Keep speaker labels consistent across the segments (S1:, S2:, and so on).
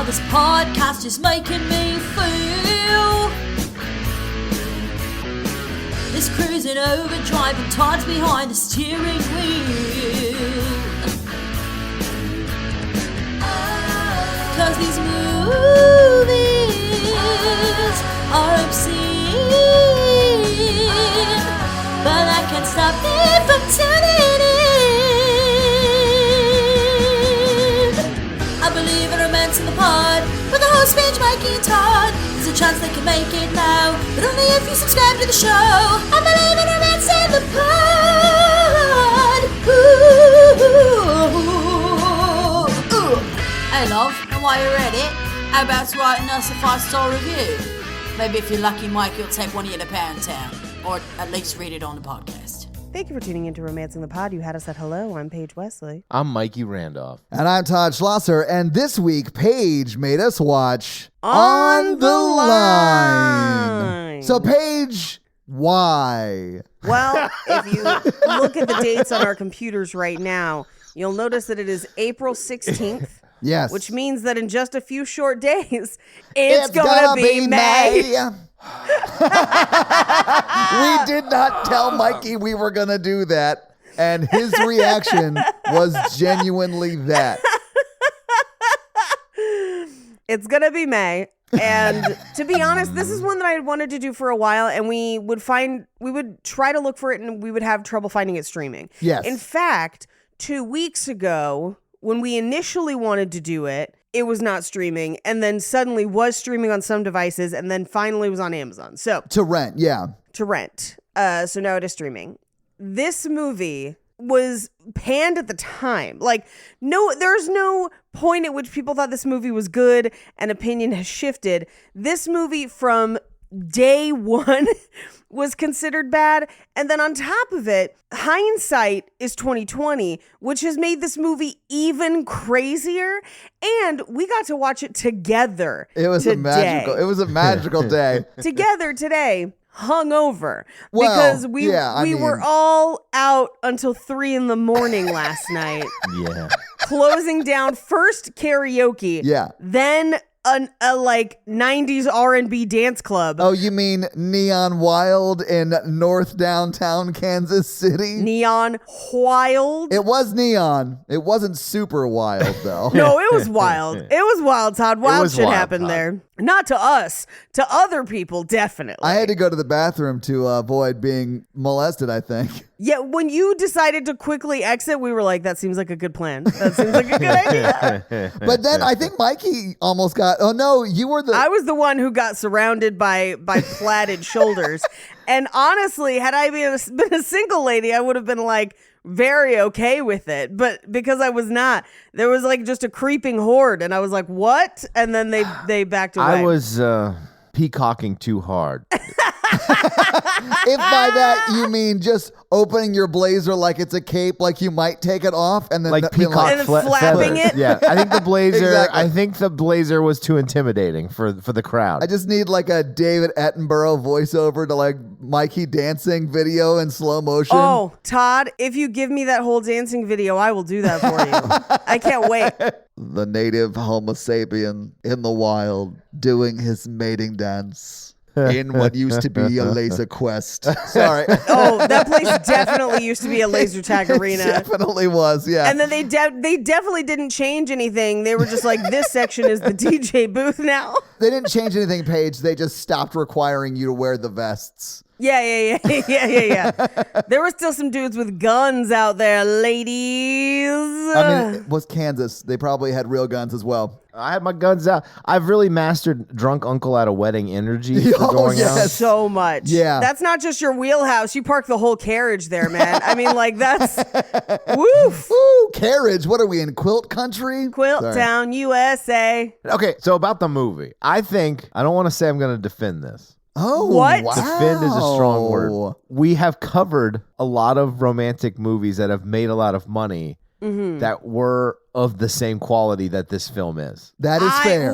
S1: how this podcast is making me feel. This cruising overdrive and Todd's behind the steering wheel. 'Cause these movies are obscene, but that can't stop me from tuning in. I believe in romance in the pod, with the host Paige, Mikey, and Todd. There's a chance they can make it now, but only if you subscribe to the show. I believe in romance in the pod. Ooh. Hey love, and while you're at it, how about writing us a 5-star review? Maybe if you're lucky, Mike, you'll take one of you to Pound Town, or at least read it on the podcast.
S2: Thank you for tuning into Romancing the Pod. You had us at hello. I'm Paige Wesley.
S3: I'm Mikey Randolph.
S4: And I'm Todd Schlosser. And this week, Paige made us watch
S2: On the Line.
S4: So, Paige, why?
S2: Well, if you look at the dates on our computers right now, you'll notice that it is April 16th.
S4: Yes.
S2: Which means that in just a few short days, it's gonna be May.
S4: We did not tell Mikey we were going to do that. And his reaction was genuinely that.
S2: It's gonna be May. And to be honest, this is one that I wanted to do for a while, and we would try to look for it, and we would have trouble finding it streaming.
S4: Yes.
S2: In fact, 2 weeks ago, when we initially wanted to do it, it was not streaming, and then suddenly was streaming on some devices, and then finally was on Amazon. So
S4: To rent, yeah.
S2: to rent. So now it is streaming. This movie was panned at the time. Like, there's no point at which people thought this movie was good and opinion has shifted. This movie from day one was considered bad. And then on top of it, hindsight is 2020, which has made this movie even crazier. And we got to watch it together.
S4: It was a magical day.
S2: Together today. Hungover,
S4: Well,
S2: because we
S4: yeah,
S2: were all out until 3 a.m. last night.
S3: Yeah.
S2: Closing down first karaoke.
S4: Yeah.
S2: Then a like 90s R&B dance club.
S4: Oh, you mean Neon Wild in North Downtown Kansas City?
S2: Neon Wild.
S4: It was neon. It wasn't super wild, though.
S2: No, it was wild. It was wild, Todd. Wild shit happened there. Not to us. To other people, definitely.
S4: I had to go to the bathroom to avoid being molested, I think.
S2: Yeah, when you decided to quickly exit, we were like, that seems like a good plan. That seems like a good idea.
S4: But then I think Mikey almost got, oh no, you were
S2: I was the one who got surrounded by plaited shoulders. And honestly, had I been a single lady, I would have been like very okay with it. But because I was not, there was like just a creeping horde. And I was like, what? And then they backed away.
S3: I was peacocking too hard.
S4: If by that you mean just opening your blazer like it's a cape, like you might take it off and then
S3: Like peacock
S2: And then flapping
S3: feathers.
S2: it?
S3: Yeah, I think the blazer.
S4: Exactly.
S3: I think the blazer was too intimidating for the crowd.
S4: I just need like a David Attenborough voiceover to like Mikey dancing video in slow motion.
S2: Oh, Todd, if you give me that whole dancing video, I will do that for you. I can't wait.
S4: The native Homo sapien in the wild doing his mating dance in what used to be a laser quest. Sorry.
S2: Oh, that place definitely used to be a laser tag arena.
S4: It definitely was, yeah.
S2: And then they definitely didn't change anything. They were just like, this section is the DJ booth now.
S4: They didn't change anything, Paige. They just stopped requiring you to wear the vests.
S2: Yeah. There were still some dudes with guns out there, ladies.
S4: I mean, it was Kansas. They probably had real guns as well.
S3: I had my guns out. I've really mastered drunk uncle at a wedding energy for
S4: Oh,
S3: going out.
S4: yes.
S2: So much.
S4: Yeah.
S2: That's not just your wheelhouse. You park the whole carriage there, man. I mean, like, that's woof.
S4: Ooh, carriage. What are we in, quilt country?
S2: Quilt
S4: Sorry.
S2: Town, USA.
S3: Okay, so about the movie. I don't want to say I'm going to defend this.
S4: Oh,
S2: What?
S4: wow.
S3: Defend is a strong word. We have covered a lot of romantic movies that have made a lot of money that were of the same quality that this film is.
S4: That is fair.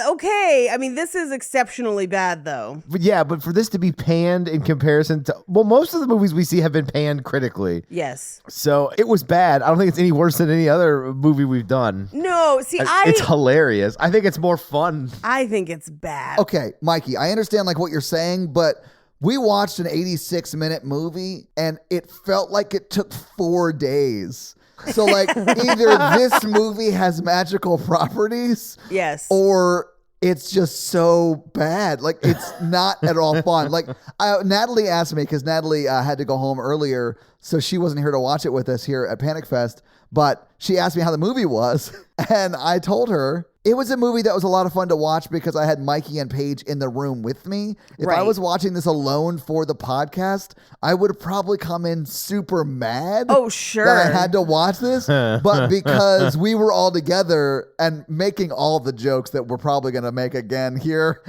S2: okay. I mean, this is exceptionally bad, though.
S3: But yeah, but for this to be panned in comparison to, well, most of the movies we see have been panned critically.
S2: Yes.
S3: So it was bad. I don't think it's any worse than any other movie we've done.
S2: No, see,
S3: It's hilarious. I think it's more fun.
S2: I think it's bad.
S4: Okay, Mikey, I understand like what you're saying, but we watched an 86-minute movie and it felt like it took 4 days. So like either this movie has magical properties,
S2: Yes.
S4: or it's just so bad. Like it's not at all fun. Like Natalie asked me, because Natalie had to go home earlier, so she wasn't here to watch it with us here at Panic Fest. But she asked me how the movie was, and I told her it was a movie that was a lot of fun to watch because I had Mikey and Paige in the room with me. If I
S2: Right.
S4: was watching this alone for the podcast, I would have probably come in super mad.
S2: Oh, sure.
S4: That I had to watch this, but because we were all together and making all the jokes that we're probably going to make again here,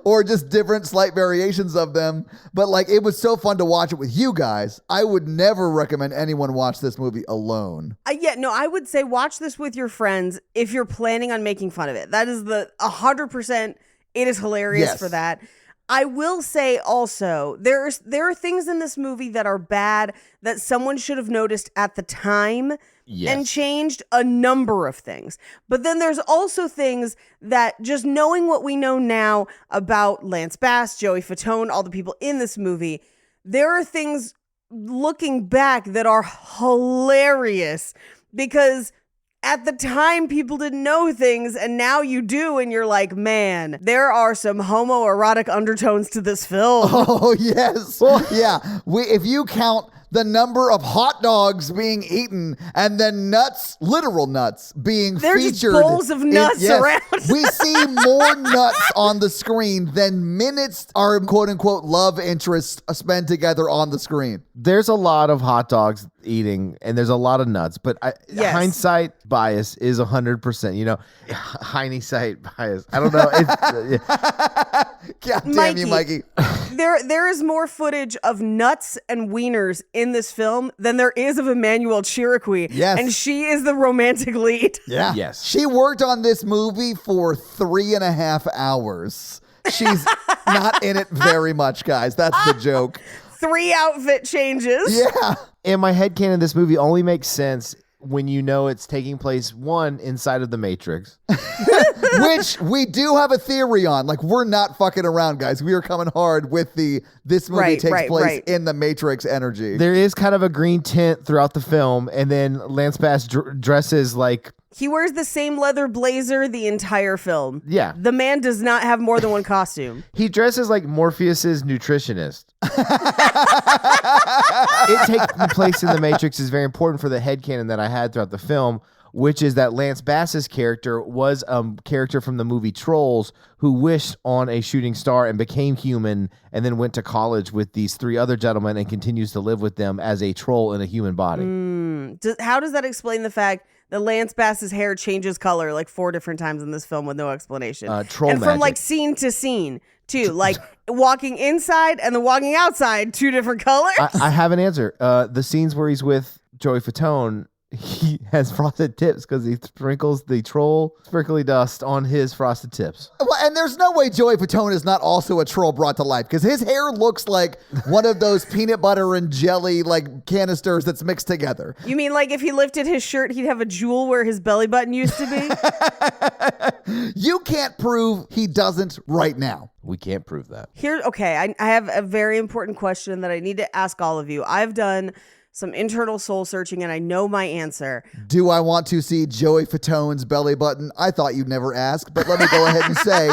S4: or just different slight variations of them. But like, it was so fun to watch it with you guys. I would never recommend anyone watch this movie alone.
S2: I would say watch this with your friends if you're planning on making fun of it. That is 100%. It is hilarious
S4: Yes.
S2: for that. I will say also, there are things in this movie that are bad that someone should have noticed at the time and changed a number of things. But then there's also things that just knowing what we know now about Lance Bass, Joey Fatone, all the people in this movie, there are things looking back that are hilarious because at the time people didn't know things and now you do, and you're like, man, there are some homoerotic undertones to this film.
S4: Oh, yes. Yeah. If you count the number of hot dogs being eaten and then nuts, literal nuts, being
S2: They're
S4: featured.
S2: just bowls of nuts around.
S4: We see more nuts on the screen than minutes our quote unquote love interests spend together on the screen.
S3: There's a lot of hot dogs eating and there's a lot of nuts, but
S2: Yes.
S3: hindsight bias is 100%. You know, hindsight bias. I don't know.
S4: God damn you, Mikey.
S2: There is more footage of nuts and wieners in this film than there is of Emmanuel Chiriqui.
S4: Yes.
S2: And she is the romantic lead.
S4: Yeah.
S3: Yes.
S4: She worked on this movie for 3.5 hours. She's not in it very much, guys. That's the joke.
S2: 3 outfit changes.
S4: Yeah.
S3: In my headcanon, this movie only makes sense when you know it's taking place, one, inside of the Matrix.
S4: Which we do have a theory on. Like, we're not fucking around, guys. We are coming hard with this movie takes place in the Matrix energy.
S3: There is kind of a green tint throughout the film, and then Lance Bass dresses like...
S2: He wears the same leather blazer the entire film.
S3: Yeah.
S2: The man does not have more than one costume.
S3: He dresses like Morpheus's nutritionist. It taking place in the Matrix is very important for the headcanon that I had throughout the film, which is that Lance Bass's character was a character from the movie Trolls who wished on a shooting star and became human and then went to college with these 3 other gentlemen and continues to live with them as a troll in a human body.
S2: How does that explain the fact that Lance Bass's hair changes color like 4 different times in this film with no explanation?
S3: Troll
S2: and from
S3: magic.
S2: like scene to scene, too. Like walking inside and then walking outside, 2 different colors.
S3: I have an answer. The scenes where he's with Joey Fatone, he has frosted tips because he sprinkles the troll sprinkly dust on his frosted tips.
S4: Well, and there's no way Joey Fatone is not also a troll brought to life, because his hair looks like one of those peanut butter and jelly like canisters that's mixed together.
S2: You mean like if he lifted his shirt, he'd have a jewel where his belly button used to be?
S4: You can't prove he doesn't right now.
S3: We can't prove that.
S2: I have a very important question that I need to ask all of you. I've done some internal soul searching and I know my answer.
S4: Do I want to see Joey Fatone's belly button? I thought you'd never ask, but let me go ahead and say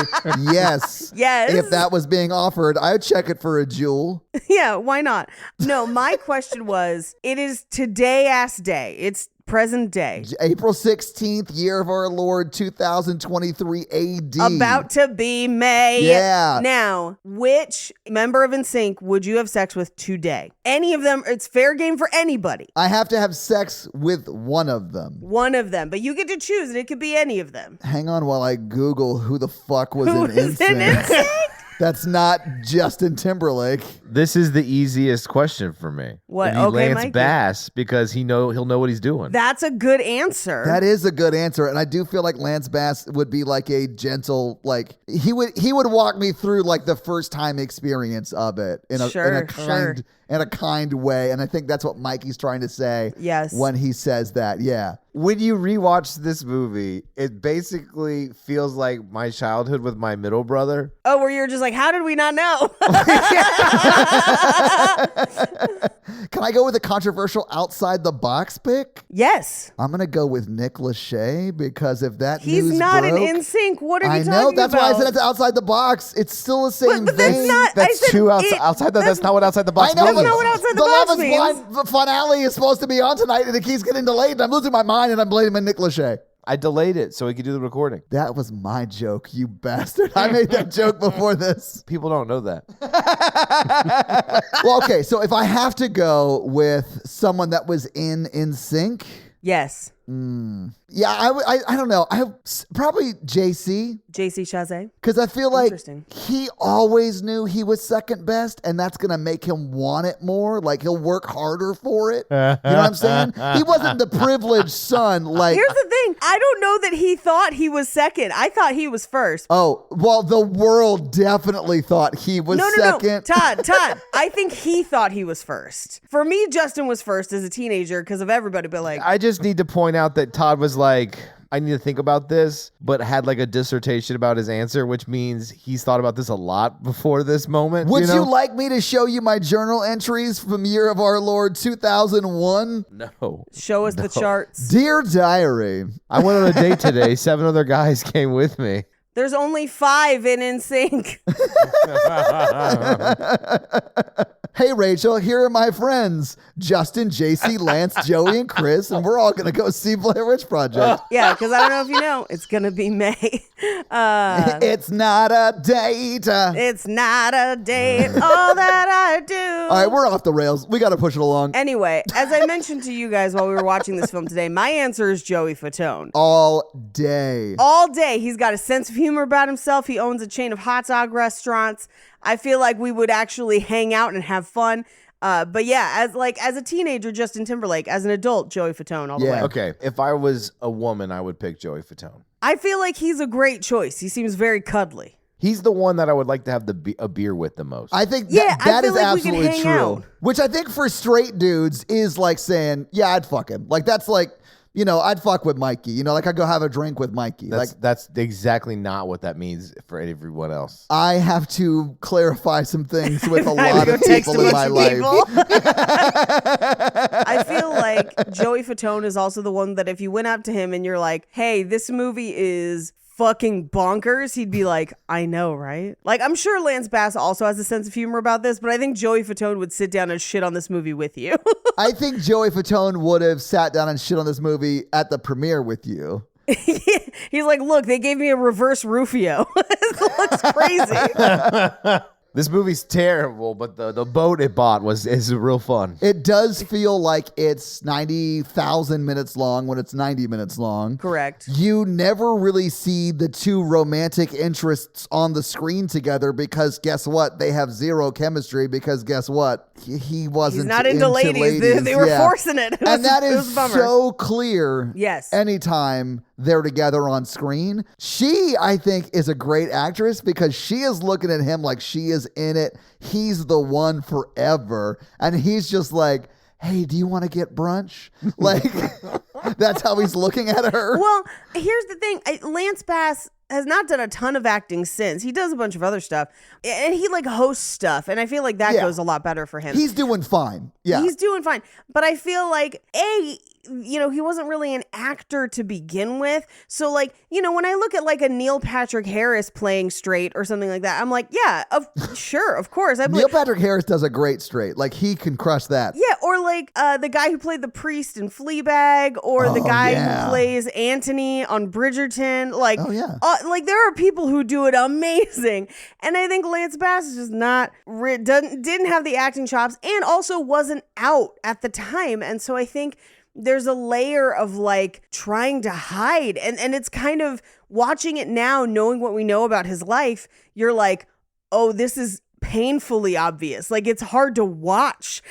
S4: yes.
S2: Yes.
S4: If that was being offered, I'd check it for a jewel.
S2: Yeah, why not? No, my question was, it is today ass day. It's present day.
S4: April 16th, year of our Lord, 2023 AD.
S2: About to be May.
S4: Yeah.
S2: Now, which member of NSYNC would you have sex with today? Any of them. It's fair game for anybody.
S4: I have to have sex with one of them.
S2: One of them. But you get to choose and it could be any of them.
S4: Hang on while I Google who the fuck was
S2: Who
S4: in
S2: is in
S4: NSYNC.
S2: NSYNC?
S4: That's not Justin Timberlake.
S3: This is the easiest question for me.
S2: What?
S3: It'd be
S2: Okay,
S3: Lance
S2: Mikey.
S3: Bass, because he'll know what he's doing.
S2: That's a good answer.
S4: That is a good answer, and I do feel like Lance Bass would be like a gentle, like he would walk me through like the first time experience of it in a kind way, and I think that's what Mikey's trying to say.
S2: Yes.
S4: When he says that, yeah.
S3: When you rewatch this movie, it basically feels like my childhood with my middle brother.
S2: Oh, where you're just like, how did we not know?
S4: Can I go with a controversial outside the box pick?
S2: Yes.
S4: I'm gonna go with Nick Lachey because if that
S2: He's
S4: news
S2: not
S4: broke,
S2: in NSYNC. What are you
S4: I
S2: talking
S4: know
S2: about?
S4: that's why I said it's outside the box. It's still the same
S2: But
S4: vein.
S2: that's not.
S3: That's
S2: I said
S3: too
S2: it-
S3: outside. That's not what outside the box
S4: I know,
S3: means.
S4: but
S2: not what outside the
S4: Love
S2: box
S4: is
S2: means.
S4: Blind, the finale is supposed to be on tonight, and it keeps getting delayed. And I'm losing my mind, and I'm blaming Nick Lachey.
S3: I delayed it so we could do the recording.
S4: That was my joke, you bastard. I made that joke before this.
S3: People don't know that.
S4: Well, okay, so if I have to go with someone that was in NSYNC,
S2: Yes.
S4: yeah, I don't know. Probably JC.
S2: JC Chazé.
S4: Because I feel like
S2: Interesting.
S4: he always knew he was second best, and that's going to make him want it more. Like, he'll work harder for it. You know what I'm saying? He wasn't the privileged son. Like,
S2: Here's the thing. I don't know that he thought he was second. I thought he was first.
S4: oh, well, the world definitely thought he was
S2: No.
S4: second.
S2: Todd. I think he thought he was first. For me, Justin was first as a teenager because of everybody. But like,
S3: I just need to point out that Todd was like, I need to think about this, but had like a dissertation about his answer, which means he's thought about this a lot before this moment.
S4: Would
S3: you
S4: you
S3: know?
S4: like me to show you my journal entries from year of our Lord 2001?
S3: No.
S2: show us the charts.
S4: Dear Diary,
S3: I went on a date today. 7 other guys came with me.
S2: There's only 5 in NSYNC.
S4: hey, Rachel, here are my friends, Justin, JC, Lance, Joey, and Chris, and we're all going to go see Blair Witch Project.
S2: Yeah, because I don't know if you know, it's gonna be May.
S4: It's not a date.
S2: It's not a date. All that I do.
S4: All right, we're off the rails. We got to push it along.
S2: Anyway, as I mentioned to you guys while we were watching this film today, my answer is Joey Fatone.
S4: All day.
S2: All day, he's got a sense of humor about himself. He owns a chain of hot dog restaurants. I feel like we would actually hang out and have fun. But yeah, as a teenager, Justin Timberlake. As an adult, Joey Fatone all the
S4: Yeah.
S2: way.
S3: Okay, if I was a woman, I would pick Joey Fatone.
S2: I feel like he's a great choice. He seems very cuddly.
S3: He's the one that I would like to have a beer with the most.
S4: I think
S2: Yeah,
S4: that
S2: I
S4: is
S2: feel like we could
S4: absolutely
S2: hang
S4: true.
S2: out.
S4: Which I think for straight dudes is like saying, yeah, I'd fuck him. Like, that's like, you know, I'd fuck with Mikey. You know, like I'd go have a drink with Mikey.
S3: That's exactly not what that means for everyone else.
S4: I have to clarify some things with a
S2: I have
S4: lot
S2: to
S4: of
S2: go text
S4: people
S2: a
S4: in
S2: bunch
S4: my
S2: of
S4: life.
S2: people. I feel like Joey Fatone is also the one that if you went up to him and you're like, hey, this movie is fucking bonkers, he'd be like, I know, right? Like, I'm sure Lance Bass also has a sense of humor about this, but I think Joey Fatone would sit down and shit on this movie with you.
S4: I think Joey Fatone would have sat down and shit on this movie at the premiere with you.
S2: He's like, look, they gave me a reverse Rufio. It looks crazy.
S3: This movie's terrible, but the boat it bought is real fun.
S4: It does feel like it's 90,000 minutes long when it's 90 minutes long.
S2: Correct.
S4: You never really see the two romantic interests on the screen together because guess what? They have zero chemistry because guess what? He wasn't
S2: He's not into ladies. They were forcing it.
S4: And that
S2: it was
S4: is
S2: a bummer.
S4: so clear.
S2: Yes.
S4: Anytime they're together on screen. She, I think, is a great actress because she is looking at him like she is in it. He's the one forever. And he's just like, hey, do you want to get brunch? Like, that's how he's looking at her.
S2: Well, here's the thing. Lance Bass has not done a ton of acting since. He does a bunch of other stuff. And he like hosts stuff. And I feel like that
S4: Yeah.
S2: goes a lot better for him.
S4: He's doing fine. Yeah.
S2: He's doing fine. But I feel like, he wasn't really an actor to begin with. So like, when I look at like a Neil Patrick Harris playing straight or something like that, I'm like, yeah, sure, of course.
S4: Neil Patrick Harris does a great straight. Like, he can crush that.
S2: Yeah, or like the guy who played the priest in Fleabag, or the guy who plays Anthony on Bridgerton. Like, like there are people who do it amazing, and I think Lance Bass is just not didn't have the acting chops, and also wasn't out at the time, and so I think there's a layer of like trying to hide, and it's kind of watching it now, knowing what we know about his life. You're like, oh, this is painfully obvious. Like, it's hard to watch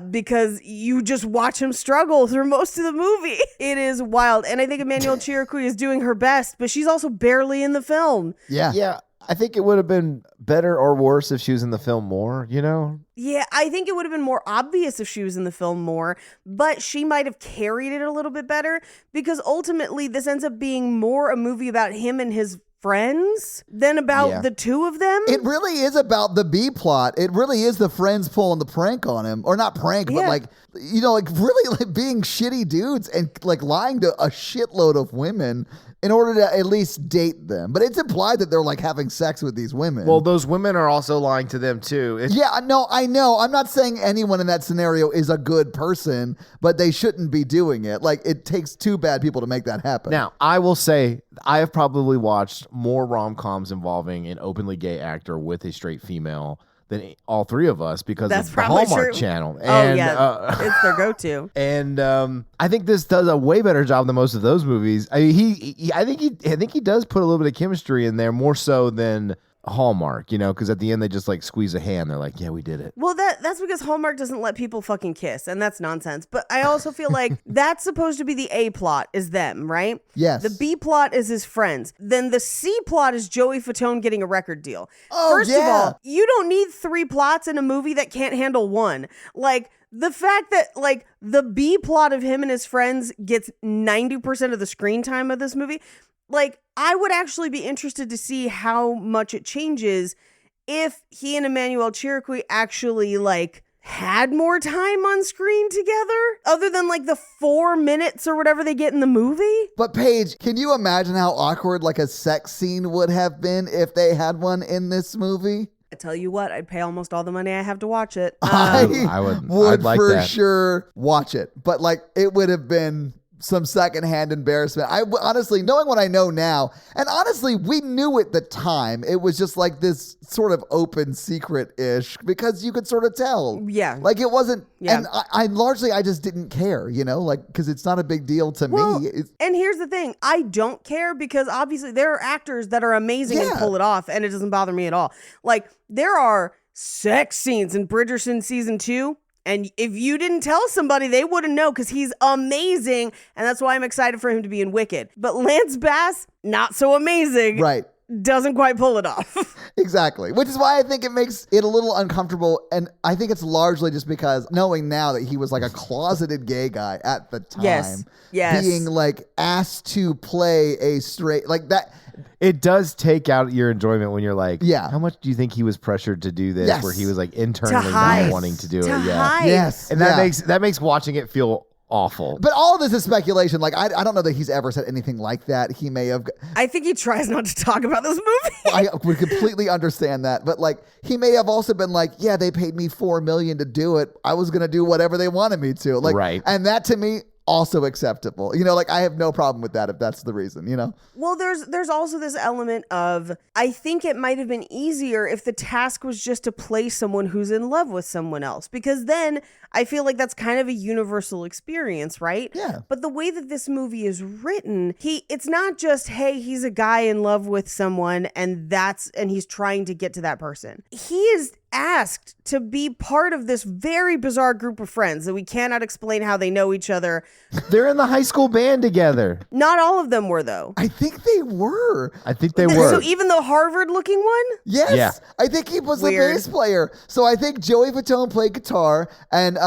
S2: because you just watch him struggle through most of the movie. It is wild. And I think Emmanuel Chiriqui is doing her best, but she's also barely in the film.
S4: Yeah.
S3: Yeah. I think it would have been better or worse if she was in the film more, you know?
S2: Yeah, I think it would have been more obvious if she was in the film more, but she might have carried it a little bit better because ultimately this ends up being more a movie about him and his friends than about the two of them.
S4: It really is about the B plot. It really is the friends pulling the prank on him. Or not prank, but like, you know, like really like being shitty dudes and like lying to a shitload of women in order to at least date them. But it's implied that they're like having sex with these women.
S3: Well, those women are also lying to them too.
S4: Yeah, no, I know. I'm not saying anyone in that scenario is a good person, but they shouldn't be doing it. Like, it takes two bad people to make that happen.
S3: Now, I will say I have probably watched more rom-coms involving an openly gay actor with a straight female than all three of us because
S2: That's
S3: of the
S2: probably
S3: Hallmark
S2: true.
S3: Channel.
S2: And, it's their go-to.
S3: And I think this does a way better job than most of those movies. I mean, I think he does put a little bit of chemistry in there, more so than Hallmark, you know, because at the end they just like squeeze a hand. They're like, yeah, we did it.
S2: Well, that's because Hallmark doesn't let people fucking kiss, and that's nonsense. But I also feel like that's supposed to be the A plot is them, right?
S4: Yes.
S2: The B plot is his friends. Then the C plot is Joey Fatone getting a record deal.
S4: Oh,
S2: First of
S4: yeah.
S2: all, you don't need 3 plots in a movie that can't handle one. Like, the fact that, like, the B plot of him and his friends gets 90% of the screen time of this movie, like, I would actually be interested to see how much it changes if he and Emmanuel Chiriqui actually, like, had more time on screen together, other than, like, the 4 minutes or whatever they get in the movie.
S4: But Paige, can you imagine how awkward like a sex scene would have been if they had one in this movie?
S2: I tell you what, I'd pay almost all the money I have to watch it.
S3: I would
S4: I'd
S3: like
S4: for
S3: that.
S4: sure watch it. But like, it would have been some secondhand embarrassment. Honestly, knowing what I know now, and honestly, we knew at the time, it was just like this sort of open secret-ish because you could sort of tell.
S2: Yeah.
S4: Like it wasn't,
S2: Yeah.
S4: and I just didn't care, you know, like, because it's not a big deal to
S2: Well,
S4: me. It's,
S2: and here's the thing. I don't care because obviously there are actors that are amazing and
S4: Yeah.
S2: pull it off, and it doesn't bother me at all. Like, there are sex scenes in Bridgerton season 2, and if you didn't tell somebody, they wouldn't know because he's amazing, and that's why I'm excited for him to be in Wicked. But Lance Bass, not so amazing.
S4: right.
S2: Doesn't quite pull it off.
S4: Exactly. Which is why I think it makes it a little uncomfortable. And I think it's largely just because knowing now that he was like a closeted gay guy at the time.
S2: Yes.
S4: Being like asked to play a straight, like that.
S3: It does take out your enjoyment when you're like,
S4: Yeah.
S3: how much do you think he was pressured to do this?
S4: Yes.
S3: Where he was like
S2: To
S3: internally
S2: hide.
S3: not wanting to do
S2: To
S3: it. Yeah.
S2: hide.
S4: Yes.
S3: And that makes watching it feel awful.
S4: But all of this is speculation. Like, I don't know that he's ever said anything like that. He may have.
S2: I think he tries not to talk about this movie.
S4: I would completely understand that. But like, he may have also been like, yeah, they paid me $4 million to do it. I was going to do whatever they wanted me to. Like,
S3: Right.
S4: And that to me, also acceptable. You know, like I have no problem with that if that's the reason, you know?
S2: Well, there's also this element of, I think it might have been easier if the task was just to play someone who's in love with someone else, because then I feel like that's kind of a universal experience, right?
S4: Yeah.
S2: But the way that this movie is written, it's not just, hey, he's a guy in love with someone and he's trying to get to that person. He is asked to be part of this very bizarre group of friends that we cannot explain how they know each other.
S3: They're in the high school band together.
S2: Not all of them were, though.
S4: I think they were.
S3: I think they were.
S2: So even the Harvard-looking one?
S4: Yes.
S3: Yeah.
S4: I think he was the
S2: Weird.
S4: bass player. So I think Joey Fatone played guitar and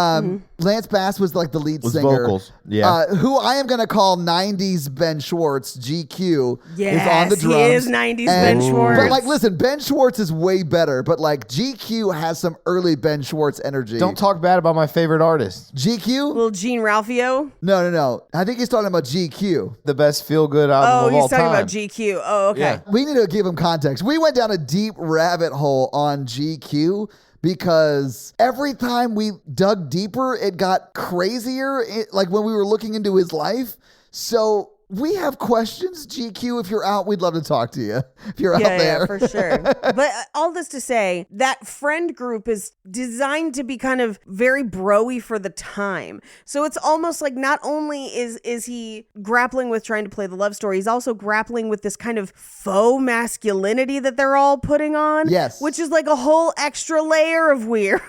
S4: Lance Bass was like the lead
S3: Was
S4: singer.
S3: vocals. Yeah.
S4: Who I am going to call 90s Ben Schwartz, GQ, is on the
S2: Yes,
S4: drums.
S2: he is 90s Ben Schwartz.
S4: But like, listen, Ben Schwartz is way better, but like GQ has some early Ben Schwartz energy.
S3: Don't talk bad about my favorite artist.
S4: GQ?
S2: Little Gene Ralphio.
S4: No. I think he's talking about GQ.
S3: The best feel-good album
S2: Oh,
S3: of all
S2: he's talking
S3: time.
S2: about GQ. Oh, okay.
S3: Yeah.
S4: We need to give him context. We went down a deep rabbit hole on GQ because every time we dug deeper, it got crazier. Like when we were looking into his life. So We have questions, GQ. If you're out, we'd love to talk to you. If you're out
S2: Yeah,
S4: there.
S2: for sure. But all this to say, that friend group is designed to be kind of very bro-y for the time. So it's almost like not only is he grappling with trying to play the love story, he's also grappling with this kind of faux masculinity that they're all putting on.
S4: Yes.
S2: Which is like a whole extra layer of weird.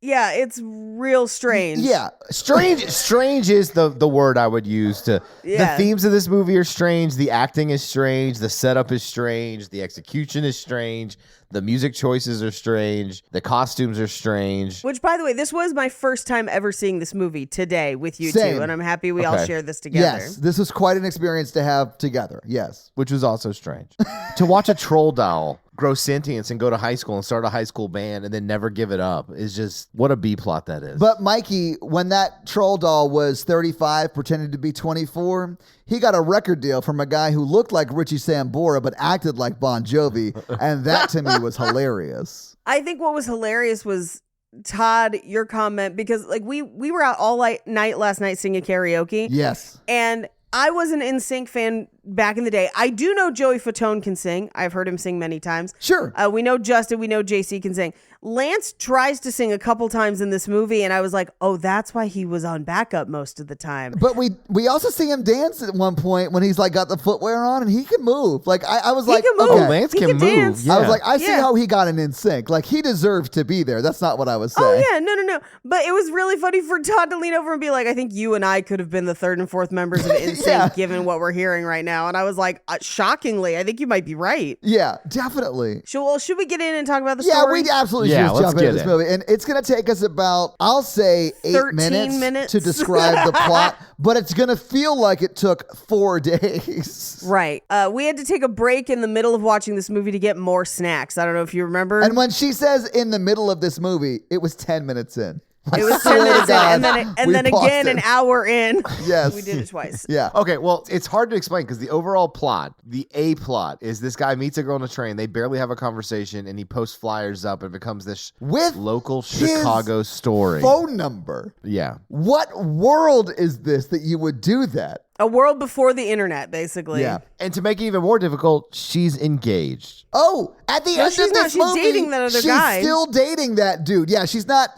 S2: It's real strange.
S4: Yeah.
S3: Strange is the word I would use to.
S2: Yeah.
S3: The themes of this movie are strange. The acting is strange. The setup is strange. The execution is strange. The music choices are strange. The costumes are strange.
S2: Which, by the way, this was my first time ever seeing this movie today with you
S4: Same.
S2: two, and I'm happy we all
S3: Okay.
S2: share this together.
S4: Yes. This was quite an experience to have together. Yes.
S3: Which was also strange. To watch a troll doll grow sentience and go to high school and start a high school band and then never give it up is just what a B plot that is.
S4: But Mikey, when that troll doll was 35, pretending to be 24, he got a record deal from a guy who looked like Richie Sambora but acted like Bon Jovi, and that to me was hilarious.
S2: I think what was hilarious was, Todd, your comment, because like we were out all night last night singing karaoke.
S4: Yes.
S2: And I was an NSYNC fan back in the day. I do know Joey Fatone can sing. I've heard him sing many times.
S4: Sure.
S2: We know Justin. We know JC can sing. Lance tries to sing a couple times in this movie, and I was like, oh, that's why he was on backup most of the time.
S4: But we also see him dance at one point when he's like got the footwear on and he can move. Like I was like,
S2: can move.
S4: okay.
S3: Oh, Lance
S2: He
S3: can
S2: can
S3: move.
S2: dance.
S3: Yeah.
S4: I was like, I see
S2: Yeah.
S4: how he got an NSYNC. Like he deserves to be there. That's not what I was saying.
S2: Oh, yeah. No. But it was really funny for Todd to lean over and be like, I think you and I could have been the third and fourth members of NSYNC
S4: Yeah.
S2: given what we're hearing right now. And I was like, shockingly, I think you might be right.
S4: Yeah, definitely.
S2: Should we get in and talk about the
S4: Yeah,
S2: story?
S4: we absolutely
S3: Yeah,
S4: should
S3: let's
S4: jump into
S3: get
S4: this
S3: it.
S4: movie. And it's going to take us about, I'll say,
S2: 13
S4: minutes to describe the plot, but it's going to feel like it took 4 days.
S2: Right. We had to take a break in the middle of watching this movie to get more snacks. I don't know if you remember.
S4: And when she says in the middle of this movie, it was 10 minutes in.
S2: it was
S4: swear
S2: 10
S4: to
S2: minutes in,
S4: God,
S2: and
S4: we
S2: then
S4: paused
S2: again
S4: it.
S2: an hour in.
S4: Yes.
S2: We did it twice.
S4: Yeah.
S3: Okay, well, it's hard to explain because the overall plot, the A plot, is this guy meets a girl on a train. They barely have a conversation, and he posts flyers up and becomes this
S4: With
S3: local
S4: his
S3: Chicago story.
S4: Phone number.
S3: Yeah.
S4: What world is this that you would do that?
S2: A world before the internet, basically.
S4: Yeah.
S3: And to make it even more difficult, she's engaged.
S4: Oh, at the end
S2: she's
S4: of
S2: not.
S4: this
S2: She's
S4: movie,
S2: dating that other
S4: she's
S2: guy.
S4: still dating that dude. Yeah, she's not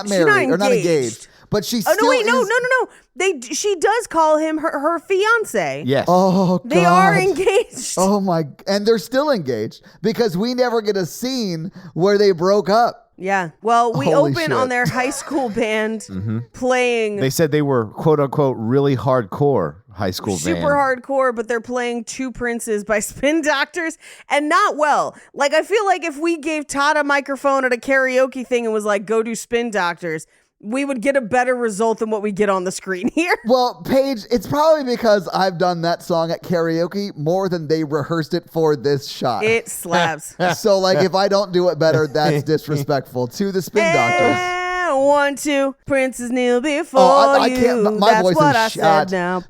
S4: married or not engaged, but she's
S2: Oh,
S4: still
S2: no, wait, no.
S4: is-
S2: She does call him her fiance.
S3: Yes.
S4: Oh, God.
S2: They are engaged.
S4: Oh my, and they're still engaged because we never get a scene where they broke up.
S2: Yeah. Well, we
S4: Holy
S2: open
S4: shit.
S2: on their high school band playing
S3: They said they were, quote unquote, really hardcore high school
S2: super
S3: band.
S2: hardcore, but they're playing Two Princes by Spin Doctors, and not well. Like, I feel like if we gave Todd a microphone at a karaoke thing and was like, go do Spin Doctors, we would get a better result than what we get on the screen here.
S4: Well, Paige, it's probably because I've done that song at karaoke more than they rehearsed it for this shot.
S2: It slaps.
S4: So, like, if I don't do it better, that's disrespectful to the Spin Doctors.
S2: And 1, 2, Princes kneel before
S4: I
S2: you.
S4: can't. My
S2: That's
S4: voice
S2: what
S4: is
S2: I
S4: shot.
S2: said now.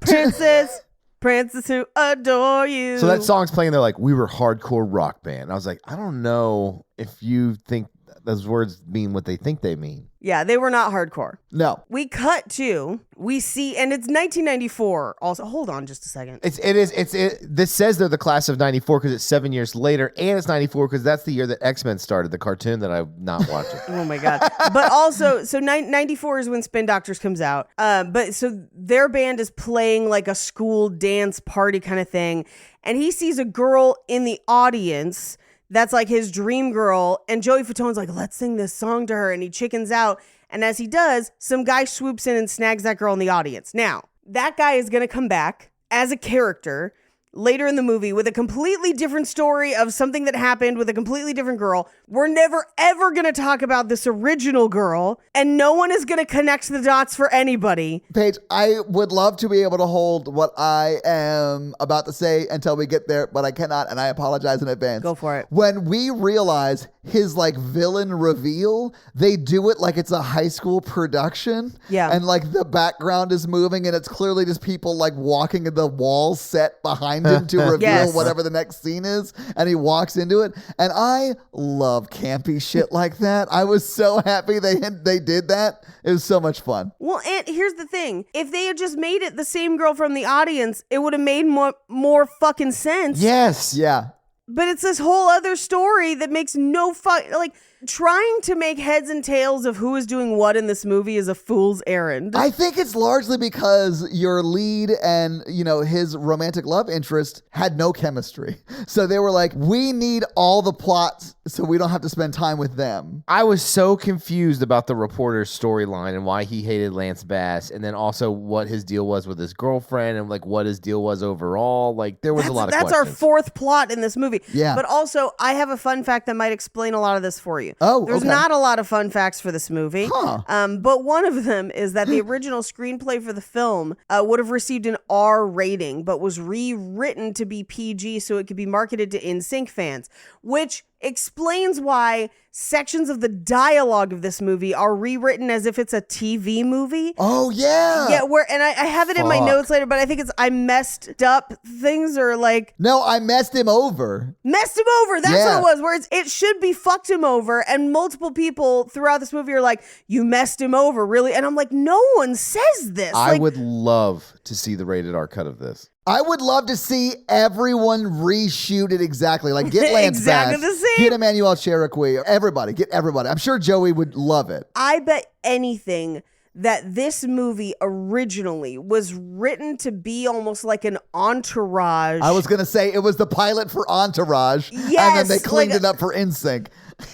S2: Princess who adore you.
S3: So that song's playing. They're like, we were hardcore rock band. I was like, I don't know if you think those words mean what they think they mean.
S2: Yeah, they were not hardcore.
S4: No.
S2: We cut to, we see, and it's 1994 also. Hold on just a second.
S3: This says they're the class of 94 because it's 7 years later, and it's 94 because that's the year that X-Men started, the cartoon that I'm not watching.
S2: Oh my God. But also, so 94 is when Spin Doctors comes out. But so their band is playing like a school dance party kind of thing. And he sees a girl in the audience that's like his dream girl. And Joey Fatone's like, let's sing this song to her. And he chickens out. And as he does, some guy swoops in and snags that girl in the audience. Now, that guy is going to come back as a character later in the movie with a completely different story of something that happened with a completely different girl. We're never, ever going to talk about this original girl, and no one is going to connect the dots for anybody.
S4: Paige, I would love to be able to hold what I am about to say until we get there, but I cannot, and I apologize in advance.
S2: Go for it.
S4: When we realize his like villain reveal, they do it like it's a high school production.
S2: Yeah.
S4: And like the background is moving and it's clearly just people like walking in the walls set behind behind him to reveal
S2: Yes.
S4: whatever the next scene is, and he walks into it. And I love campy shit like that. I was so happy they did that. It was so much fun.
S2: Well, and here's the thing. If they had just made it the same girl from the audience, it would have made more fucking sense.
S3: Yes.
S4: Yeah.
S2: But it's this whole other story that makes no like trying to make heads and tails of who is doing what in this movie is a fool's errand.
S4: I think it's largely because your lead and, his romantic love interest had no chemistry. So they were like, we need all the plots so we don't have to spend time with them.
S3: I was so confused about the reporter's storyline and why he hated Lance Bass, and then also what his deal was with his girlfriend and like what his deal was overall. Like there was a lot of
S2: That's
S3: questions.
S2: our fourth plot in this movie.
S4: Yeah.
S2: But also, I have a fun fact that might explain a lot of this for you.
S4: Oh,
S2: There's
S4: okay.
S2: not a lot of fun facts for this movie.
S4: Huh.
S2: But one of them is that the original screenplay for the film would have received an R rating, but was rewritten to be PG so it could be marketed to NSYNC fans, which explains why sections of the dialogue of this movie are rewritten as if it's a TV movie.
S4: Oh, yeah.
S2: Yeah, and I have it in my
S3: Fuck.
S2: notes later, but I think it's I messed up things or like
S4: No, I messed him over.
S2: messed him over. That's
S4: Yeah.
S2: what it was. Where it should be fucked him over, and multiple people throughout this movie are like, "You messed him over, really?" And I'm like, no one says this.
S3: I
S2: Like,
S3: would love to see the rated R cut of this.
S4: I would love to see everyone reshoot it exactly. Like, get Lance
S2: Exactly
S4: Bass,
S2: the same.
S4: get Emmanuel Cherokee, everybody, get everybody. I'm sure Joey would love it.
S2: I bet anything that this movie originally was written to be almost like an entourage.
S4: I was going to say it was the pilot for Entourage, and then
S2: Yes,
S4: they cleaned
S2: like
S4: it up for NSYNC.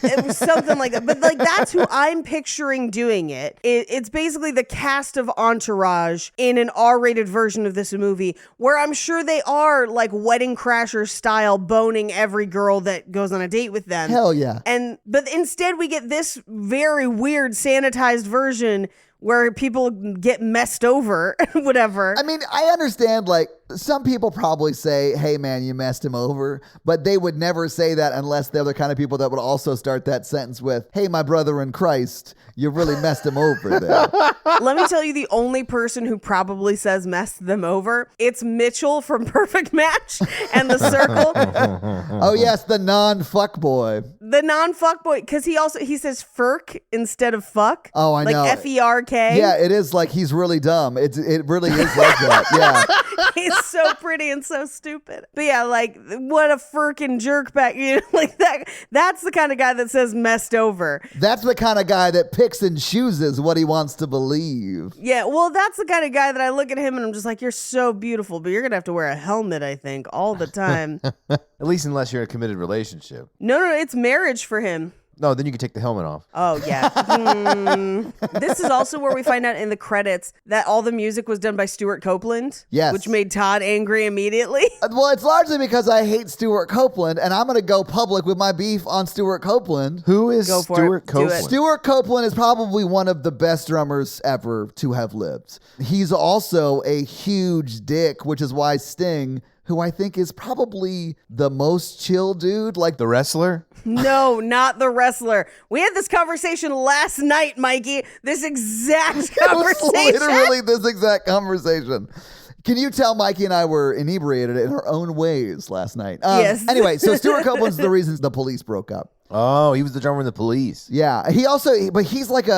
S2: It was something like that. But like that's who I'm picturing doing it. It's basically the cast of Entourage in an R-rated version of this movie, where I'm sure they are like Wedding Crashers style boning every girl that goes on a date with them.
S4: Hell yeah.
S2: But instead we get this very weird sanitized version where people get messed over, whatever.
S4: I mean, I understand, like, some people probably say, hey, man, you messed him over. But they would never say that unless they're the kind of people that would also start that sentence with, hey, my brother in Christ, you really messed him over there.
S2: Let me tell you the only person who probably says mess them over. It's Mitchell from Perfect Match and The Circle.
S4: Oh, yes, the non-fuckboy.
S2: The non-fuckboy, because he says furk instead of fuck.
S4: Oh, I know.
S2: Like F-E-R-K.
S4: Yeah, it is like he's really dumb. It really is like that. Yeah.
S2: He's so pretty and so stupid. But yeah, like, what a furkin' jerkbag. You know, like that. That's the kind of guy that says messed over.
S4: That's the kind of guy that picks and chooses what he wants to believe.
S2: Yeah, well, that's the kind of guy that I look at him and I'm just like, you're so beautiful, but you're going to have to wear a helmet, I think, all the time.
S3: At least unless you're in a committed relationship.
S2: No, it's marriage for him.
S3: No, then you can take the helmet off.
S2: Oh, yeah. This is also where we find out in the credits that all the music was done by Stuart Copeland.
S4: Yes.
S2: Which made Todd angry immediately.
S4: Well, it's largely because I hate Stuart Copeland, and I'm going to go public with my beef on Stuart Copeland.
S3: Who is
S2: Go for
S3: Stuart
S2: it. Do
S3: Copeland?
S2: it.
S4: Stuart Copeland is probably one of the best drummers ever to have lived. He's also a huge dick, which is why Sting, who I think is probably the most chill dude, like
S3: The wrestler?
S2: No, not the wrestler. We had this conversation last night, Mikey. This exact
S4: it was
S2: conversation.
S4: literally this exact conversation. Can you tell Mikey and I were inebriated in our own ways last night?
S2: Yes.
S4: Anyway, so Stuart Copeland's the reason the Police broke up.
S3: Oh, he was the drummer in the Police.
S4: Yeah, but he's like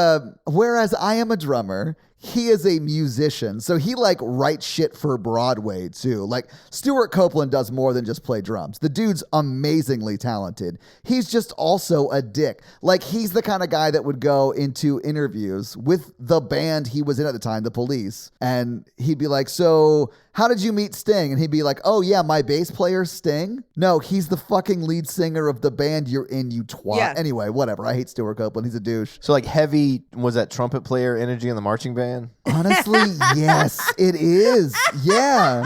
S4: whereas I am a drummer, he is a musician. So he like writes shit for Broadway too. Like Stuart Copeland does more than just play drums. The dude's amazingly talented. He's just also a dick. Like he's the kind of guy that would go into interviews with the band he was in at the time, the Police. And he'd be like, so how did you meet Sting? And he'd be like, oh yeah, my bass player Sting? No, he's the fucking lead singer of the band you're in, you twat.
S2: Yeah.
S4: Anyway, whatever. I hate Stuart Copeland. He's a douche.
S3: So like heavy, was that trumpet player energy in the marching band?
S4: Honestly, yes, it is. Yeah.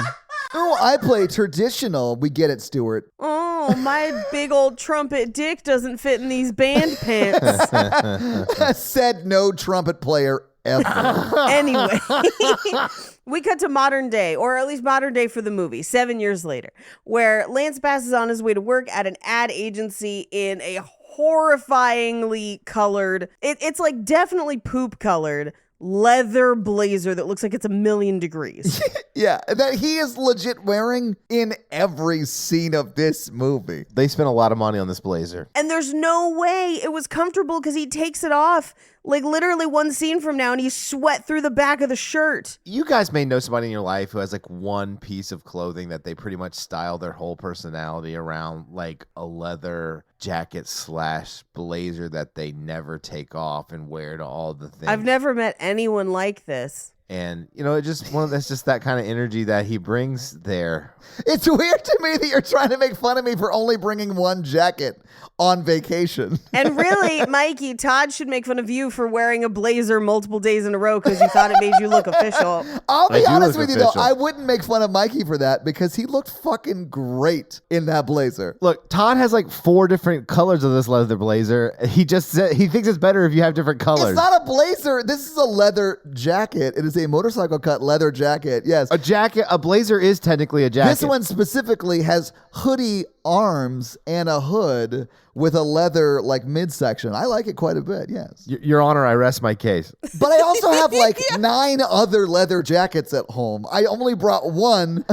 S4: Oh, I play traditional. We get it, Stuart.
S2: Oh, my big old trumpet dick doesn't fit in these band pants.
S4: Said no trumpet player ever.
S2: Anyway, we cut to modern day, or at least modern day for the movie, 7 years later, where Lance Bass is on his way to work at an ad agency in a horrifyingly colored, it's like definitely poop colored, leather blazer that looks like it's 1,000,000 degrees.
S4: Yeah, that he is legit wearing in every scene of this movie.
S3: They spent a lot of money on this blazer.
S2: And there's no way it was comfortable because he takes it off like literally one scene from now and he sweat through the back of the shirt.
S3: You guys may know somebody in your life who has like one piece of clothing that they pretty much style their whole personality around, like a leather jacket / blazer that they never take off and wear to all the things.
S2: I've never met anyone like this.
S3: And, you know, that's just that kind of energy that he brings there.
S4: It's weird to me that you're trying to make fun of me for only bringing one jacket on vacation.
S2: And really, Mikey, Todd should make fun of you for wearing a blazer multiple days in a row because you thought it made you look official.
S4: I'll be
S3: I do
S4: honest
S3: look
S4: with you, though.
S3: official.
S4: I wouldn't make fun of Mikey for that because he looked fucking great in that blazer.
S3: Look, Todd has like 4 different colors of this leather blazer. He just said he thinks it's better if you have different colors.
S4: It's not a blazer. This is a leather jacket. It is a motorcycle cut leather jacket. Yes.
S3: A blazer is technically a jacket.
S4: This one specifically has hoodie arms and a hood with a leather like midsection. I like it quite a bit, yes.
S3: Your Honor, I rest my case.
S4: But I also have like 9 other leather jackets at home. I only brought one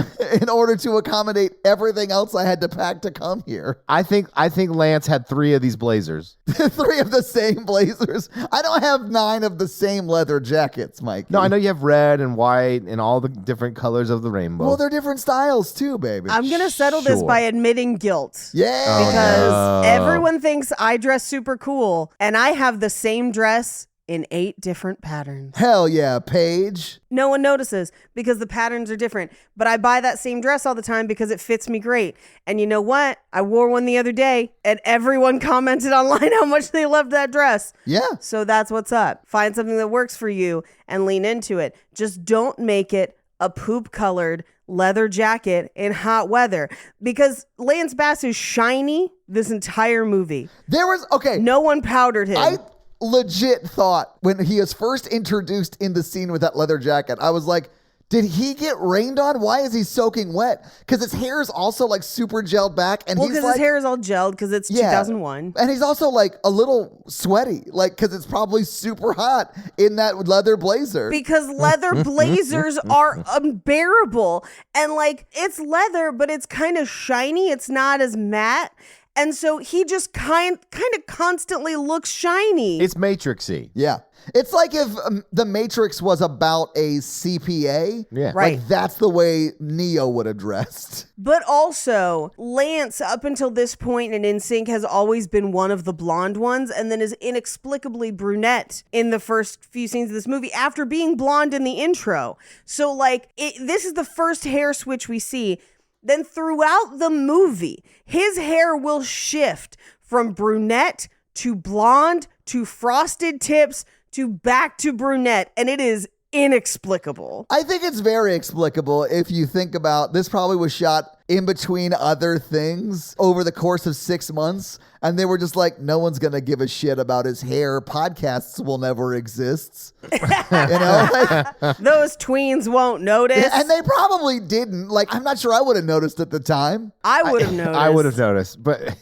S4: in order to accommodate everything else I had to pack to come here.
S3: I think Lance had 3 of these blazers.
S4: 3 of the same blazers. I don't have 9 of the same leather jackets, Mike.
S3: No, I know you have red and white and all the different colors of the rainbow.
S4: Well, they're different styles too, baby.
S2: I'm going to settle this
S3: Sure.
S2: by admitting guilt.
S4: Yeah.
S2: Because everyone thinks I dress super cool, and I have the same dress in 8 different patterns.
S4: Hell yeah, Paige.
S2: No one notices because the patterns are different. But I buy that same dress all the time because it fits me great. And you know what? I wore one the other day, and everyone commented online how much they loved that dress.
S4: Yeah.
S2: So that's what's up. Find something that works for you and lean into it. Just don't make it a poop-colored leather jacket in hot weather because Lance Bass is shiny this entire movie.
S4: There was, okay.
S2: No one powdered him.
S4: I legit thought when he is first introduced in the scene with that leather jacket, I was like, did he get rained on? Why is he soaking wet? Because his hair is also like super gelled back. And
S2: well,
S4: he's
S2: because
S4: like,
S2: his hair is all gelled because it's 2001.
S4: And he's also like a little sweaty, like because it's probably super hot in that leather blazer.
S2: Because leather blazers are unbearable. And like, it's leather, but it's kind of shiny. It's not as matte. And so he just kind of constantly looks shiny.
S3: It's Matrixy.
S4: Yeah. It's like if the Matrix was about a CPA.
S3: Yeah.
S2: Right.
S4: Like that's the way Neo would have dressed.
S2: But also, Lance, up until this point in NSYNC, has always been one of the blonde ones and then is inexplicably brunette in the first few scenes of this movie after being blonde in the intro. So, like, this is the first hair switch we see. Then throughout the movie, his hair will shift from brunette to blonde to frosted tips to back to brunette, and it is inexplicable.
S4: I think it's very explicable if you think about this. Probably was shot in between other things over the course of 6 months. And they were just like, no one's going to give a shit about his hair. Podcasts will never exist. You know? Like,
S2: Those tweens won't notice.
S4: and they probably didn't. Like, I'm not sure I would have noticed at the time.
S2: I would have noticed.
S3: I would have noticed. But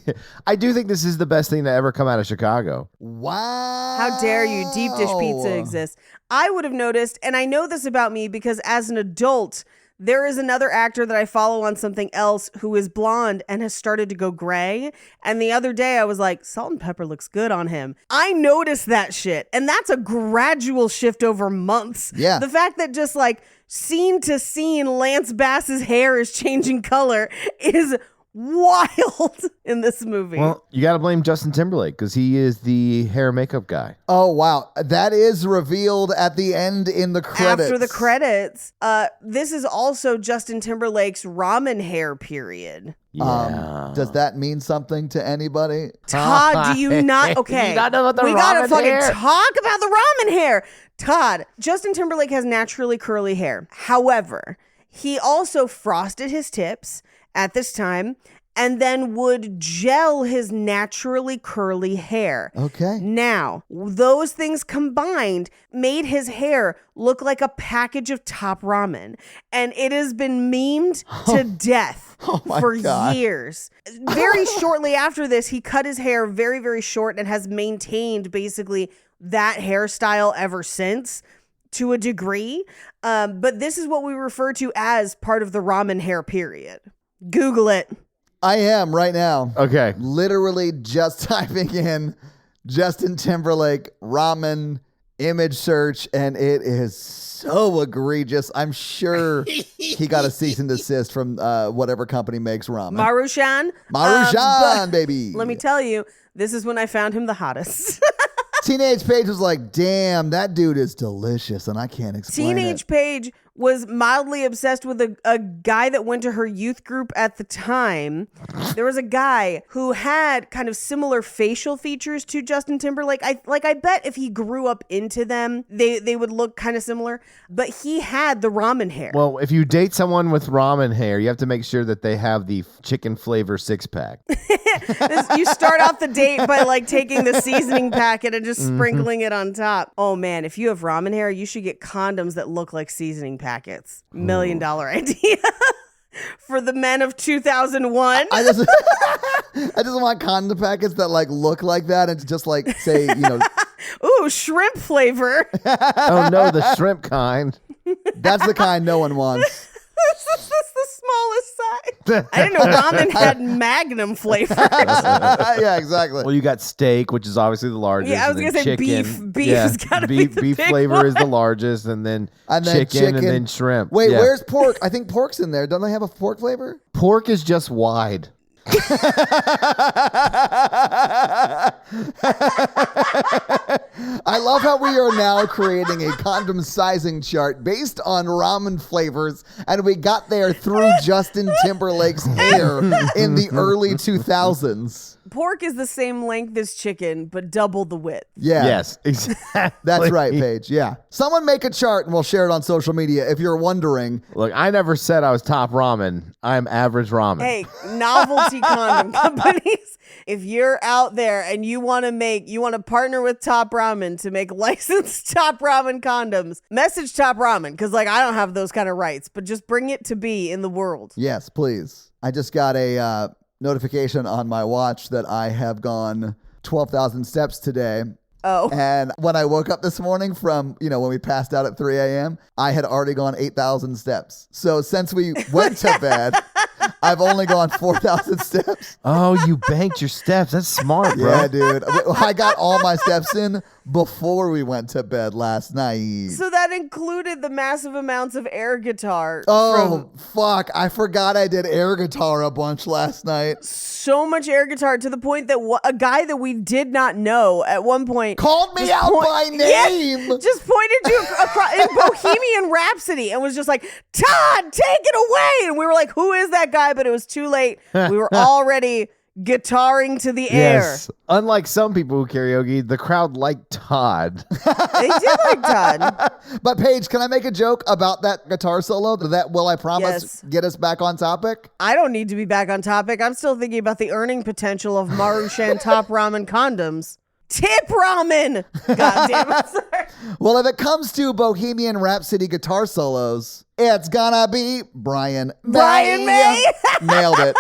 S3: I do think this is the best thing to ever come out of Chicago.
S4: Wow.
S2: How dare you? Deep dish pizza exists. I would have noticed, and I know this about me because as an adult, there is another actor that I follow on something else who is blonde and has started to go gray. And the other day I was like, salt and pepper looks good on him. I noticed that shit. And that's a gradual shift over months.
S4: Yeah.
S2: The fact that just like scene to scene, Lance Bass's hair is changing color is wild in this movie.
S3: Well, you got to blame Justin Timberlake because he is the hair and makeup guy.
S4: Oh, wow. That is revealed at the end in the credits.
S2: After the credits, this is also Justin Timberlake's ramen hair period.
S3: Yeah.
S4: Does that mean something to anybody?
S2: Todd, do you not? Okay.
S3: You not know about the
S2: we gotta
S3: ramen
S2: fucking
S3: hair?
S2: talk about the ramen hair. Todd, Justin Timberlake has naturally curly hair. However, he also frosted his tips at this time and then would gel his naturally curly hair.
S4: Okay.
S2: Now, those things combined made his hair look like a package of Top Ramen. And it has been memed to death for
S4: God.
S2: years. Very shortly after this, he cut his hair very, very short and has maintained basically that hairstyle ever since. to a degree, but this is what we refer to as part of the ramen hair period. Google it.
S4: I am right now.
S3: Okay.
S4: Literally just typing in Justin Timberlake ramen image search, and it is so egregious. I'm sure he got a cease and desist from whatever company makes ramen.
S2: Maruchan.
S4: Maruchan, baby.
S2: Let me tell you, this is when I found him the hottest.
S4: Teenage Paige was like, damn, that dude is delicious, and I can't explain
S2: Teenage
S4: it.
S2: Paige was mildly obsessed with a guy that went to her youth group at the time. There was a guy who had kind of similar facial features to Justin Timberlake. I bet if he grew up into them, they would look kind of similar. But he had the ramen hair.
S3: Well, if you date someone with ramen hair, you have to make sure that they have the chicken flavor 6-pack.
S2: You start off the date by like taking the seasoning packet and just sprinkling it on top. Oh man, if you have ramen hair, you should get condoms that look like seasoning packets. $1 million idea for the men of 2001.
S4: I just want condom packets that like look like that and just like say,
S2: Ooh, shrimp flavor.
S3: Oh no, the shrimp kind.
S4: that's the kind no one wants.
S2: This is the smallest size. I didn't know ramen had magnum flavors.
S4: Yeah, exactly.
S3: Well, you got steak, which is obviously the largest.
S2: Yeah, I was
S3: and
S2: gonna
S3: then
S2: say
S3: chicken.
S2: beef. Beef has gotta be the
S3: beef
S2: big
S3: flavor
S2: one.
S3: is the largest, and then,
S4: And then
S3: chicken, and then shrimp.
S4: Wait,
S3: Yeah.
S4: where's pork? I think pork's in there. Don't they have a pork flavor?
S3: Pork is just wide.
S4: I love how we are now creating a condom sizing chart based on ramen flavors, and we got there through Justin Timberlake's hair in the early 2000s.
S2: Pork is the same length as chicken, but double the width.
S4: Yeah.
S3: Yes, exactly.
S4: That's right, Paige. Yeah. Someone make a chart and we'll share it on social media if you're wondering.
S3: Look, I never said I was top ramen. I'm average ramen.
S2: Hey, novelty condom companies, if you're out there and you want to partner with Top Ramen to make licensed Top Ramen condoms, message Top Ramen, because like I don't have those kind of rights, but just bring it to be in the world.
S4: Yes, please. I just got a notification on my watch that I have gone 12,000 steps today.
S2: Oh.
S4: And when I woke up this morning from, when we passed out at 3 a.m., I had already gone 8,000 steps. So since we went to bed, I've only gone 4,000 steps.
S3: Oh, you banked your steps. That's smart, bro.
S4: Yeah, dude. I got all my steps in before we went to bed last night.
S2: So that included the massive amounts of air guitar.
S4: Oh, fuck. I forgot I did air guitar a bunch last night.
S2: So much air guitar to the point that a guy that we did not know at one point
S4: Called me
S2: just
S4: out by name.
S2: Yeah, just pointed to across in Bohemian Rhapsody and was just like, Todd, take it away. And we were like, who is that guy? But it was too late. We were already guitaring to the air.
S3: Yes. Unlike some people who karaoke, the crowd liked Todd.
S2: They did like Todd.
S4: But Paige, can I make a joke about that guitar solo? That will, I promise,
S2: Yes.
S4: get us back on topic?
S2: I don't need to be back on topic. I'm still thinking about the earning potential of Maruchan Top Ramen condoms. Tip ramen! God damn it. Sorry.
S4: Well, if it comes to Bohemian Rhapsody guitar solos, it's gonna be Brian
S2: May.
S4: Nailed it.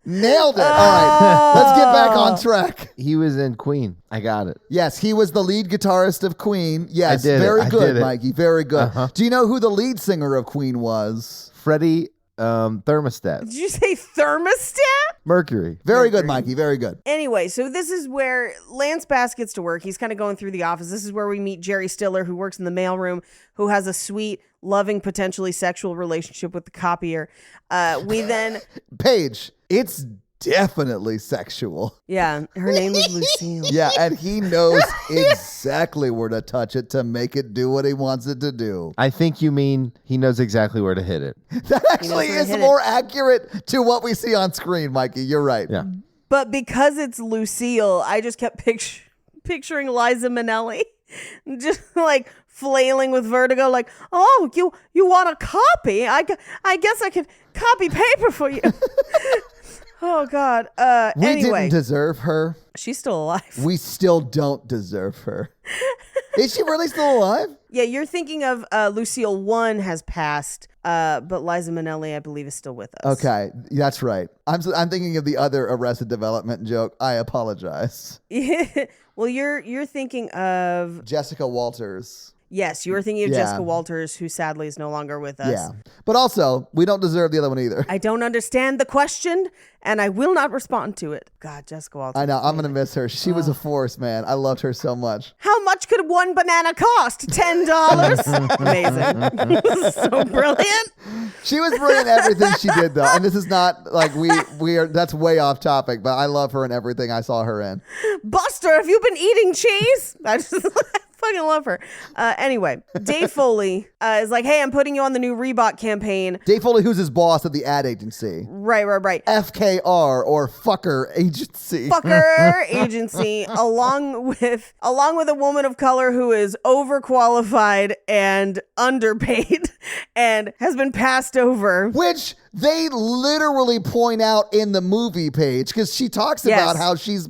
S4: Nailed it. All right, let's get back on track.
S3: He was in Queen. I got it.
S4: Yes, he was the lead guitarist of Queen. Yes,
S3: I did it.
S4: very
S3: I
S4: good,
S3: did it.
S4: Mikey. Very good.
S3: Uh-huh.
S4: Do you know who the lead singer of Queen was?
S3: Freddie Thermostat.
S2: Did you say thermostat?
S3: Mercury.
S4: Very good, Mikey. Very good.
S2: Anyway, so this is where Lance Bass gets to work. He's kind of going through the office. This is where we meet Jerry Stiller, who works in the mailroom, who has a sweet, loving, potentially sexual relationship with the copier. We then,
S4: Paige, it's definitely sexual.
S2: yeah, her name is Lucille.
S4: Yeah, and he knows exactly where to touch it to make it do what he wants it to do.
S3: I think you mean he knows exactly where to hit it.
S4: That actually
S2: where to
S4: is
S2: hit it.
S4: more accurate to what we see on screen, Mikey. You're right.
S3: Yeah.
S2: But because it's Lucille, I just kept picturing Liza Minnelli just like flailing with vertigo, like, oh, you want a copy? I guess I could copy paper for you. Oh, God.
S4: We
S2: Anyway,
S4: didn't deserve her.
S2: she's still alive.
S4: We still don't deserve her. Is she really still alive?
S2: Yeah, you're thinking of Lucille 1 has passed, but Liza Minnelli, I believe, is still with us.
S4: Okay, that's right. I'm thinking of the other Arrested Development joke. I apologize.
S2: Well, you're thinking of...
S4: Jessica Walters.
S2: Yes, you were thinking of
S4: Yeah.
S2: Jessica Walters, who sadly is no longer with us.
S4: Yeah. But also, we don't deserve the other one either.
S2: I don't understand the question, and I will not respond to it. God, Jessica Walters.
S4: I know. I'm going to miss her. She was a force, man. I loved her so much.
S2: How much could one banana cost? $10. Amazing. This is so brilliant.
S4: She was brilliant in everything she did, though. And this is not like we are, that's way off topic, but I love her in everything I saw her in.
S2: Buster, have you been eating cheese? I just fucking love her. Anyway, Dave Foley is like, hey, I'm putting you on the new Reebok campaign.
S4: Dave Foley, who's his boss at the ad agency.
S2: Right.
S4: FKR or Fucker Agency.
S2: Fucker agency, along with a woman of color who is overqualified and underpaid and has been passed over.
S4: Which they literally point out in the movie page because she talks about how she's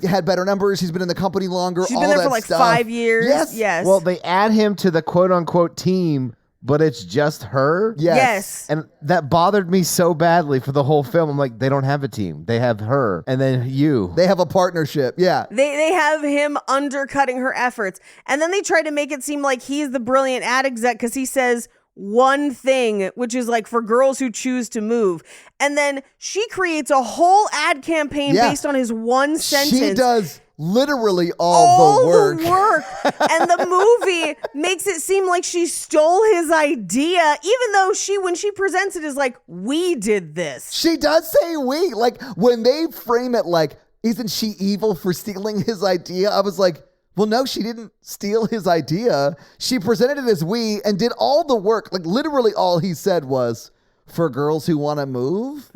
S4: had better numbers. She's been in the company longer.
S2: She's been there for like 5 years. Yes.
S3: Well, they add him to the quote unquote team, but it's just her.
S2: Yes.
S3: And that bothered me so badly for the whole film. I'm like, they don't have a team. They have her. And then you.
S4: They have a partnership. Yeah.
S2: They have him undercutting her efforts. And then they try to make it seem like he's the brilliant ad exec because he says one thing, which is like for girls who choose to move. And then she creates a whole ad campaign based on his one sentence.
S4: She does literally all the work.
S2: And the movie makes it seem like she stole his idea, even though when she presents it is like, we did this.
S4: She does say we. Like when they frame it like, isn't she evil for stealing his idea? I was like, well, no, she didn't steal his idea. She presented it as we and did all the work. Like literally all he said was, for girls who want to move?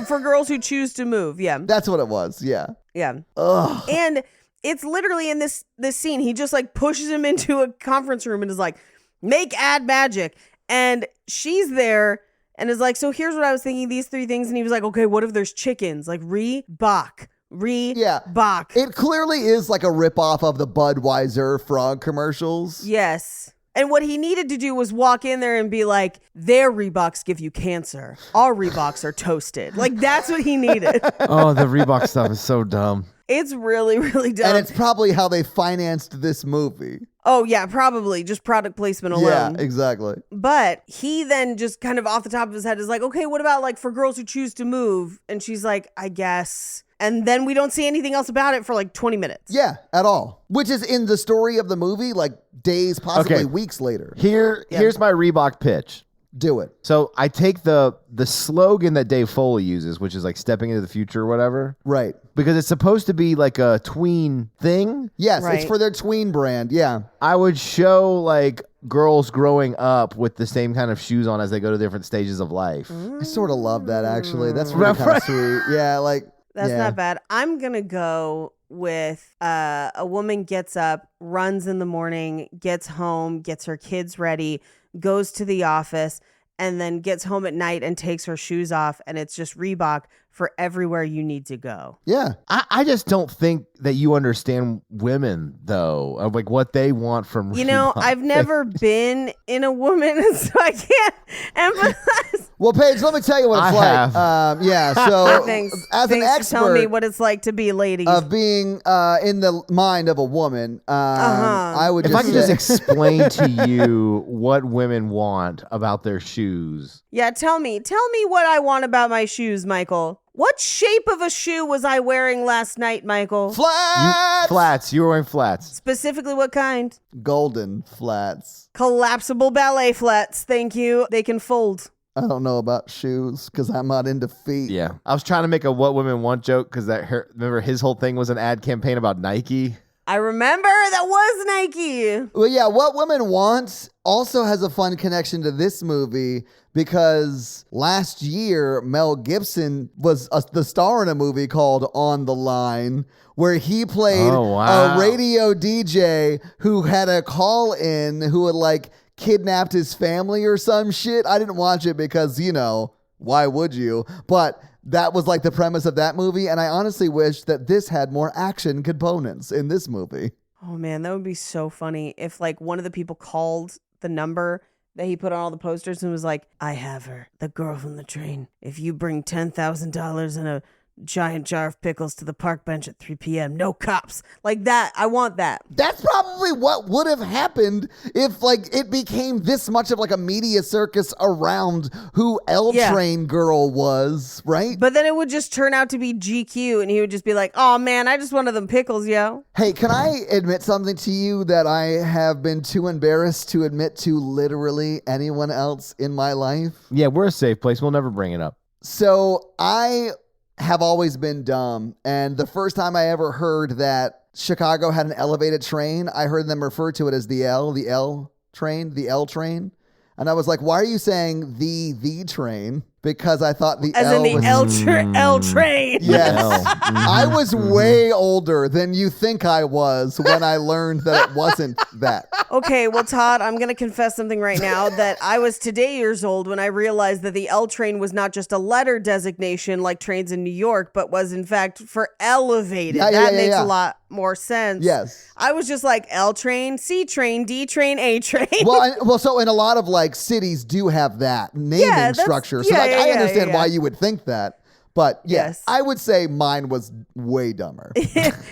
S2: For girls who choose to move, yeah.
S4: That's what it was, yeah.
S2: Yeah.
S4: Ugh.
S2: And it's literally in this scene, he just like pushes him into a conference room and is like, make ad magic. And she's there and is like, so here's what I was thinking, these 3 things. And he was like, okay, what if there's chickens? Like Reebok.
S4: It clearly is like a ripoff of the Budweiser frog commercials.
S2: Yes. And what he needed to do was walk in there and be like, their Reeboks give you cancer. Our Reeboks are toasted. Like, that's what he needed.
S3: Oh, the Reebok stuff is so dumb.
S2: It's really, really dumb.
S4: And it's probably how they financed this movie.
S2: Oh, yeah, probably. Just product placement alone.
S4: Yeah, exactly.
S2: But he then just kind of off the top of his head is like, okay, what about like for girls who choose to move? And she's like, I guess. And then we don't see anything else about it for like 20 minutes.
S4: Yeah, at all. Which is in the story of the movie, like days, possibly weeks later.
S3: Here's my Reebok pitch.
S4: Do it.
S3: So I take the slogan that Dave Foley uses, which is like stepping into the future or whatever.
S4: Right.
S3: Because it's supposed to be like a tween thing.
S4: Yes,
S2: right.
S4: It's for their tween brand. Yeah.
S3: I would show like girls growing up with the same kind of shoes on as they go to different stages of life.
S4: I sort of love that, actually. That's really kind of sweet. Yeah, like.
S2: That's not bad. I'm going to go with a woman gets up, runs in the morning, gets home, gets her kids ready, goes to the office, and then gets home at night and takes her shoes off. And it's just Reebok for everywhere you need to go.
S4: Yeah.
S3: I just don't think that you understand women, though, of like what they want from Reebok.
S2: You know, I've never been in a woman, so I can't empathize.
S4: Well, Paige, let me tell you what it's
S3: I
S4: like.
S3: have.
S4: Yeah, so
S2: Thanks
S4: an
S2: for
S4: expert
S2: telling me what it's like to be a lady.
S4: of being in the mind of a woman, I would
S3: If
S4: just
S3: I could
S4: say,
S3: just explain to you what women want about their shoes.
S2: Yeah, tell me what I want about my shoes, Michael. What shape of a shoe was I wearing last night, Michael?
S4: flats,
S3: You were wearing flats.
S2: Specifically, what kind?
S4: golden flats.
S2: Collapsible ballet flats. Thank you. They can fold.
S4: I don't know about shoes because I'm not into feet.
S3: Yeah. I was trying to make a what women want joke because remember his whole thing was an ad campaign about Nike.
S2: I remember that was Nike.
S4: Well, yeah, What Women Want also has a fun connection to this movie because last year, Mel Gibson was the star in a movie called On the Line, where he played a radio DJ who had a call in who had like kidnapped his family or some shit. I didn't watch it because, you know, why would you? But that was like the premise of that movie. And I honestly wish that this had more action components in this movie.
S2: Oh, man, that would be so funny if like one of the people called the number that he put on all the posters and was like, I have her, the girl from the train. If you bring $10,000 and a giant jar of pickles to the park bench at 3 p.m. No cops. Like that. I want that.
S4: That's probably what would have happened if like it became this much of like a media circus around who L Train Girl was, right?
S2: But then it would just turn out to be GQ and he would just be like, oh man, I just wanted them pickles, yo.
S4: Hey, can I admit something to you that I have been too embarrassed to admit to literally anyone else in my life?
S3: Yeah, we're a safe place. We'll never bring it up.
S4: So I have always been dumb. And the first time I ever heard that Chicago had an elevated train, I heard them refer to it as the L train. And I was like, why are you saying the train? Because I thought the
S2: As
S4: L
S2: in the
S4: was...
S2: L train.
S4: Yes. I was way older than you think I was when I learned that it wasn't that.
S2: Okay, well, Todd, I'm going to confess something right now that I was today years old when I realized that the L train was not just a letter designation like trains in New York, but was in fact for elevated. That makes a lot more sense.
S4: Yes.
S2: I was just like L train, C train, D train, A train.
S4: Well, so in a lot of like cities do have that naming structure. So I understand why you would think that. But yes, I would say mine was way dumber.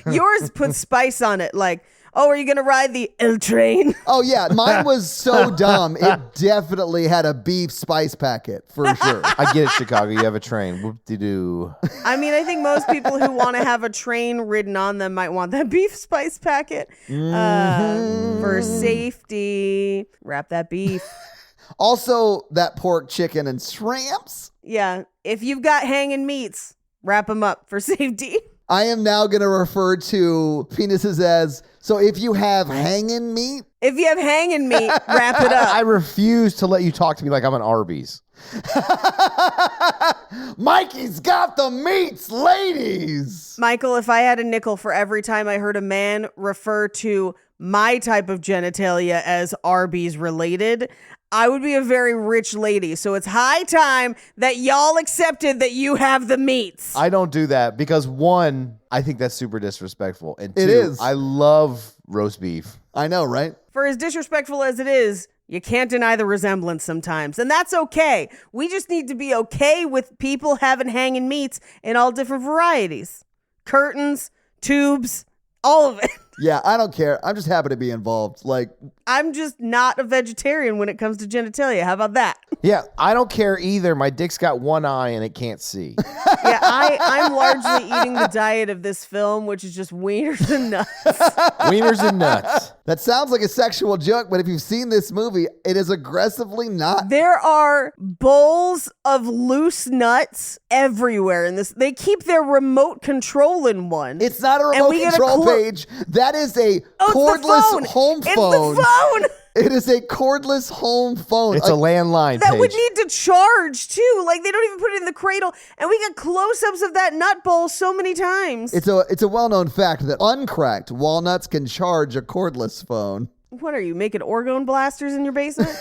S2: Yours put spice on it. Like, oh, are you going to ride the L train?
S4: Oh, yeah. Mine was so dumb. It definitely had a beef spice packet for sure.
S3: I get it, Chicago. You have a train. Whoop-de-doo.
S2: I mean, I think most people who want to have a train ridden on them might want that beef spice packet for safety. Wrap that beef.
S4: Also, that pork, chicken, and shrimps.
S2: Yeah. If you've got hanging meats, wrap them up for safety.
S4: I am now going to refer to penises as, so if you have hanging meat.
S2: If you have hanging meat, wrap it up.
S3: I refuse to let you talk to me like I'm an Arby's.
S4: Mikey's got the meats, ladies.
S2: Michael, if I had a nickel for every time I heard a man refer to my type of genitalia as Arby's related, I would be a very rich lady. So it's high time that y'all accepted that you have the meats.
S3: I don't do that because one, I think that's super disrespectful. And two,
S4: it is.
S3: I love roast beef.
S4: I know, right?
S2: For as disrespectful as it is, you can't deny the resemblance sometimes. And that's okay. We just need to be okay with people having hanging meats in all different varieties. Curtains, tubes, all of it.
S4: Yeah, I don't care. I'm just happy to be involved. Like,
S2: I'm just not a vegetarian when it comes to genitalia. How about that?
S3: Yeah, I don't care either. My dick's got one eye and it can't see.
S2: Yeah, I'm largely eating the diet of this film, which is just wieners and nuts.
S3: Wieners and nuts.
S4: that sounds like a sexual joke, but if you've seen this movie, it is aggressively not.
S2: There are bowls of loose nuts everywhere in this. They keep their remote control in one.
S4: It's not a remote control page. That is a cordless home phone.
S2: It's the phone.
S4: It is a cordless home phone.
S3: It's a landline
S2: that
S3: page.
S2: would need to charge too. Like they don't even put it in the cradle. And we get close-ups of that nut bowl so many times.
S4: It's a well-known fact that uncracked walnuts can charge a cordless phone.
S2: What are you, making orgone blasters in your basement?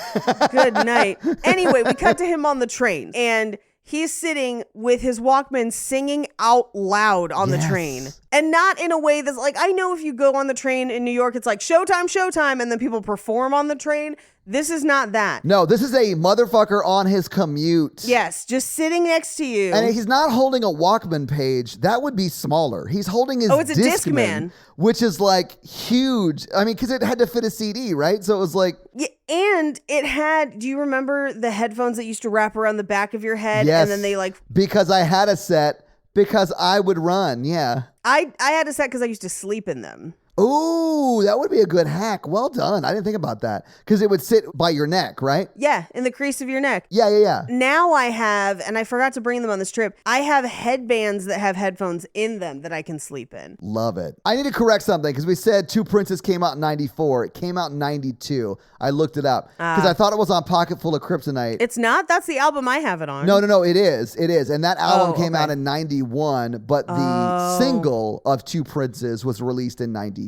S2: Good night. Anyway, we cut to him on the train and he's sitting with his Walkman singing out loud on the train. And not in a way that's like, I know if you go on the train in New York, it's like showtime, showtime, and then people perform on the train. This is not that.
S4: No, this is a motherfucker on his commute.
S2: Yes, just sitting next to you.
S4: And he's not holding a Walkman page. That would be smaller. He's holding his
S2: it's a Discman.
S4: Which is like huge. I mean, because it had to fit a CD, right? So it was like...
S2: Yeah, and it had, do you remember the headphones that used to wrap around the back of your head?
S4: Yes.
S2: And then they like...
S4: Because I had a set, because I would run, yeah.
S2: I had a set because I used to sleep in them.
S4: Ooh, that would be a good hack. Well done. I didn't think about that. Because it would sit by your neck, right?
S2: Yeah, in the crease of your neck.
S4: Yeah.
S2: Now I have, and I forgot to bring them on this trip, I have headbands that have headphones in them that I can sleep in.
S4: Love it. I need to correct something because we said Two Princes came out in 94. It came out in 92. I looked it up because I thought it was on Pocket Full of Kryptonite.
S2: It's not? That's the album I have it on.
S4: No, it is. It is. And that album came out in 91, but the single of Two Princes was released in 92.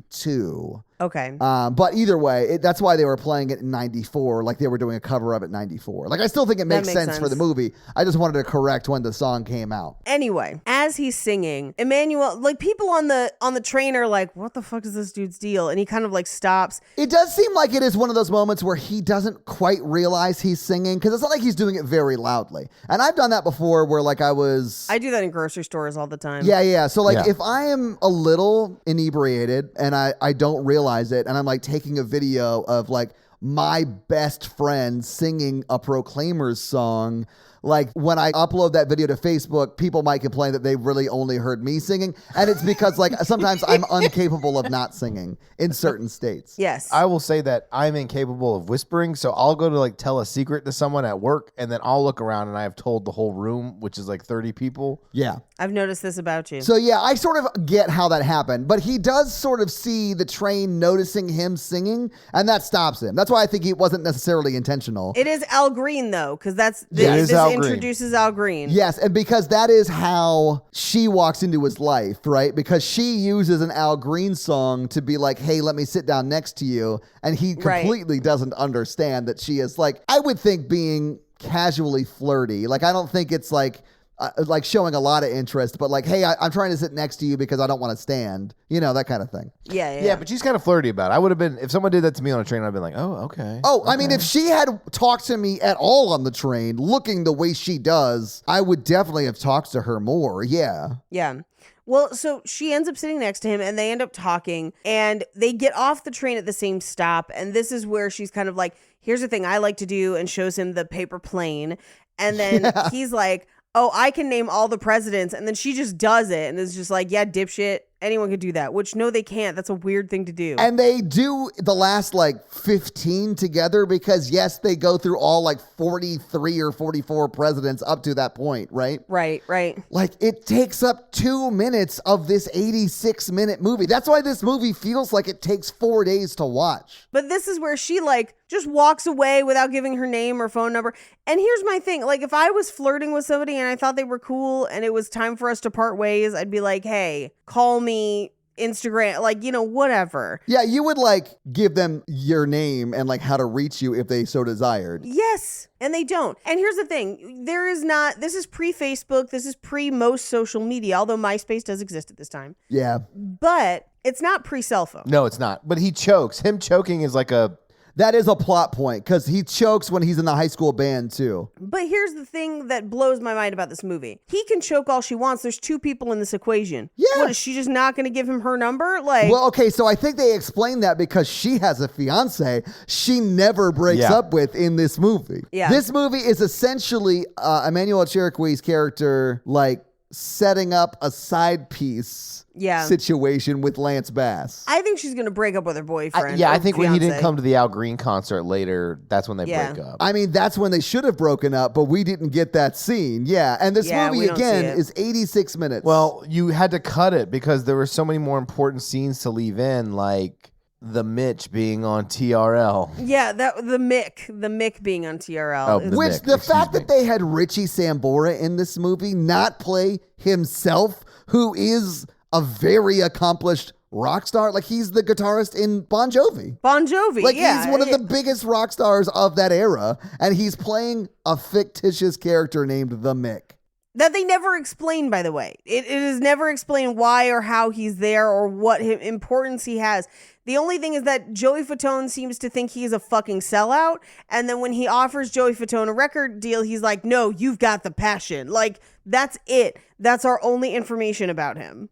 S2: Okay.
S4: But either way, that's why they were playing it in 94, like they were doing a cover of it in 94. Like I still think it makes sense for the movie. I just wanted to correct when the song came out.
S2: Anyway, as he's singing, Emmanuel, like people on the train are like, what the fuck is this dude's deal? And he kind of like stops.
S4: It does seem like it is one of those moments where he doesn't quite realize he's singing because it's not like he's doing it very loudly. And I've done that before where like I do
S2: that in grocery stores all the time.
S4: Yeah. So like if I am a little inebriated and I don't realize it and I'm like taking a video of like my best friend singing a Proclaimers song, like when I upload that video to Facebook, people might complain that they really only heard me singing. And it's because like sometimes I'm incapable of not singing in certain states.
S2: Yes.
S3: I will say that I'm incapable of whispering, so I'll go to like tell a secret to someone at work, and then I'll look around and I have told the whole room, which is like 30 people.
S4: Yeah.
S2: I've noticed this about you.
S4: So yeah, I sort of get how that happened, but he does sort of see the train noticing him singing, and that stops him. That's why I think it wasn't necessarily intentional.
S2: It is Al Green though, because this introduces Al Green.
S4: Yes, and because that is how she walks into his life, right? Because she uses an Al Green song to be like, hey, let me sit down next to you. And he completely doesn't understand that she is like, I would think being casually flirty. Like, I don't think it's like showing a lot of interest, but like, hey, I'm trying to sit next to you because I don't want to stand, that kind of thing.
S2: Yeah.
S3: But she's kind of flirty about it. I would have been, if someone did that to me on a train, I'd been like, oh, okay.
S4: Oh, I mean, if she had talked to me at all on the train, looking the way she does, I would definitely have talked to her more. Yeah.
S2: Yeah. Well, so she ends up sitting next to him and they end up talking and they get off the train at the same stop. And this is where she's kind of like, here's the thing I like to do, and shows him the paper plane. And then he's like, oh, I can name all the presidents. And then she just does it and is just like, yeah, dipshit. Anyone could do that, which no, they can't. That's a weird thing to do.
S4: And they do the last like 15 together because yes, they go through all like 43 or 44 presidents up to that point, right?
S2: Right.
S4: Like it takes up 2 minutes of this 86-minute movie. That's why this movie feels like it takes 4 days to watch.
S2: But this is where she like just walks away without giving her name or phone number. And here's my thing. Like if I was flirting with somebody and I thought they were cool and it was time for us to part ways, I'd be like, hey, call me, Instagram, like, whatever.
S4: Yeah, you would like give them your name and like how to reach you if they so desired.
S2: Yes, and they don't. And here's the thing. This is pre-Facebook. This is pre-most social media, although MySpace does exist at this time.
S4: Yeah.
S2: But it's not pre-cell phone.
S3: No, it's not. But he chokes. Him choking is like
S4: that is a plot point because he chokes when he's in the high school band too.
S2: But here's the thing that blows my mind about this movie. He can choke all she wants. There's 2 people in this equation.
S4: Yeah.
S2: What, is she just not going to give him her number? Like,
S4: well, okay, so I think they explain that because she has a fiance she never breaks up with in this movie.
S2: Yeah.
S4: This movie is essentially Emmanuel Chiriqui's character like setting up a side piece situation with Lance Bass.
S2: I think she's going to break up with her boyfriend.
S3: I think when he didn't
S2: fiance.
S3: come to the Al Green concert later, that's when they break up.
S4: I mean, that's when they should have broken up, but we didn't get that scene. Yeah, and this movie,
S2: we don't
S4: again,
S2: see it.
S4: is 86 minutes.
S3: Well, you had to cut it because there were so many more important scenes to leave in, like the Mitch being on TRL.
S2: Yeah, the Mick being on TRL.
S3: Oh,
S4: Which the fact that they had Richie Sambora in this movie not play himself, who is a very accomplished rock star. Like he's the guitarist in Bon Jovi. Like he's one of the biggest rock stars of that era, and he's playing a fictitious character named the Mick.
S2: That they never explain, by the way. It is never explained why or how he's there or what importance he has. The only thing is that Joey Fatone seems to think he's a fucking sellout. And then when he offers Joey Fatone a record deal, he's like, no, you've got the passion. Like, that's it. That's our only information about him.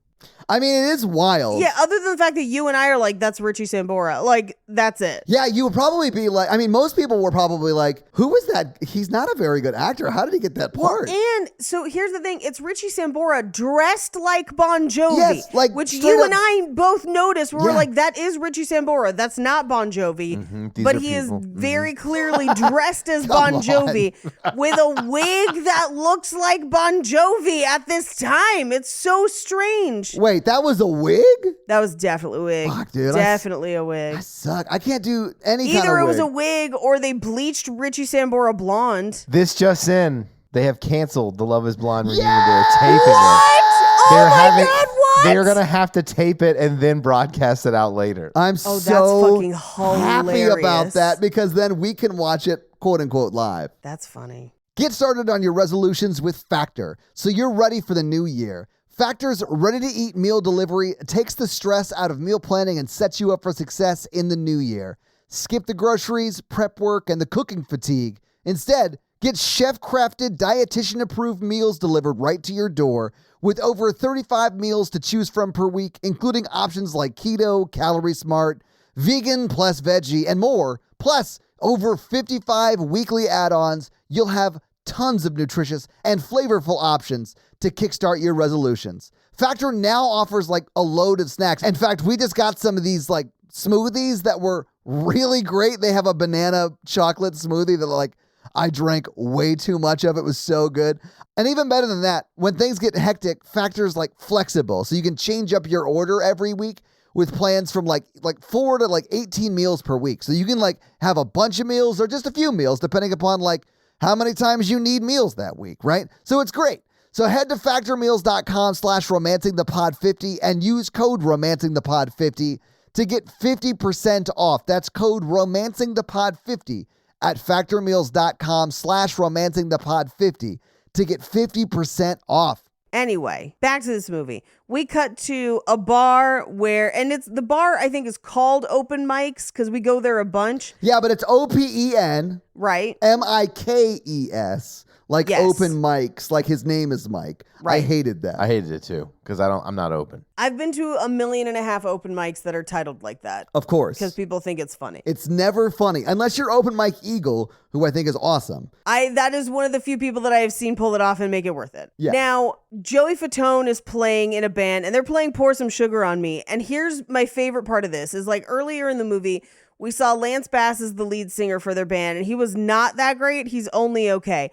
S4: I mean, it is wild.
S2: Yeah, other than the fact that you and I are like, that's Richie Sambora. Like, that's it.
S4: Yeah, you would probably be like, I mean, most people were probably like, who is that? He's not a very good actor. How did he get that part?
S2: And so here's the thing. It's Richie Sambora dressed like Bon Jovi.
S4: Yes, like
S2: which
S4: straight
S2: you
S4: up.
S2: and I both noticed. We were
S4: Yeah.
S2: like, that is Richie Sambora. That's not Bon Jovi.
S3: These
S2: But
S3: are
S2: he
S3: people.
S2: is very clearly dressed as Bon
S4: on.
S2: Jovi with a wig that looks like Bon Jovi at this time. It's so strange.
S4: Wait, that was a wig?
S2: That was definitely a wig.
S4: Fuck, dude,
S2: Definitely a wig.
S4: I suck. I can't do any kind of
S2: Either it was
S4: wig.
S2: a wig or they bleached Richie Sambora blonde.
S3: This just in, they have canceled the Love Is Blind reunion.
S4: Yeah!
S3: They're taping it.
S2: What?
S3: They're
S2: Oh my
S3: having-
S2: God, what?
S3: They're going to have to tape it and then broadcast it out later.
S4: I'm
S2: Oh, that's
S4: so
S2: fucking
S4: happy about
S2: hilarious.
S4: that because then we can watch it, quote unquote, live.
S2: That's funny.
S4: Get started on your resolutions with Factor so you're ready for the new year. Factor's ready-to-eat meal delivery takes the stress out of meal planning and sets you up for success in the new year. Skip the groceries, prep work, and the cooking fatigue. Instead, get chef-crafted, dietitian-approved meals delivered right to your door with over 35 meals to choose from per week, including options like keto, calorie smart, vegan plus veggie, and more. Plus, over 55 weekly add-ons. You'll have tons of nutritious and flavorful options to kickstart your resolutions. Factor now offers like a load of snacks. In fact, we just got some of these like smoothies that were really great. They have a banana chocolate smoothie that like I drank way too much of. It was so good. And even better than that, when things get hectic, Factor's like flexible. So you can change up your order every week with plans from like 4 to like 18 meals per week. So you can like have a bunch of meals or just a few meals depending upon like how many times you need meals that week, right? So it's great. So head to factormeals.com/romancingthepod50 and use code romancingthepod50 to get 50% off. That's code romancingthepod50 at factormeals.com/romancingthepod50 to get 50% off.
S2: Anyway, back to this movie. We cut to a bar where, and it's the bar I think is called Open Mics because we go there a bunch,
S4: Yeah, but it's OPEN
S2: right?
S4: MIKES, like
S2: Yes.
S4: open mics, like his name is Mike. I
S2: Right.
S4: hated that.
S3: I hated it too because I'm not open.
S2: I've been to 1.5 million open mics that are titled like that
S4: Of course.
S2: because people think it's funny.
S4: It's never funny unless you're Open Mike Eagle, who I think is awesome.
S2: That is one of the few people that I have seen pull it off and make it worth it.
S4: Yeah.
S2: Now, Joey Fatone is playing in a band and they're playing Pour Some Sugar on Me. And here's my favorite part of this is like earlier in the movie, we saw Lance Bass as the lead singer for their band and he was not that great. He's only okay.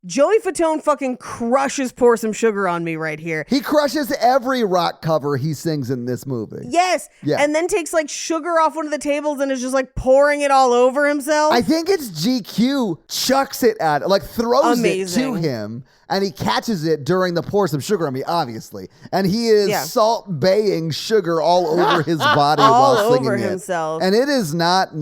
S2: Joey Fatone fucking crushes Pour Some Sugar on Me right here.
S4: He crushes every rock cover he sings in this movie.
S2: Yes.
S4: Yeah.
S2: And then takes like sugar off one of the tables and is just like pouring it all over himself.
S4: I think it's GQ chucks it at like throws
S2: Amazing.
S4: it to him and he catches it during the Pour Some Sugar on Me, obviously. And he is
S2: Yeah.
S4: salt baying sugar all over his body
S2: All
S4: while singing
S2: over
S4: it.
S2: himself.
S4: And it is not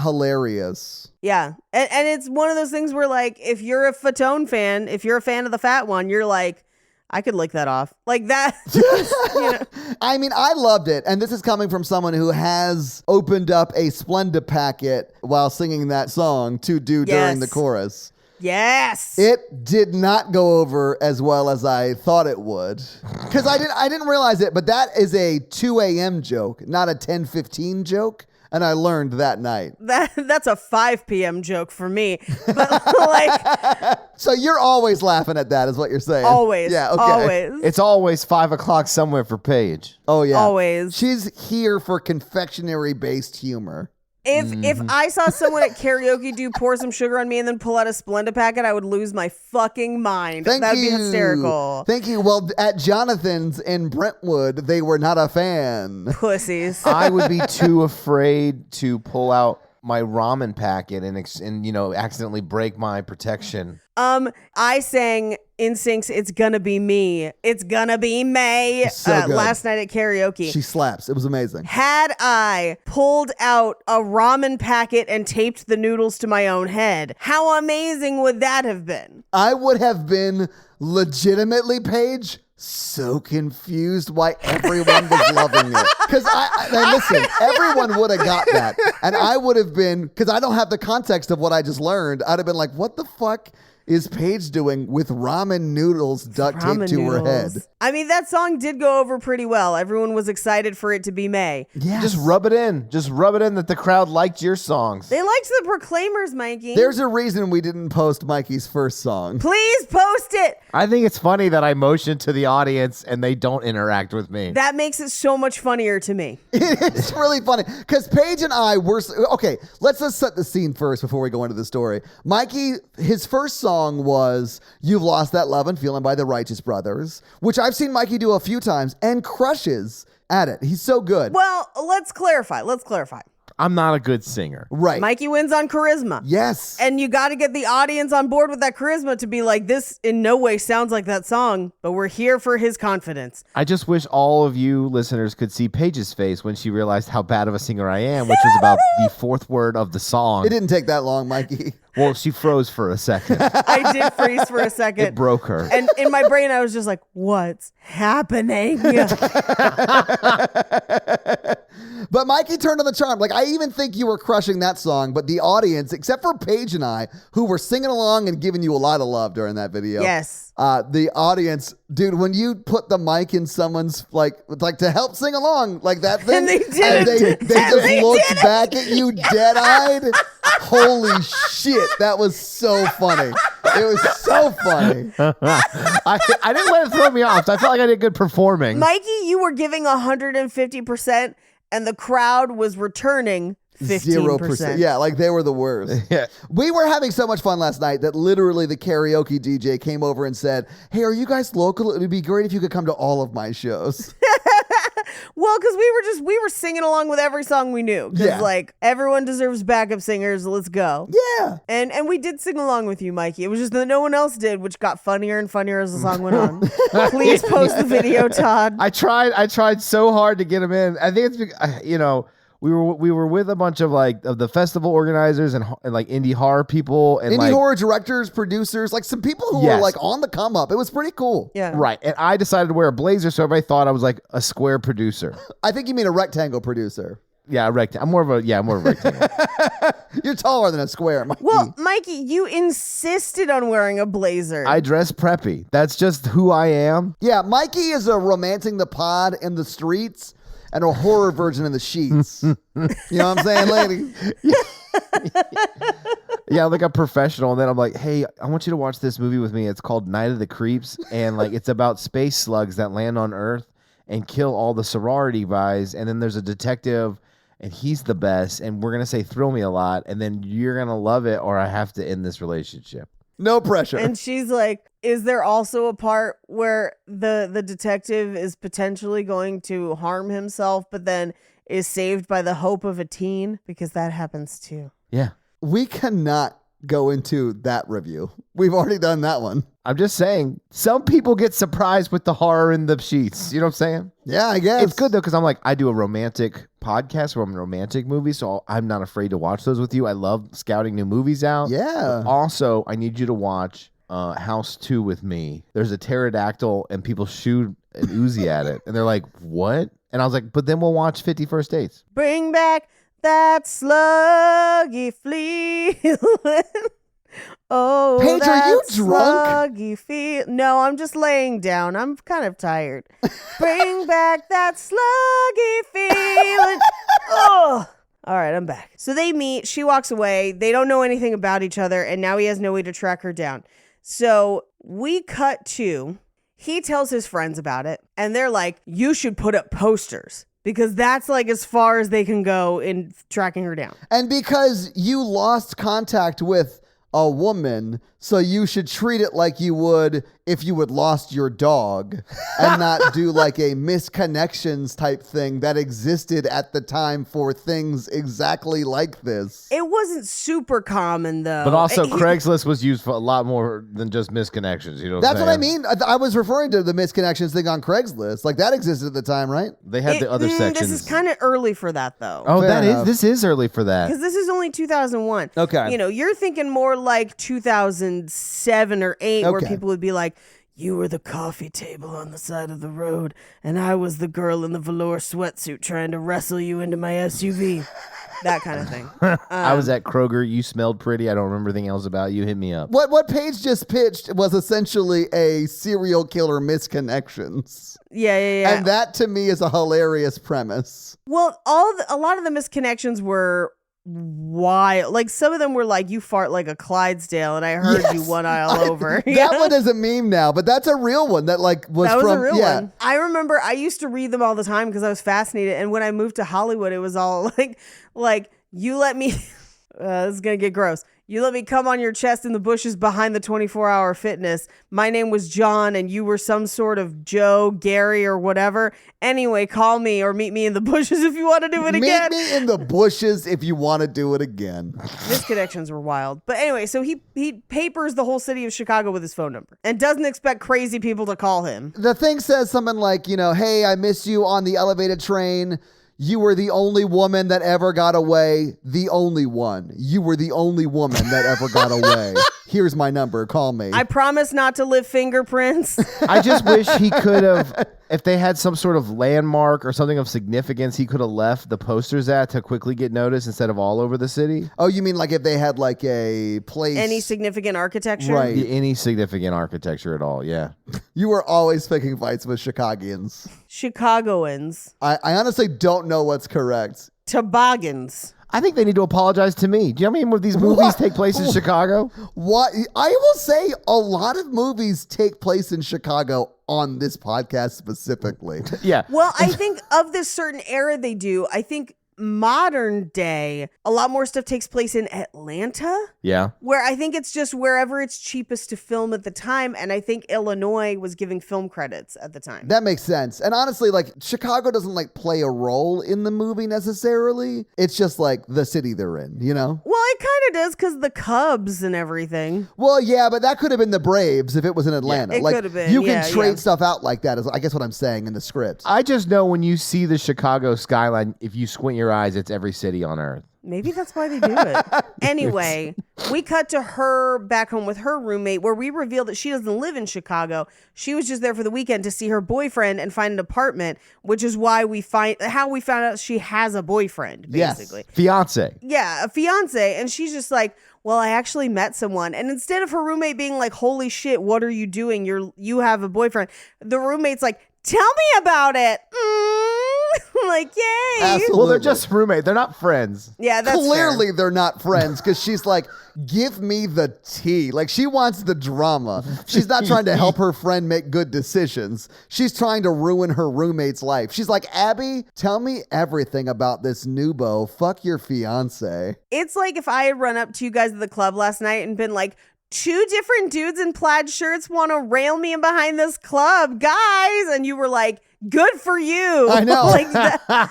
S4: hilarious.
S2: Yeah. And it's one of those things where like if you're a Fatone fan, if you're a fan of the fat one, you're like, I could lick that off. Like that. You know.
S4: I mean, I loved it. And this is coming from someone who has opened up a Splenda packet while singing that song to do during the
S2: Yes.
S4: chorus.
S2: Yes.
S4: It did not go over as well as I thought it would. Because I didn't realize it, but that is a 2 a.m. joke, not a 10:15 joke. And I learned that night.
S2: That's a 5 p.m. joke for me. But like
S4: So you're always laughing at that, is what you're saying.
S2: always.
S4: Yeah, okay.
S2: Always.
S3: It's always 5 o'clock somewhere for Paige.
S4: Oh, yeah.
S2: Always.
S4: She's here for confectionery-based humor.
S2: If I saw someone at karaoke do Pour Some Sugar on Me and then pull out a Splenda packet, I would lose my fucking mind.
S4: Thank
S2: That'd
S4: you.
S2: be hysterical.
S4: Thank you. Well, at Jonathan's in Brentwood, they were not a fan.
S2: Pussies.
S3: I would be too afraid to pull out my ramen packet and accidentally break my protection.
S2: I sang NSYNC's "It's Gonna Be Me." It's gonna be May
S4: So good.
S2: last night at karaoke.
S4: She slaps. It was amazing.
S2: Had I pulled out a ramen packet and taped the noodles to my own head, how amazing would that have been?
S4: I would have been legitimately, Paige, so confused why everyone was loving it. Because listen, everyone would have got that. And I would have been, because I don't have the context of what I just learned, I'd have been like, what the fuck is Paige doing with ramen noodles duct taped
S2: Ramen
S4: to her
S2: noodles.
S4: head?
S2: I mean, that song did go over pretty well. Everyone was excited for it to be May.
S4: Yes.
S3: Just rub it in. Just rub it in that the crowd liked your songs.
S2: They liked the Proclaimers, Mikey.
S4: There's a reason we didn't post Mikey's first song.
S2: Please post it.
S3: I think it's funny that I motion to the audience and they don't interact with me.
S2: That makes it so much funnier to me.
S4: It's really funny because Paige and I were okay. Let's set the scene first before we go into the story. Mikey, his first song was "You've Lost That Love and Feeling" by the Righteous Brothers, which I've seen Mikey do a few times and crushes at it. He's so good.
S2: Well, let's clarify.
S3: I'm not a good singer.
S4: Right.
S2: Mikey wins on charisma.
S4: Yes.
S2: And you got to get the audience on board with that charisma to be like, this in no way sounds like that song, but we're here for his confidence.
S3: I just wish all of you listeners could see Paige's face when she realized how bad of a singer I am, which was about the fourth word of the song.
S4: It didn't take that long, Mikey.
S3: Well, she froze for a second.
S2: I did freeze for a second.
S3: It broke her.
S2: And in my brain, I was just like, what's happening?
S4: But Mikey turned on the charm. Like, I even think you were crushing that song, but the audience, except for Paige and I, who were singing along and giving you a lot of love during that video.
S2: Yes.
S4: The audience, dude, when you put the mic in someone's, like to help sing along, like that thing.
S2: And they did it.
S4: They just looked back at you dead-eyed. Holy shit. That was so funny. It was so funny.
S3: I didn't let it throw me off. So I felt like I did good performing.
S2: Mikey, you were giving 150%, and the crowd was returning 15%.
S4: 0%. Yeah, like they were the worst.
S3: Yeah.
S4: We were having so much fun last night that literally the karaoke DJ came over and said, "Hey, are you guys local? It would be great if you could come to all of my shows."
S2: Well, because we were singing along with every song we knew. Because
S4: Yeah.
S2: like everyone deserves backup singers. Let's go.
S4: Yeah.
S2: And we did sing along with you, Mikey. It was just that no one else did, which got funnier and funnier as the song went on. Please post the video, Todd.
S3: I tried so hard to get him in. I think it's we were with a bunch of of the festival organizers and like indie horror people and
S4: Indie horror directors, producers, like some people who were
S3: Yes.
S4: like on the come up. It was pretty cool.
S2: Yeah.
S3: Right. And I decided to wear a blazer, so everybody thought I was like a square producer.
S4: I think you mean a rectangle producer.
S3: Yeah, a rectangle. I'm more of a rectangle.
S4: You're taller than a square, Mikey.
S2: Well, Mikey, you insisted on wearing a blazer.
S3: I dress preppy. That's just who I am.
S4: Yeah, Mikey is a romancing the pod in the streets and a horror virgin in the sheets. You know what I'm saying, lady?
S3: Yeah, I'm like a professional, and then I'm like, hey, I want you to watch this movie with me. It's called Night of the Creeps, and like it's about space slugs that land on Earth and kill all the sorority guys, and then there's a detective, and he's the best, and we're gonna say thrill me a lot, and then you're gonna love it, or I have to end this relationship.
S4: No pressure.
S2: and she's like, is there also a part where the detective is potentially going to harm himself, but then is saved by the hope of a teen? Because that happens too.
S3: Yeah.
S4: We cannot go into that review. We've already done that one.
S3: I'm just saying, some people get surprised with the horror in the sheets. You know what I'm saying?
S4: Yeah, I guess.
S3: It's good though, because I'm like, I do a romantic podcast where I'm romantic movies, so I'm not afraid to watch those with you. I love scouting new movies out.
S4: Yeah.
S3: But also, I need you to watch House 2 with me. There's a pterodactyl and people shoot an Uzi at it, and they're like, "What?" And I was like, "But then we'll watch 50 First Dates."
S2: Bring back that sluggy feeling. Oh,
S4: Paige, are you
S2: that
S4: drunk?
S2: Sluggy feel. No, I'm just laying down. I'm kind of tired. Bring back that sluggy feeling. Oh. All right, I'm back. So they meet. She walks away. They don't know anything about each other, and now he has no way to track her down. So we cut to, he tells his friends about it, and they're like, you should put up posters. Because that's like as far as they can go in tracking her down.
S4: And because you lost contact with a woman, so you should treat it like you would if you had lost your dog and not do like a misconnections type thing that existed at the time for things exactly like this.
S2: It wasn't super common though.
S3: But also, Craigslist was used for a lot more than just misconnections. You know,
S4: That's what I mean. I was referring to the misconnections thing on Craigslist. Like that existed at the time, right?
S3: They had the other sections.
S2: This is kind of early for that though.
S3: Oh,
S4: Fair enough.
S3: this is early for that.
S2: Because this is only 2001.
S4: Okay.
S2: You know, you're thinking more like 2007 or 8 where
S4: Okay.
S2: people would be like, you were the coffee table on the side of the road, and I was the girl in the velour sweatsuit trying to wrestle you into my SUV. That kind of thing.
S3: I was at Kroger. You smelled pretty. I don't remember anything else about you. Hit me up.
S4: What Paige just pitched was essentially a serial killer misconnections.
S2: Yeah.
S4: And that to me is a hilarious premise.
S2: Well, a lot of the misconnections were wild. Like some of them were like, you fart like a Clydesdale, and I heard you
S4: Yes.
S2: one aisle over.
S4: That one is a meme now, but that's a real one that like was
S2: That was
S4: from
S2: a real
S4: yeah.
S2: one. I remember I used to read them all the time because I was fascinated. And when I moved to Hollywood, it was all like you let me. This is gonna get gross. You let me come on your chest in the bushes behind the 24-hour fitness. My name was John and you were some sort of Joe, Gary, or whatever. Anyway, call me or meet me in the bushes if you want to do it again.
S4: Meet me in the bushes if you want to do it again.
S2: Misconnections were wild. But anyway, so he papers the whole city of Chicago with his phone number and doesn't expect crazy people to call him.
S4: The thing says something like, hey, I miss you on the elevated train. You were the only woman that ever got away. The only one. You were the only woman that ever got away. Here's my number. Call me.
S2: I promise not to leave fingerprints.
S3: I just wish he could have, if they had some sort of landmark or something of significance, he could have left the posters at to quickly get noticed instead of all over the city.
S4: Oh, you mean like if they had like a place?
S2: Any significant architecture?
S4: Right.
S3: Any significant architecture at all, yeah.
S4: You were always picking fights with Chicagoans.
S2: Chicagoans.
S4: I honestly don't know what's correct.
S2: Toboggans.
S3: I think they need to apologize to me. Do you know how many of these movies
S4: What?
S3: take place in Chicago?
S4: What? I will say a lot of movies take place in Chicago on this podcast specifically.
S3: Yeah.
S2: Well, I think of this certain era they do. I think modern day, a lot more stuff takes place in Atlanta,
S3: Yeah.
S2: where I think it's just wherever it's cheapest to film at the time. And I think Illinois was giving film credits at the time.
S4: That makes sense. And honestly, like Chicago doesn't like play a role in the movie necessarily. It's just like the city they're in,
S2: Well, it kind of does because the Cubs and everything.
S4: Well, yeah, but that could have been the Braves if it was in Atlanta.
S2: it
S4: like,
S2: could have been.
S4: You
S2: Yeah,
S4: can trade
S2: yeah.
S4: stuff out like that, is I guess what I'm saying in the script.
S3: I just know when you see the Chicago skyline, if you squint your eyes, it's every city on earth.
S2: Maybe that's why they do it. Anyway, we cut to her back home with her roommate where we reveal that she doesn't live in Chicago. She was just there for the weekend to see her boyfriend and find an apartment, which is why we found out she has a boyfriend, basically.
S4: Yes.
S3: Fiance.
S2: Yeah, a fiance. And she's just like, well, I actually met someone. And instead of her roommate being like, holy shit, what are you doing? You have a boyfriend. The roommate's like, tell me about it. Like, yay.
S4: Absolutely.
S3: Well, they're just roommates. They're not friends.
S2: Yeah, that's
S4: Clearly
S2: fair.
S4: they're not friends because she's like, give me the tea. Like she wants the drama. She's not trying to help her friend make good decisions. She's trying to ruin her roommate's life. She's like, Abby, tell me everything about this new beau. Fuck your fiance.
S2: It's like if I had run up to you guys at the club last night and been like, 2 different dudes in plaid shirts want to rail me in behind this club, guys. And you were like, good for you.
S4: I know.
S2: Like that.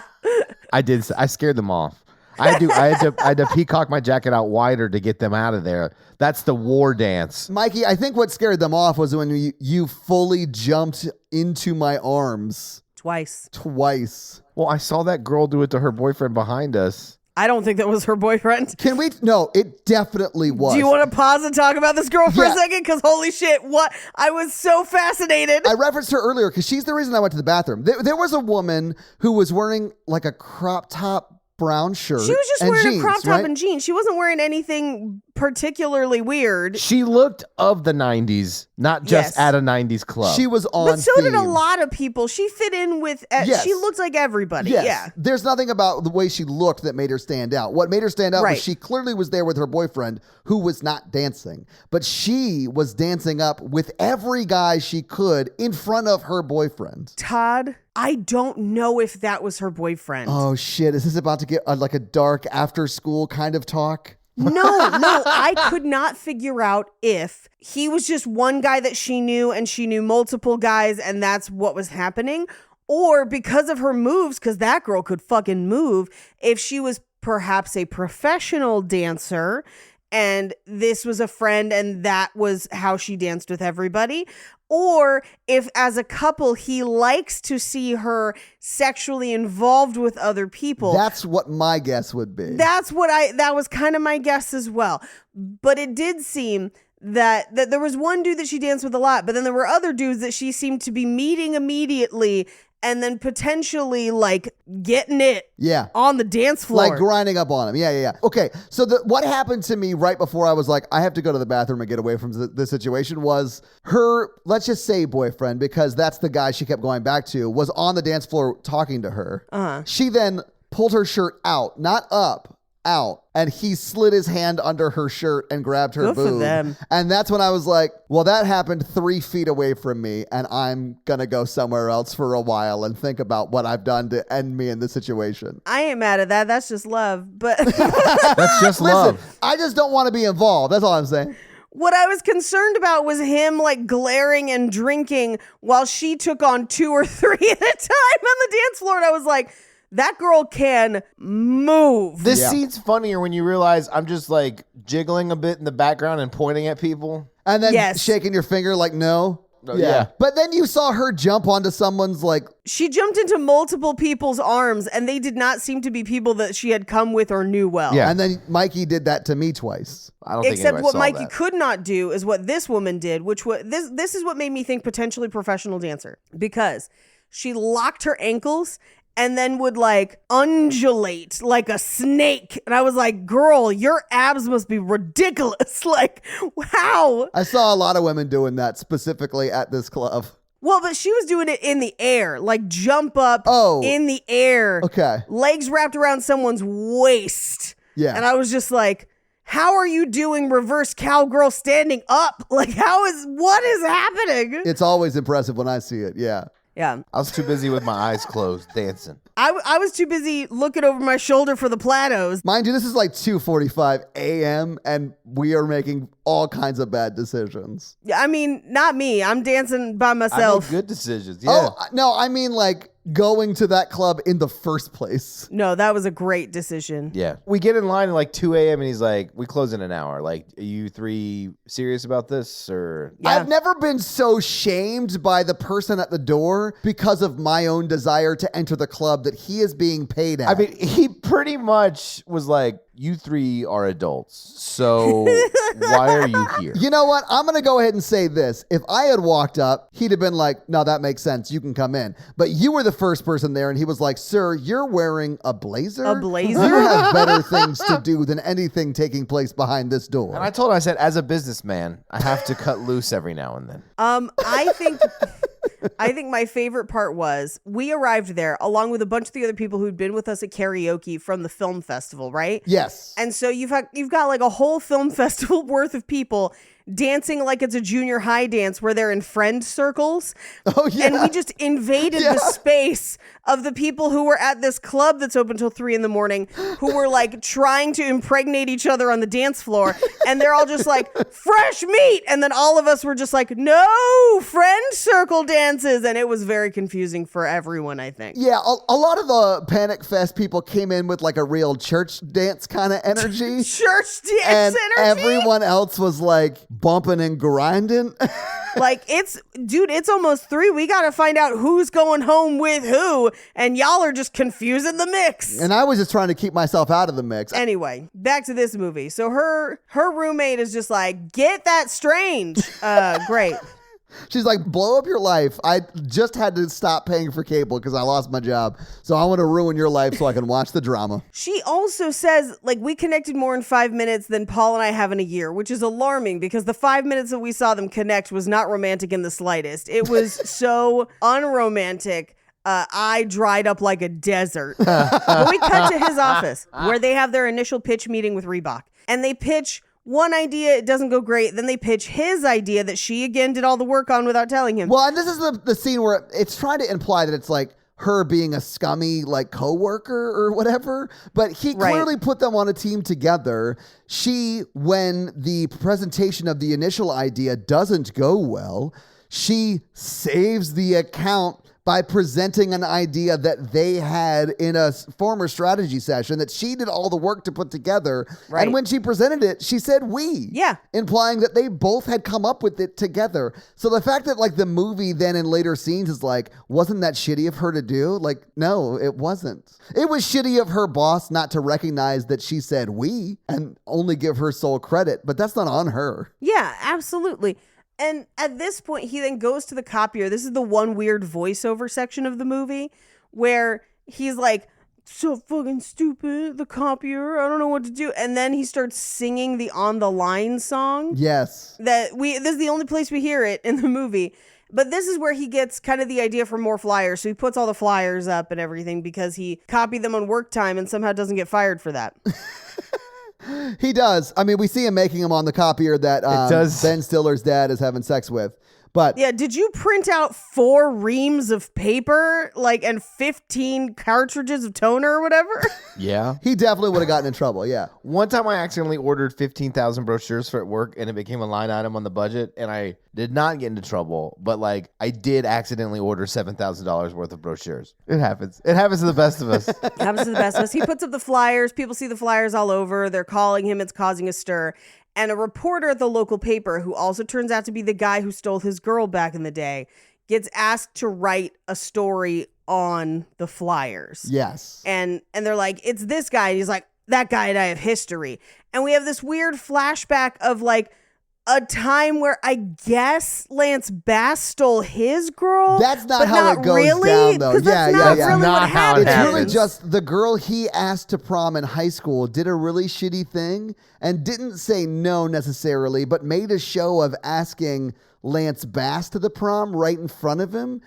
S3: I did. I scared them off. I had to peacock my jacket out wider to get them out of there. That's the war dance.
S4: Mikey, I think what scared them off was when you fully jumped into my arms
S2: Twice.
S4: twice.
S3: Well, I saw that girl do it to her boyfriend behind us.
S2: I don't think that was her boyfriend.
S4: Can we? No, it definitely was.
S2: Do you want to pause and talk about this girl for
S4: Yeah.
S2: a second? Because holy shit, what? I was so fascinated.
S4: I referenced her earlier because she's the reason I went to the bathroom. There was a woman who was wearing like a crop top brown shirt.
S2: She was just
S4: and
S2: wearing
S4: jeans,
S2: a crop top
S4: right?
S2: and jeans. She wasn't wearing anything particularly weird.
S3: She looked of the 90s, not just
S2: Yes.
S3: at a 90s club.
S4: She was on
S2: But so did a
S4: theme.
S2: lot of people. She fit in with,
S4: Yes.
S2: she looked like everybody.
S4: Yes.
S2: Yeah.
S4: There's nothing about the way she looked that made her stand out. What made her stand out
S2: Right.
S4: was she clearly was there with her boyfriend who was not dancing, but she was dancing up with every guy she could in front of her boyfriend.
S2: Todd, I don't know if that was her boyfriend.
S4: Oh shit, is this about to get like a dark after school kind of talk?
S2: No, I could not figure out if he was just one guy that she knew and she knew multiple guys and that's what was happening, or because of her moves, because that girl could fucking move, if she was perhaps a professional dancer and this was a friend and that was how she danced with everybody. Or if as a couple, he likes to see her sexually involved with other people.
S4: That's what my guess would be.
S2: That was kind of my guess as well. But it did seem that there was one dude that she danced with a lot, but then there were other dudes that she seemed to be meeting immediately and then potentially like getting it
S4: Yeah.
S2: on the dance floor.
S4: Like grinding up on him. Yeah. Okay, so what happened to me right before I was like, I have to go to the bathroom and get away from the situation was her, let's just say boyfriend, because that's the guy she kept going back to, was on the dance floor talking to her.
S2: Uh-huh.
S4: She then pulled her shirt out, not up, out and he slid his hand under her shirt and grabbed her
S2: Good for
S4: boob.
S2: them.
S4: And that's when I was like, well, that happened 3 feet away from me and I'm going to go somewhere else for a while and think about what I've done to end me in this situation.
S2: I ain't mad at that. That's just love. But
S3: That's just
S4: Listen,
S3: love.
S4: I just don't want to be involved. That's all I'm saying.
S2: what I was concerned about was him like glaring and drinking while she took on 2 or 3 at a time on the dance floor. And I was like, that girl can move.
S3: This
S4: Yeah.
S3: scene's funnier when you realize I'm just like jiggling a bit in the background and pointing at people.
S4: And then
S2: Yes.
S4: shaking your finger like, no.
S3: Yeah.
S4: But then you saw her jump onto someone's like,
S2: She jumped into multiple people's arms, and they did not seem to be people that she had come with or knew well.
S3: Yeah.
S4: and then Mikey did that to me twice.
S3: I don't think
S2: Except
S3: anybody
S2: what
S3: saw
S2: Mikey
S3: that.
S2: could not do is what this woman did, which was this is what made me think potentially professional dancer, because she locked her ankles and then would like undulate like a snake. And I was like, girl, your abs must be ridiculous. Like, how?
S4: I saw a lot of women doing that specifically at this club.
S2: Well, but she was doing it in the air, like jump up
S4: Oh.
S2: in the air.
S4: Okay.
S2: Legs wrapped around someone's waist.
S4: Yeah.
S2: And I was just like, how are you doing reverse cowgirl standing up? Like, what is happening?
S4: It's always impressive when I see it. Yeah.
S2: Yeah.
S3: I was too busy with my eyes closed dancing.
S2: I was too busy looking over my shoulder for the plateaus.
S4: Mind you, this is like 2:45 a.m. and we are making all kinds of bad decisions.
S2: Yeah, I mean, not me. I'm dancing by
S3: I made
S2: myself.
S3: good decisions. Yeah.
S4: Oh, no, I mean like going to that club in the first place.
S2: No, that was a great decision.
S3: Yeah. We get in line at like 2 a.m. and he's like, we close in an hour. Like, are you 3 serious about this? Or
S2: Yeah.
S4: I've never been so shamed by the person at the door because of my own desire to enter the club that he is being paid at.
S3: I mean, he pretty much was like, you 3 are adults. So why are you here?
S4: you know what? I'm going to go ahead and say this. If I had walked up, he'd have been like, no, that makes sense. You can come in. But you were the first person there, and he was like, sir, you're wearing a blazer?
S2: A blazer?
S4: You have better things to do than anything taking place behind this door.
S3: And I told him, I said, as a businessman, I have to cut loose every now and then.
S2: I think my favorite part was we arrived there along with a bunch of the other people who'd been with us at karaoke from the film festival, right?
S4: Yes.
S2: And so you've got like a whole film festival worth of people dancing like it's a junior high dance where they're in friend circles.
S4: Oh, yeah.
S2: And we just invaded the space of the people who were at this club that's open till 3 a.m, who were like trying to impregnate each other on the dance floor. And they're all just like, fresh meat. And then all of us were just like, no, friend circle dances. And it was very confusing for everyone, I think.
S4: Yeah, a lot of the Panic Fest people came in with like a real church dance kind of energy.
S2: Church dance
S4: And
S2: energy.
S4: everyone else was like bumping and grinding.
S2: Like, it's almost 3. We got to find out who's going home with who. And y'all are just confusing the mix.
S4: And I was just trying to keep myself out of the mix.
S2: Anyway, back to this movie. So her roommate is just like, get that strange. Great.
S4: She's like, blow up your life. I just had to stop paying for cable because I lost my job. So I want to ruin your life so I can watch the drama.
S2: She also says, like, we connected more in 5 minutes than Paul and I have in a year, which is alarming because the 5 minutes that we saw them connect was not romantic in the slightest. It was so unromantic. I dried up like a desert. But we cut to his office where they have their initial pitch meeting with Reebok. And they pitch one idea, it doesn't go great. Then they pitch his idea that she again did all the work on without telling him.
S4: Well, and this is the scene where it's trying to imply that it's like her being a scummy like coworker or whatever, but he clearly put them on a team together. She, when the presentation of the initial idea doesn't go well, she saves the account by presenting an idea that they had in a former strategy session that she did all the work to put together.
S2: Right.
S4: And when she presented it, she said we.
S2: Yeah.
S4: Implying that they both had come up with it together. So the fact that like the movie then in later scenes is like, wasn't that shitty of her to do? Like, no, it wasn't. It was shitty of her boss not to recognize that she said we and only give her sole credit, but that's not on her.
S2: Yeah, absolutely. And at this point, he then goes to the copier. This is the one weird voiceover section of the movie where he's like, so fucking stupid, the copier, I don't know what to do. And then he starts singing the On the Line song.
S4: Yes.
S2: This is the only place we hear it in the movie. But this is where he gets kind of the idea for more flyers. So he puts all the flyers up and everything because he copied them on work time and somehow doesn't get fired for that.
S4: He does. I mean, we see him making them on the copier that Ben Stiller's dad is having sex with. But
S2: yeah, did you print out 4 reams of paper, and 15 cartridges of toner or whatever?
S3: Yeah.
S4: He definitely would have gotten in trouble, yeah.
S3: One time I accidentally ordered 15,000 brochures for at work, and it became a line item on the budget, and I did not get into trouble, but I did accidentally order $7,000 worth of brochures. It happens. It happens to the best of us.
S2: It happens to the best of us. He puts up the flyers. People see the flyers all over. They're calling him. It's causing a stir. And a reporter at the local paper, who also turns out to be the guy who stole his girl back in the day, gets asked to write a story on the flyers.
S4: Yes.
S2: And they're like, it's this guy. And he's like, that guy and I have history. And we have this weird flashback of a time where I guess Lance Bass stole his girl.
S4: That's not
S2: but
S4: how
S2: not
S4: it goes
S2: really,
S4: down, though.
S2: Because that's not really
S3: not
S2: what
S3: how it
S2: happens.
S4: It's really just the girl he asked to prom in high school did a really shitty thing and didn't say no necessarily, but made a show of asking Lance Bass to the prom right in front of him.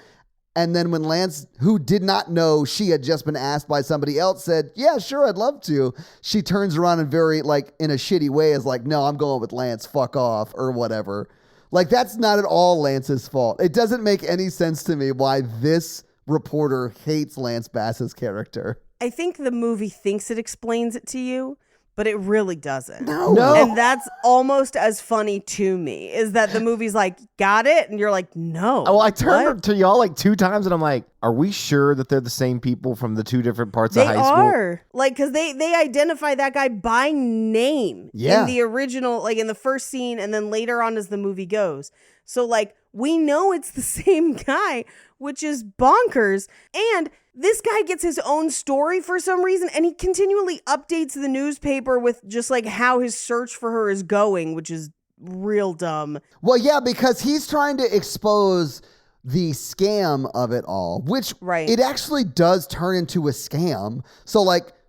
S4: And then when Lance, who did not know she had just been asked by somebody else, said, yeah, sure, I'd love to. She turns around and very, in a shitty way is like, no, I'm going with Lance, fuck off, or whatever. That's not at all Lance's fault. It doesn't make any sense to me why this reporter hates Lance Bass's character.
S2: I think the movie thinks it explains it to you, but it really doesn't.
S4: No.
S2: And that's almost as funny to me, is that the movie's like, got it? And you're like, no.
S3: Well, I turned
S2: what?
S3: to y'all 2 times, and I'm like, are we sure that they're the same people from the 2 different parts of high school?
S2: They are. Because they identify that guy by name in the original, in the first scene, and then later on as the movie goes. So, we know it's the same guy, which is bonkers. And this guy gets his own story for some reason, and he continually updates the newspaper with just how his search for her is going, which is real dumb.
S4: Well, yeah, because he's trying to expose the scam of it all, which it actually does turn into a scam. So,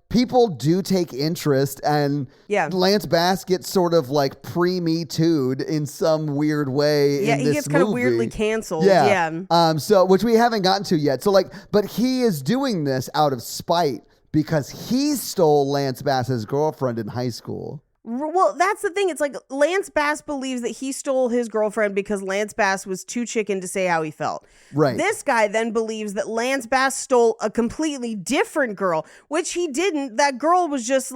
S4: people do take interest, and Lance Bass gets sort of pre-Me Too'd in some weird way.
S2: Yeah,
S4: in
S2: he
S4: this
S2: gets kind of
S4: movie.
S2: weirdly canceled.
S4: Yeah. So, which we haven't gotten to yet. So, but he is doing this out of spite because he stole Lance Bass's girlfriend in high school.
S2: Well, that's the thing. It's Lance Bass believes that he stole his girlfriend because Lance Bass was too chicken to say how he felt.
S4: Right.
S2: This guy then believes that Lance Bass stole a completely different girl, which he didn't. That girl was just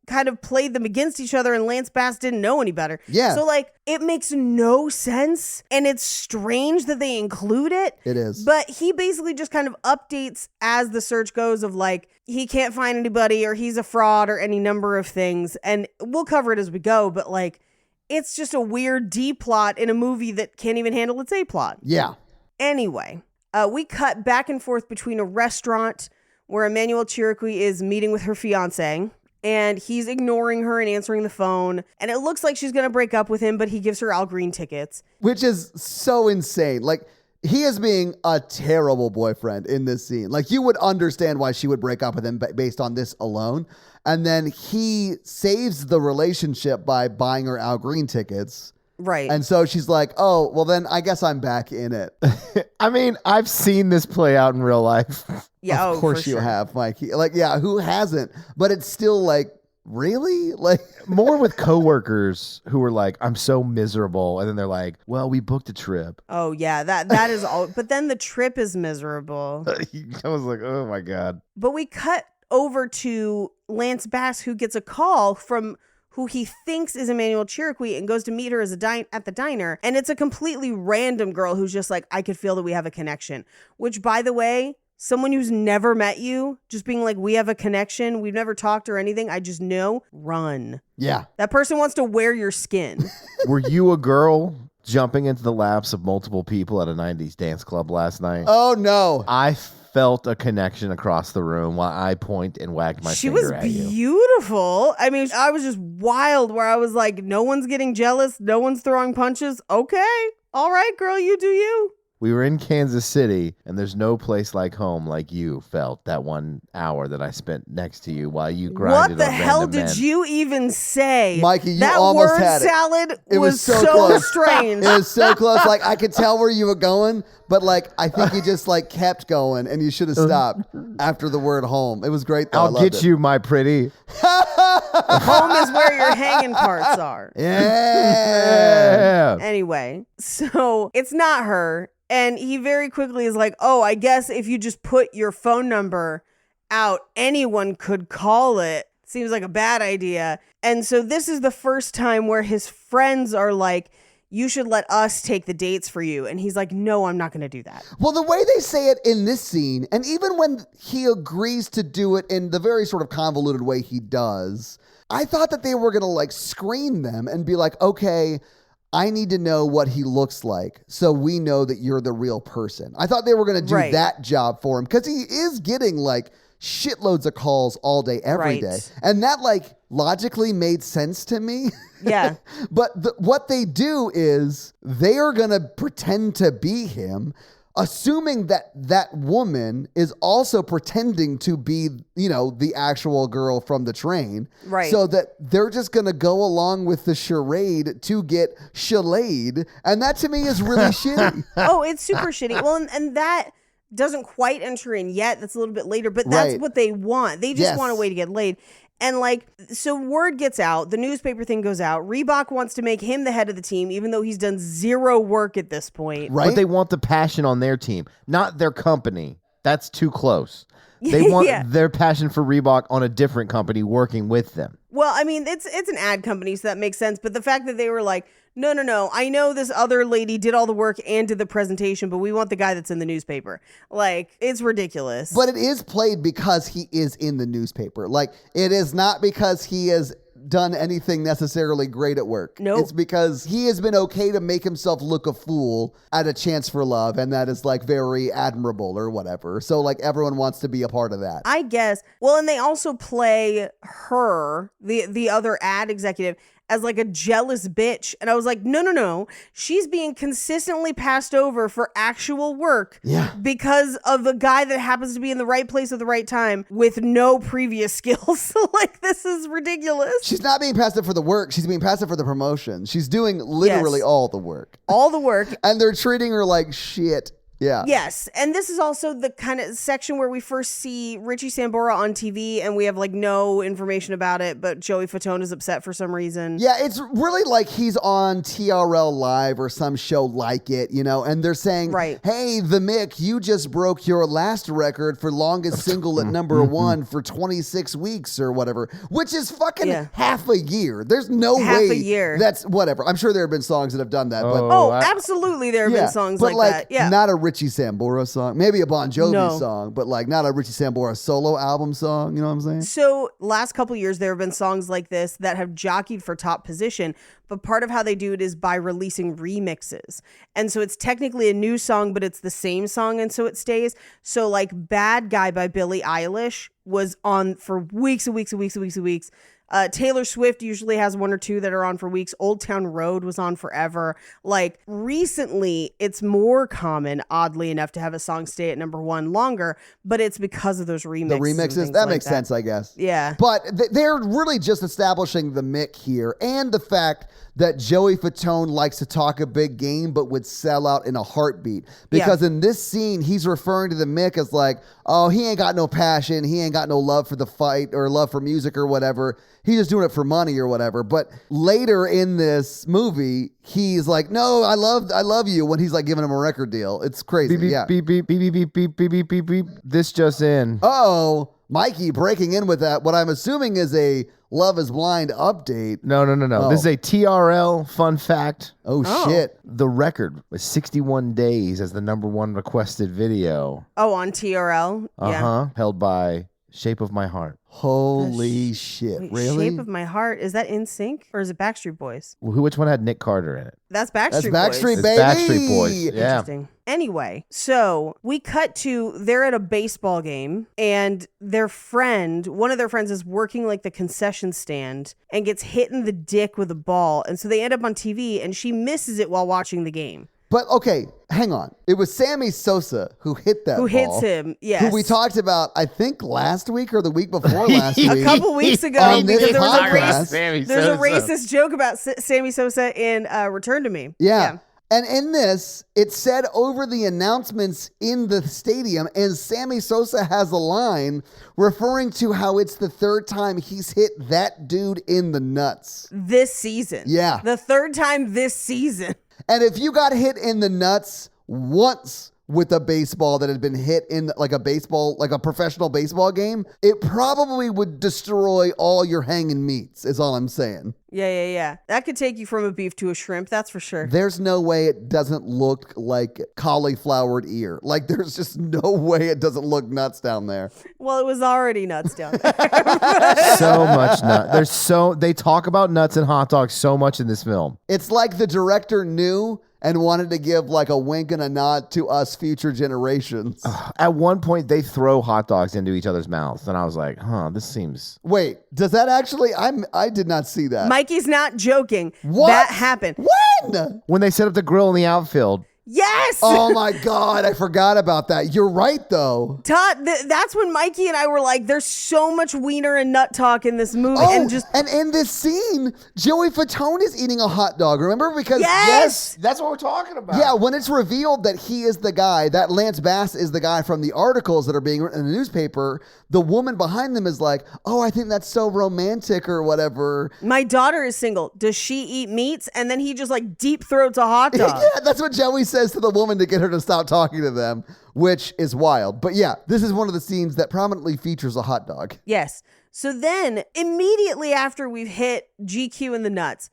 S2: kind of played them against each other, and Lance Bass didn't know any better.
S4: Yeah.
S2: So it makes no sense, and it's strange that they include it.
S4: It is.
S2: But he basically just kind of updates as the search goes of he can't find anybody, or he's a fraud, or any number of things. And we'll cover it as we go, but it's just a weird D plot in a movie that can't even handle its A plot.
S4: Yeah.
S2: Anyway, we cut back and forth between a restaurant where Emmanuel Chiriqui is meeting with her fiance, and he's ignoring her and answering the phone. And it looks like she's going to break up with him, but he gives her Al Green tickets.
S4: Which is so insane. He is being a terrible boyfriend in this scene. You would understand why she would break up with him based on this alone. And then he saves the relationship by buying her Al Green tickets.
S2: Right.
S4: And so she's like, oh, well, then I guess I'm back in it.
S3: I mean, I've seen this play out in real life.
S2: Yeah,
S4: of course you have, Mikey. Who hasn't? But it's still really?
S3: More with coworkers who were like, I'm so miserable. And then they're like, well, we booked a trip.
S2: Oh, yeah, that is all. But then the trip is miserable.
S3: I was like, oh, my God.
S2: But we cut over to Lance Bass, who gets a call from who he thinks is Emmanuel Chiriqui, and goes to meet her at the diner. And it's a completely random girl who's just I could feel that we have a connection. Which, by the way, someone who's never met you, just being we have a connection, we've never talked or anything, I just know, run.
S4: Yeah.
S2: That person wants to wear your skin.
S3: Were you a girl jumping into the laps of multiple people at a 90s dance club last night?
S4: Oh, no.
S3: I felt a connection across the room while I point and wagged my
S2: She
S3: finger
S2: was
S3: at you.
S2: beautiful. I mean, I was just wild where I was like, no one's getting jealous. No one's throwing punches. Okay. All right, girl, you do you.
S3: We were in Kansas City, and there's no place like home like you felt that 1 hour that I spent next to you while you grinded
S2: What the
S3: on
S2: hell
S3: random
S2: did
S3: men.
S2: you even say?
S4: Mikey, you
S2: that
S4: almost
S2: word
S4: had it.
S2: salad
S4: It was so
S2: so
S4: close.
S2: strange.
S4: It was so close. Like, I could tell where you were going, but like, I think you just like kept going, and you should have stopped after the word home. It was great, though. I
S3: I'll
S4: loved
S3: get
S4: it.
S3: you, my pretty.
S2: Home is where your hanging parts are.
S4: Yeah.
S2: Anyway, so it's not her. And he very quickly is like, oh, I guess if you just put your phone number out, anyone could call it. Seems like a bad idea. And so this is the first time where his friends are like, you should let us take the dates for you. And he's like, no, I'm not going to do that.
S4: Well, the way they say it in this scene, and even when he agrees to do it in the very sort of convoluted way he does, I thought that they were going to like screen them and be like, okay, I need to know what he looks like so we know that you're the real person. I thought they were going to do
S2: Right.
S4: that job for him because he is getting like shitloads of calls all day, every day.
S2: Right.
S4: And that like logically made sense to me.
S2: Yeah.
S4: But what they do is they are going to pretend to be him, assuming that that woman is also pretending to be, you know, the actual girl from the train.
S2: Right.
S4: So that they're just going to go along with the charade to get chalayed. And that to me is really shitty.
S2: Oh, it's super shitty. Well, and that doesn't quite enter in yet. That's a little bit later, but that's
S4: Right.
S2: what they want. They just
S4: Yes.
S2: want a way to get laid. And like, so word gets out, the newspaper thing goes out. Reebok wants to make him the head of the team, even though he's done zero work at this point.
S4: Right?
S3: But they want the passion on their team, not their company. That's too close. They want
S2: Yeah.
S3: their passion for Reebok on a different company working with them.
S2: Well, I mean, it's an ad company, so that makes sense. But the fact that they were like, no, I know this other lady did all the work and did the presentation, but we want the guy that's in the newspaper. Like, it's ridiculous.
S4: But it is played because he is in the newspaper. Like, it is not because he has done anything necessarily great at work.
S2: Nope.
S4: It's because he has been okay to make himself look a fool at a chance for love, and that is like very admirable or whatever. So like everyone wants to be a part of that.
S2: I guess. Well, and they also play her, the other ad executive, as like a jealous bitch. And I was like, no. She's being consistently passed over for actual work
S4: Yeah.
S2: because of a guy that happens to be in the right place at the right time with no previous skills. Like, this is ridiculous.
S4: She's not being passed up for the work. She's being passed up for the promotion. She's doing literally
S2: Yes.
S4: all the work.
S2: All the work.
S4: And they're treating her like shit. Yeah.
S2: Yes, and this is also the kind of section where we first see Richie Sambora on TV, and we have like no information about it, but Joey Fatone is upset for some reason.
S4: Yeah, it's really like he's on TRL Live or some show like it, you know, and they're saying,
S2: Right.
S4: hey, the Mick, you just broke your last record for longest single at number one for 26 weeks or whatever, which is fucking
S2: Yeah.
S4: half a year. There's no
S2: Half
S4: way
S2: a year.
S4: that's whatever. I'm sure there have been songs that have done that, but
S2: Oh,
S3: I-
S2: absolutely, there have
S4: yeah,
S2: been songs
S4: but
S2: like that. Yeah.
S4: not a Richie Sambora song, maybe a Bon Jovi
S2: No.
S4: song, but like not a Richie Sambora solo album song. You know what I'm saying?
S2: So last couple years, there have been songs like this that have jockeyed for top position, but part of how they do it is by releasing remixes. And so it's technically a new song, but it's the same song, and so it stays. So like Bad Guy by Billie Eilish was on for weeks and weeks and weeks and weeks and weeks. Taylor Swift usually has one or two that are on for weeks. Old Town Road was on forever. Like recently, it's more common, oddly enough, to have a song stay at number one longer, but it's because of those remixes.
S4: The
S2: and
S4: remixes,
S2: things
S4: that
S2: like
S4: makes sense, I guess.
S2: Yeah.
S4: But they're really just establishing the Mick here and the fact that Joey Fatone likes to talk a big game but would sell out in a heartbeat. Because in this scene, he's referring to the Mick as like, oh, he ain't got no passion. He ain't got no love for the fight or love for music or whatever. He's just doing it for money or whatever. But later in this movie, he's like, no, I love you when he's like giving him a record deal. It's crazy.
S3: Beep, beep,
S4: Yeah.
S3: beep, beep, beep, beep, beep, beep, beep, beep, beep. This just in.
S4: Uh-oh, Mikey breaking in with that. What I'm assuming is a Love is Blind update.
S3: No.
S4: Oh.
S3: This is a TRL fun fact.
S4: Oh, shit.
S3: The record was 61 days as the number one requested video.
S2: Oh, on TRL? Yeah.
S3: Held by Shape of My Heart.
S4: Holy shit.
S2: Wait,
S4: Really?
S2: Shape of My Heart. Is that NSync or is it Backstreet Boys?
S3: Which one had Nick Carter in it?
S2: That's Backstreet
S4: That's Backstreet
S2: Boys.
S4: Baby.
S3: Backstreet Boys. Yeah.
S2: Interesting. Anyway, so we cut to they're at a baseball game and one of their friends is working like the concession stand and gets hit in the dick with a ball. And so they end up on TV and she misses it while watching the game.
S4: But okay, hang on. It was Sammy Sosa who hit that
S2: Who
S4: ball.
S2: hits him, yes.
S4: Who we talked about, I think, last week or the week before last week.
S2: A couple weeks ago,
S4: On this
S2: because there was a
S4: podcast.
S2: there's a racist joke about Sammy Sosa in Return to Me.
S4: Yeah. And in this, it said over the announcements in the stadium, and Sammy Sosa has a line referring to how it's the third time he's hit that dude in the nuts.
S2: This season.
S4: Yeah.
S2: The third time this season.
S4: And if you got hit in the nuts once with a baseball that had been hit in like a professional baseball game, it probably would destroy all your hanging meats, is all I'm saying.
S2: Yeah. That could take you from a beef to a shrimp, that's for sure.
S4: There's no way it doesn't look like cauliflowered ear. Like, there's just no way it doesn't look nuts down there.
S2: Well, it was already nuts down there.
S3: So much nut. They talk about nuts and hot dogs so much in this film.
S4: It's like the director knew and wanted to give like a wink and a nod to us future generations.
S3: At one point, they throw hot dogs into each other's mouths, and I was like, this seems...
S4: Wait, does that actually... I did not see that.
S2: Mikey's not joking.
S4: What?
S2: That happened.
S4: When?
S3: When they set up the grill in the outfield.
S2: Yes!
S4: Oh my God, I forgot about that. You're right, though.
S2: Todd, that's when Mikey and I were like, there's so much wiener and nut talk in this movie.
S4: And in this scene, Joey Fatone is eating a hot dog, remember? Because
S2: Yes!
S3: That's what we're talking about.
S4: Yeah, when it's revealed that he is the guy, that Lance Bass is the guy from the articles that are being written in the newspaper, the woman behind them is like, oh, I think that's so romantic or whatever.
S2: My daughter is single. Does she eat meats? And then he just like deep throats a hot dog.
S4: Yeah, that's what Joey says to the woman to get her to stop talking to them, which is wild. But yeah, this is one of the scenes that prominently features a hot dog.
S2: Yes. So then immediately after we've hit GQ in the nuts,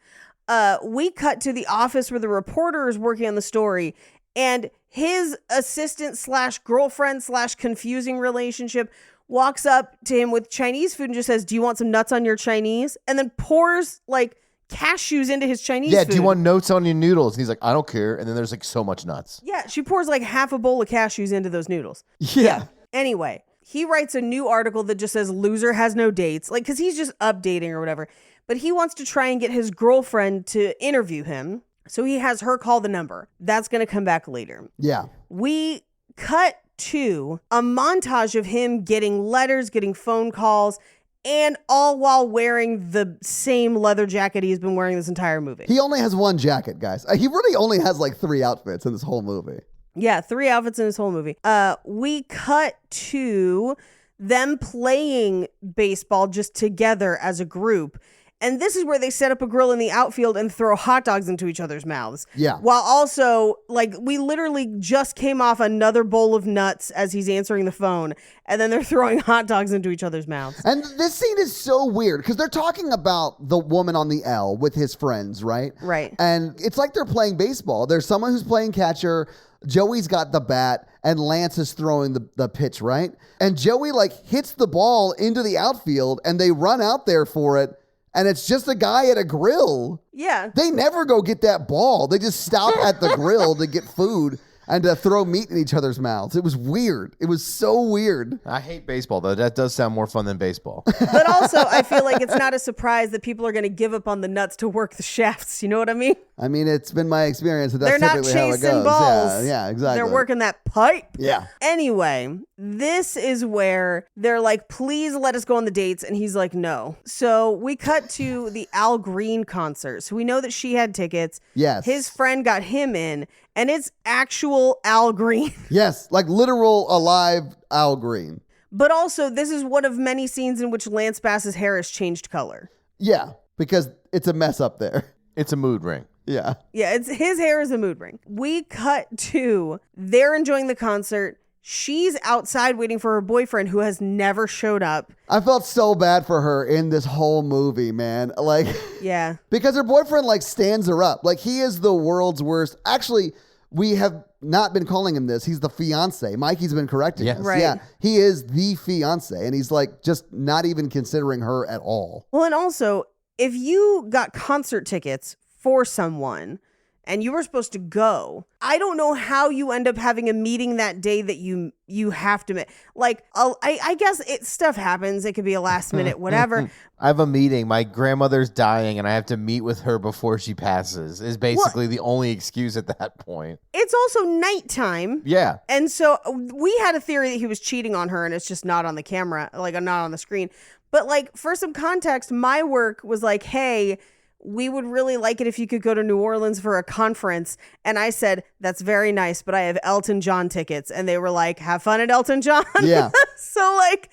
S2: we cut to the office where the reporter is working on the story, and his assistant / girlfriend / confusing relationship walks up to him with Chinese food and just says, do you want some nuts on your Chinese? And then pours like cashews into his Chinese food.
S3: Yeah, do you want notes on your noodles? And he's like, I don't care. And then there's like so much nuts.
S2: Yeah, she pours like half a bowl of cashews into those noodles.
S4: Yeah.
S2: Anyway, he writes a new article that just says loser has no dates, like, because he's just updating or whatever. But he wants to try and get his girlfriend to interview him. So he has her call the number. That's going to come back later.
S4: Yeah.
S2: We cut to a montage of him getting letters, getting phone calls, and all while wearing the same leather jacket he's been wearing this entire movie.
S4: He only has one jacket, guys. He really only has like 3 outfits in this whole movie.
S2: Yeah, 3 outfits in this whole movie. We cut to them playing baseball just together as a group. And this is where they set up a grill in the outfield and throw hot dogs into each other's mouths.
S4: Yeah.
S2: While also, like, we literally just came off another bowl of nuts as he's answering the phone. And then they're throwing hot dogs into each other's mouths.
S4: And this scene is so weird because they're talking about the woman on the L with his friends, right?
S2: Right.
S4: And it's like they're playing baseball. There's someone who's playing catcher. Joey's got the bat and Lance is throwing the pitch, right? And Joey like hits the ball into the outfield and they run out there for it. And it's just a guy at a grill.
S2: Yeah.
S4: They never go get that ball. They just stop at the grill to get food and to throw meat in each other's mouths. It was weird. It was so weird.
S3: I hate baseball, though. That does sound more fun than baseball.
S2: But also, I feel like it's not a surprise that people are going to give up on the nuts to work the shafts. You know what I mean?
S4: I mean, it's been my experience that that's
S2: They're not
S4: typically how it
S2: chasing
S4: goes.
S2: balls.
S4: Yeah, exactly.
S2: They're working that pipe.
S4: Yeah.
S2: Anyway, this is where they're like, please let us go on the dates. And he's like, no. So we cut to the Al Green concert. So we know that she had tickets.
S4: Yes.
S2: His friend got him in. And it's actual Al Green.
S4: Yes, like literal alive Al Green.
S2: But also, this is one of many scenes in which Lance Bass's hair has changed color.
S4: Yeah, because it's a mess up there.
S3: It's a mood ring.
S4: Yeah.
S2: Yeah, it's his hair is a mood ring. We cut to they're enjoying the concert. She's outside waiting for her boyfriend who has never showed up.
S4: I felt so bad for her in this whole movie, man. Like,
S2: Yeah.
S4: because her boyfriend like stands her up. Like, he is the world's worst. Actually, we have not been calling him this. He's the fiance. Mikey's been correcting us.
S2: Right.
S4: Yeah. He is the fiance. And he's like just not even considering her at all.
S2: Well, and also, if you got concert tickets for someone and you were supposed to go. I don't know how you end up having a meeting that day that you have to I guess stuff happens. It could be a last minute whatever.
S3: I have a meeting. My grandmother's dying, and I have to meet with her before she passes. Is basically the only excuse at that point.
S2: It's also nighttime.
S3: Yeah.
S2: And so we had a theory that he was cheating on her, and it's just not on the camera, not on the screen. But for some context, my work was like, hey, we would really like it if you could go to New Orleans for a conference. And I said, that's very nice, but I have Elton John tickets. And they were like, have fun at Elton John.
S4: Yeah.
S2: So it's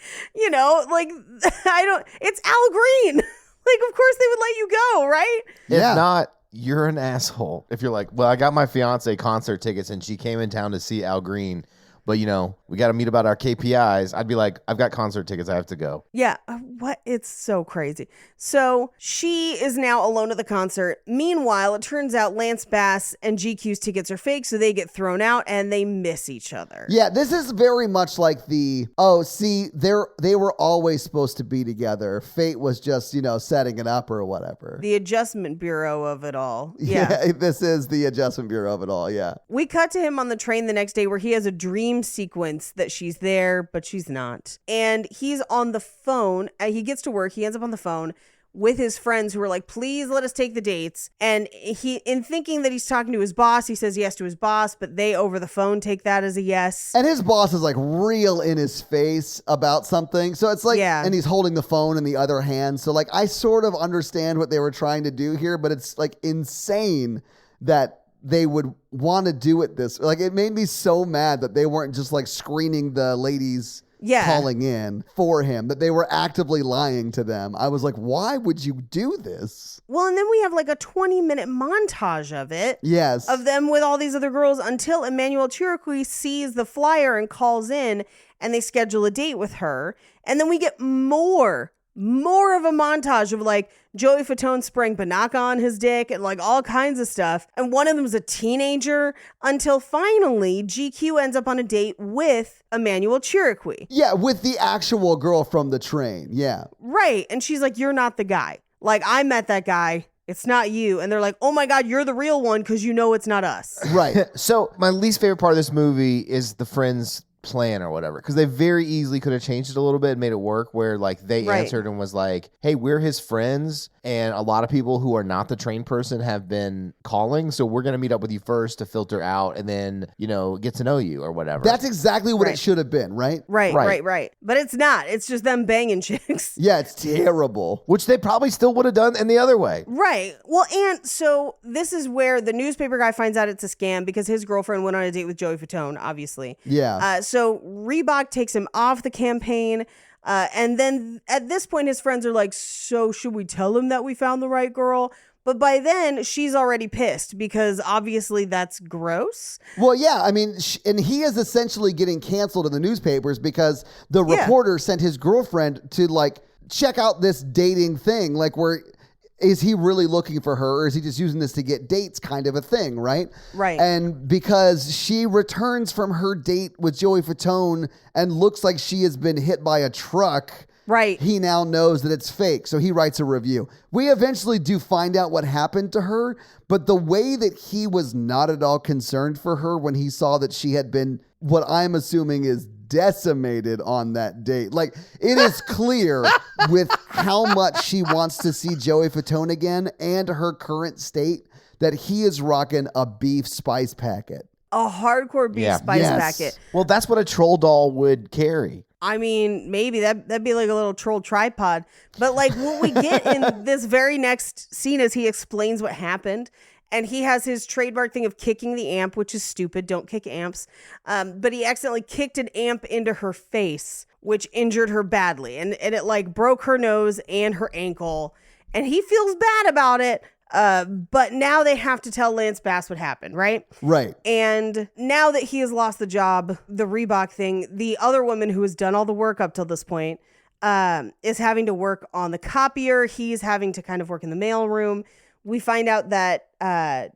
S2: Al Green. Of course they would let you go, right?
S3: If not, you're an asshole. If you're like, well, I got my fiance concert tickets and she came in town to see Al Green, but we got to meet about our KPIs. I'd be like, I've got concert tickets. I have to go.
S2: Yeah. What? It's so crazy. So she is now alone at the concert. Meanwhile, it turns out Lance Bass and GQ's tickets are fake, so they get thrown out and they miss each other.
S4: Yeah, this is very much like they were always supposed to be together. Fate was just, setting it up or whatever.
S2: The Adjustment Bureau of it all. Yeah.
S4: This is the Adjustment Bureau of it all. Yeah.
S2: We cut to him on the train the next day where he has a dream sequence that she's there, but she's not. And he's on the phone. He gets to work. He ends up on the phone with his friends who are like, please let us take the dates. And he, in thinking that he's talking to his boss, he says yes to his boss, but they over the phone take that as a yes.
S4: And his boss is real in his face about something. So it's and he's holding the phone in the other hand. So I sort of understand what they were trying to do here, but it's insane that they would want to do it this. It made me so mad that they weren't just screening the ladies calling in for him, that they were actively lying to them. I was like, why would you do this?
S2: Well, and then we have a 20-minute montage of it.
S4: Yes.
S2: Of them with all these other girls until Emmanuel Chiriqui sees the flyer and calls in, and they schedule a date with her. And then we get more of a montage of Joey Fatone spraying Banaka on his dick and all kinds of stuff. And one of them was a teenager until finally GQ ends up on a date with Emmanuel Chiriqui.
S4: Yeah, with the actual girl from the train. Yeah.
S2: Right. And she's like, you're not the guy. I met that guy. It's not you. And they're like, oh my God, you're the real one because it's not us.
S4: Right.
S3: So my least favorite part of this movie is the friends plan or whatever, because they very easily could have changed it a little bit and made it work where they answered and was like, hey, we're his friends and a lot of people who are not the trained person have been calling, so we're going to meet up with you first to filter out and then get to know you or whatever.
S4: That's exactly what it should have been, right?
S2: Right. But it's not. It's just them banging chicks.
S4: Yeah, it's terrible.
S3: Which they probably still would have done in the other way.
S2: Right. Well, and so this is where the newspaper guy finds out it's a scam because his girlfriend went on a date with Joey Fatone, obviously.
S4: Yeah.
S2: So Reebok takes him off the campaign. And then at this point, his friends are like, so should we tell him that we found the right girl? But by then, she's already pissed because obviously that's gross.
S4: Well, yeah. I mean, and he is essentially getting canceled in the newspapers because the reporter sent his girlfriend to check out this dating thing. Where is he really looking for her or is he just using this to get dates kind of a thing, right?
S2: Right.
S4: And because she returns from her date with Joey Fatone and looks like she has been hit by a truck,
S2: right,
S4: he now knows that it's fake. So he writes a review. We eventually do find out what happened to her, but the way that he was not at all concerned for her when he saw that she had been, what I'm assuming is decimated on that date. It is clear with how much she wants to see Joey Fatone again and her current state that he is rocking a beef spice packet.
S2: A hardcore beef spice packet.
S3: Well, that's what a troll doll would carry.
S2: I mean, maybe that'd be a little troll tripod. But what we get in this very next scene is he explains what happened. And he has his trademark thing of kicking the amp, which is stupid. Don't kick amps. But he accidentally kicked an amp into her face, which injured her badly. And it broke her nose and her ankle. And he feels bad about it. But now they have to tell Lance Bass what happened, right?
S4: Right.
S2: And now that he has lost the job, the Reebok thing, the other woman who has done all the work up till this point is having to work on the copier. He's having to kind of work in the mailroom. We find out that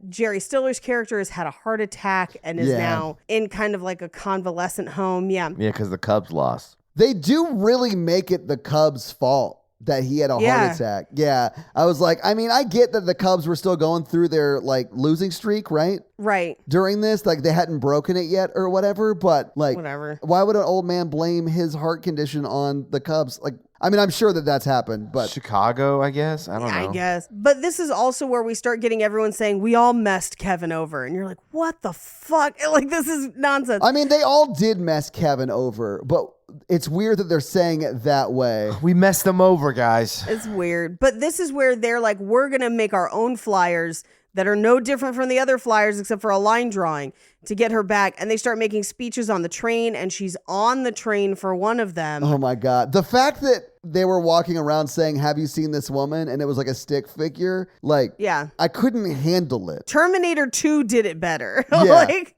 S2: Jerry Stiller's character has had a heart attack and is now in kind of a convalescent home. Yeah.
S3: Yeah, because the Cubs lost.
S4: They do really make it the Cubs' fault, that he had a
S2: Yeah.
S4: heart attack. Yeah. I was like, I mean, I get that the Cubs were still going through their like losing streak, right?
S2: Right.
S4: During this, like they hadn't broken it yet or whatever, but like,
S2: Whatever.
S4: why would an old man blame his heart condition on the Cubs? Like, I mean, I'm sure that that's happened, but
S3: Chicago, I guess. I don't know.
S2: I guess. But this is also where we start getting everyone saying, we all messed Kevin over. And you're like, what the fuck? Like, this is nonsense.
S4: I mean, they all did mess Kevin over, but it's weird that they're saying it that way.
S3: We messed them over, guys.
S2: It's weird. But this is where they're like, we're going to make our own flyers that are no different from the other flyers except for a line drawing to get her back. And they start making speeches on the train, and she's on the train for one of them.
S4: Oh my God. The fact that they were walking around saying, have you seen this woman? And it was like a stick figure. Like,
S2: Yeah.
S4: I couldn't handle it.
S2: Terminator 2 did it better.
S4: Yeah.
S2: Like,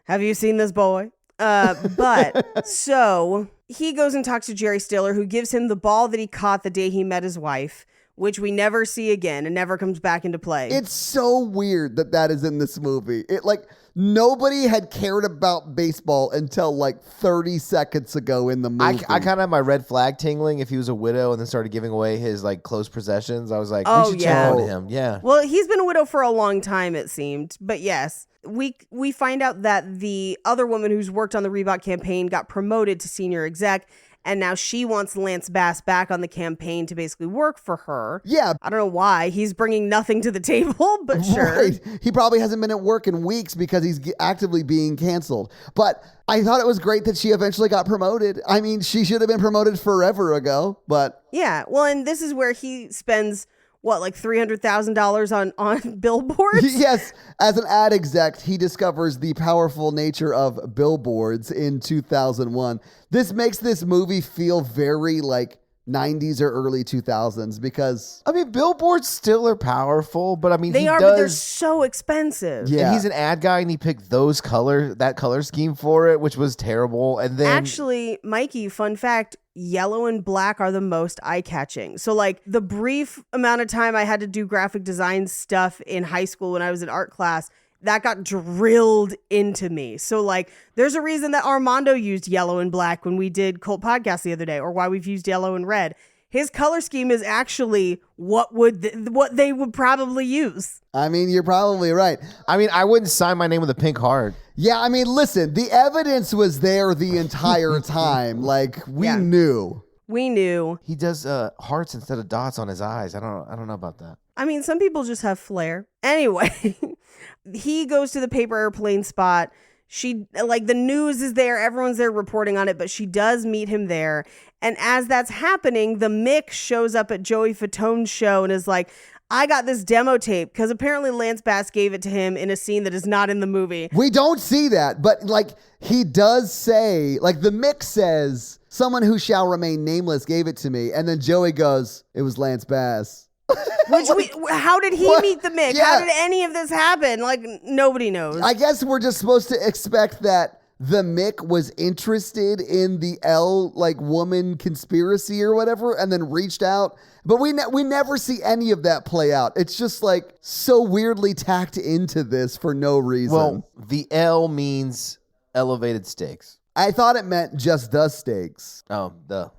S2: have you seen this boy? But so he goes and talks to Jerry Stiller, who gives him the ball that he caught the day he met his wife, which we never see again and never comes back into play.
S4: It's so weird that that is in this movie. It like nobody had cared about baseball until like 30 seconds ago in the movie.
S3: I kind of had my red flag tingling if he was a widow and then started giving away his like close possessions. I was like,
S2: Oh,
S3: we should
S2: yeah.
S3: check on him. Yeah.
S2: Well, he's been a widow for a long time, it seemed. But yes, we find out that the other woman who's worked on the Reebok campaign got promoted to senior exec, and now she wants Lance Bass back on the campaign to basically work for her.
S4: Yeah.
S2: I don't know why. He's bringing nothing to the table, but sure.
S4: Right. He probably hasn't been at work in weeks because he's actively being canceled. But I thought it was great that she eventually got promoted. I mean, she should have been promoted forever ago, but
S2: Yeah. Well, and this is where he spends, what, like $300,000 on billboards?
S4: yes, as an ad exec, he discovers the powerful nature of billboards in 2001. This makes this movie feel very like 90s or early 2000s because
S3: I mean, billboards still are powerful, but I mean,
S2: They
S3: he
S2: are,
S3: does.
S2: but they're so expensive.
S4: Yeah.
S3: And he's an ad guy, and he picked that color scheme for it, which was terrible. And then
S2: Actually, Mikey, fun fact, yellow and black are the most eye-catching. So like the brief amount of time I had to do graphic design stuff in high school when I was in art class, that got drilled into me. So like there's a reason that Armando used yellow and black when we did Cult Podcast the other day, or why we've used yellow and red. His color scheme is actually what they would probably use.
S4: I mean, you're probably right.
S3: I mean, I wouldn't sign my name with a pink heart.
S4: Yeah, I mean, listen, the evidence was there the entire time. Like we
S2: Yeah.
S4: knew.
S2: We knew.
S3: He does hearts instead of dots on his eyes. I don't know about that.
S2: I mean, some people just have flair. Anyway, he goes to the paper airplane spot. She, like, the news is there. Everyone's there reporting on it, but she does meet him there. And as that's happening, the Mick shows up at Joey Fatone's show and is like, I got this demo tape, because apparently Lance Bass gave it to him in a scene that is not in the movie.
S4: We don't see that, but like he does say, like the mix says, someone who shall remain nameless gave it to me. And then Joey goes, it was Lance Bass.
S2: How did he
S4: What?
S2: meet the Mick?
S4: Yeah.
S2: How did any of this happen? Like, nobody knows.
S4: I guess we're just supposed to expect that the Mick was interested in the L like woman conspiracy or whatever, and then reached out. But we never see any of that play out. It's just like so weirdly tacked into this for no reason.
S3: Well, the L means elevated stakes.
S4: I thought it meant just the steaks.
S3: Oh, the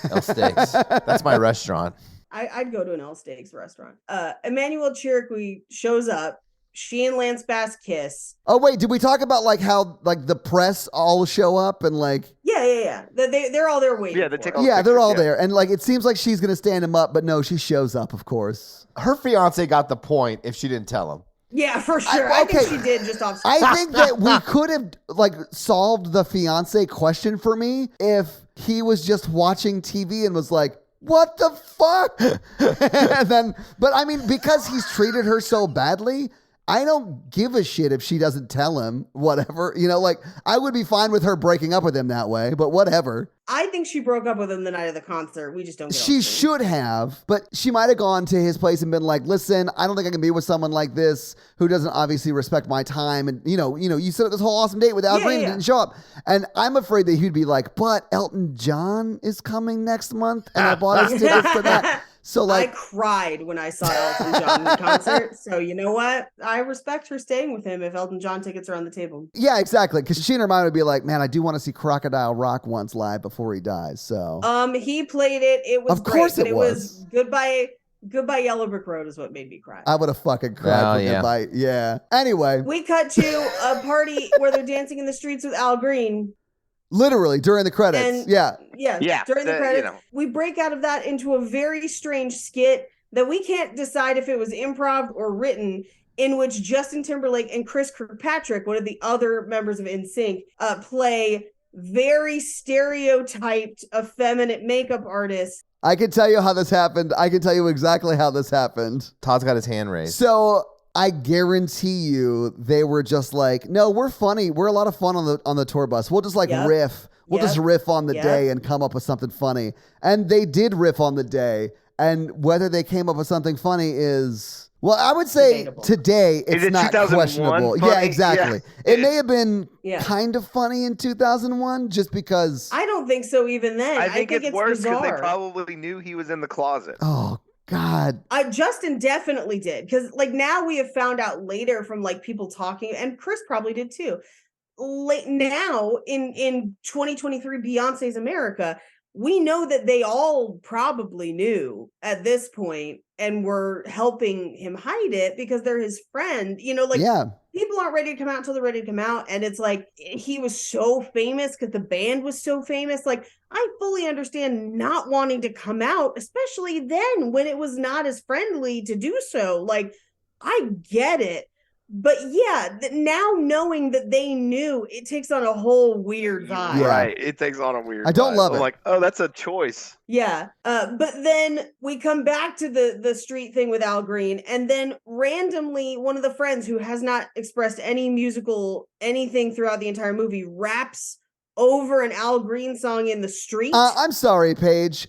S3: L Steaks. That's my restaurant.
S2: I'd go to an El Steaks restaurant. Emmanuel Chiriqui shows up. She and Lance Bass kiss.
S4: Oh wait, did we talk about like how like the press all show up and like
S2: Yeah. They're all there waiting.
S5: Yeah, they
S2: for
S5: take
S2: her.
S5: all-
S4: yeah, they're all
S5: pictures, yeah.
S4: there, and like it seems like she's gonna stand him up, but no, she shows up, of course.
S3: Her fiance got the point if she didn't tell him.
S2: Yeah, for sure. I
S4: okay.
S2: think she did just off.
S4: I think that we could have like solved the fiance question for me if he was just watching TV and was like, what the fuck? And then, but I mean, because he's treated her so badly, I don't give a shit if she doesn't tell him, whatever. You know, like I would be fine with her breaking up with him that way, but whatever.
S2: I think she broke up with him the night of the concert. We just don't get
S4: She should have, but she might have gone to his place and been like, listen, I don't think I can be with someone like this who doesn't obviously respect my time. And, you know, you set up this whole awesome date with Al Green and didn't show up. And I'm afraid that he'd be like, but Elton John is coming next month and I bought his tickets for that. So
S2: I
S4: like,
S2: cried when I saw Elton John in concert. So you know what? I respect her staying with him if Elton John tickets are on the table.
S4: yeah, exactly. Because she and her mom would be like, man, I do want to see Crocodile Rock once live before he dies. So
S2: He played it. It was
S4: Of course
S2: great, but
S4: it
S2: it was
S4: was.
S2: Goodbye Yellow Brick Road is what made me cry.
S4: I would have fucking cried
S3: Oh,
S4: for
S3: yeah.
S4: Goodbye. Yeah. Anyway,
S2: We cut to a party where they're dancing in the streets with Al Green.
S4: literally during the credits.
S2: And
S4: Yeah.
S5: Yeah,
S2: during the credits,
S5: you know.
S2: we break out of that into a very strange skit that we can't decide if it was improv or written, in which Justin Timberlake and Chris Kirkpatrick, one of the other members of NSYNC, play very stereotyped, effeminate makeup artists.
S4: I can tell you how this happened. I can tell you exactly how this happened.
S3: Todd's got his hand raised.
S4: So I guarantee you they were just like, no, we're funny. We're a lot of fun on the tour bus. We'll just like
S2: Yep.
S4: riff. We'll just
S2: Yep.
S4: riff on the
S2: Yep.
S4: day and come up with something funny. And they did riff on the day. And whether they came up with something funny is, well, I would say
S2: Debatable.
S4: today it's
S5: it
S4: not
S5: 2001
S4: questionable.
S5: funny?
S4: Yeah, exactly.
S5: Yeah.
S4: It may have been
S2: Yeah.
S4: kind of funny in 2001 just because.
S2: I don't think so even then.
S5: I think it's worse because they
S2: bizarre.
S5: probably knew he was in the closet.
S4: Oh, God.
S2: Justin definitely did, because like now we have found out later from like people talking, and Chris probably did too. Late now in 2023 Beyonce's America, we know that they all probably knew at this point and were helping him hide it because they're his friend. You know, like
S4: Yeah.
S2: people aren't ready to come out until they're ready to come out. And it's like he was so famous because the band was so famous. Like, I fully understand not wanting to come out, especially then when it was not as friendly to do so. Like, I get it. But yeah, now knowing that they knew, it takes on a whole weird vibe.
S4: Yeah.
S5: Right. It takes on a weird
S4: I don't
S5: vibe.
S4: love
S5: I'm
S4: it.
S5: like, oh, that's a choice.
S2: Yeah. But then we come back to the street thing with Al Green, and then randomly one of the friends who has not expressed any musical anything throughout the entire movie raps over an Al Green song in the street.
S4: I'm sorry, Paige.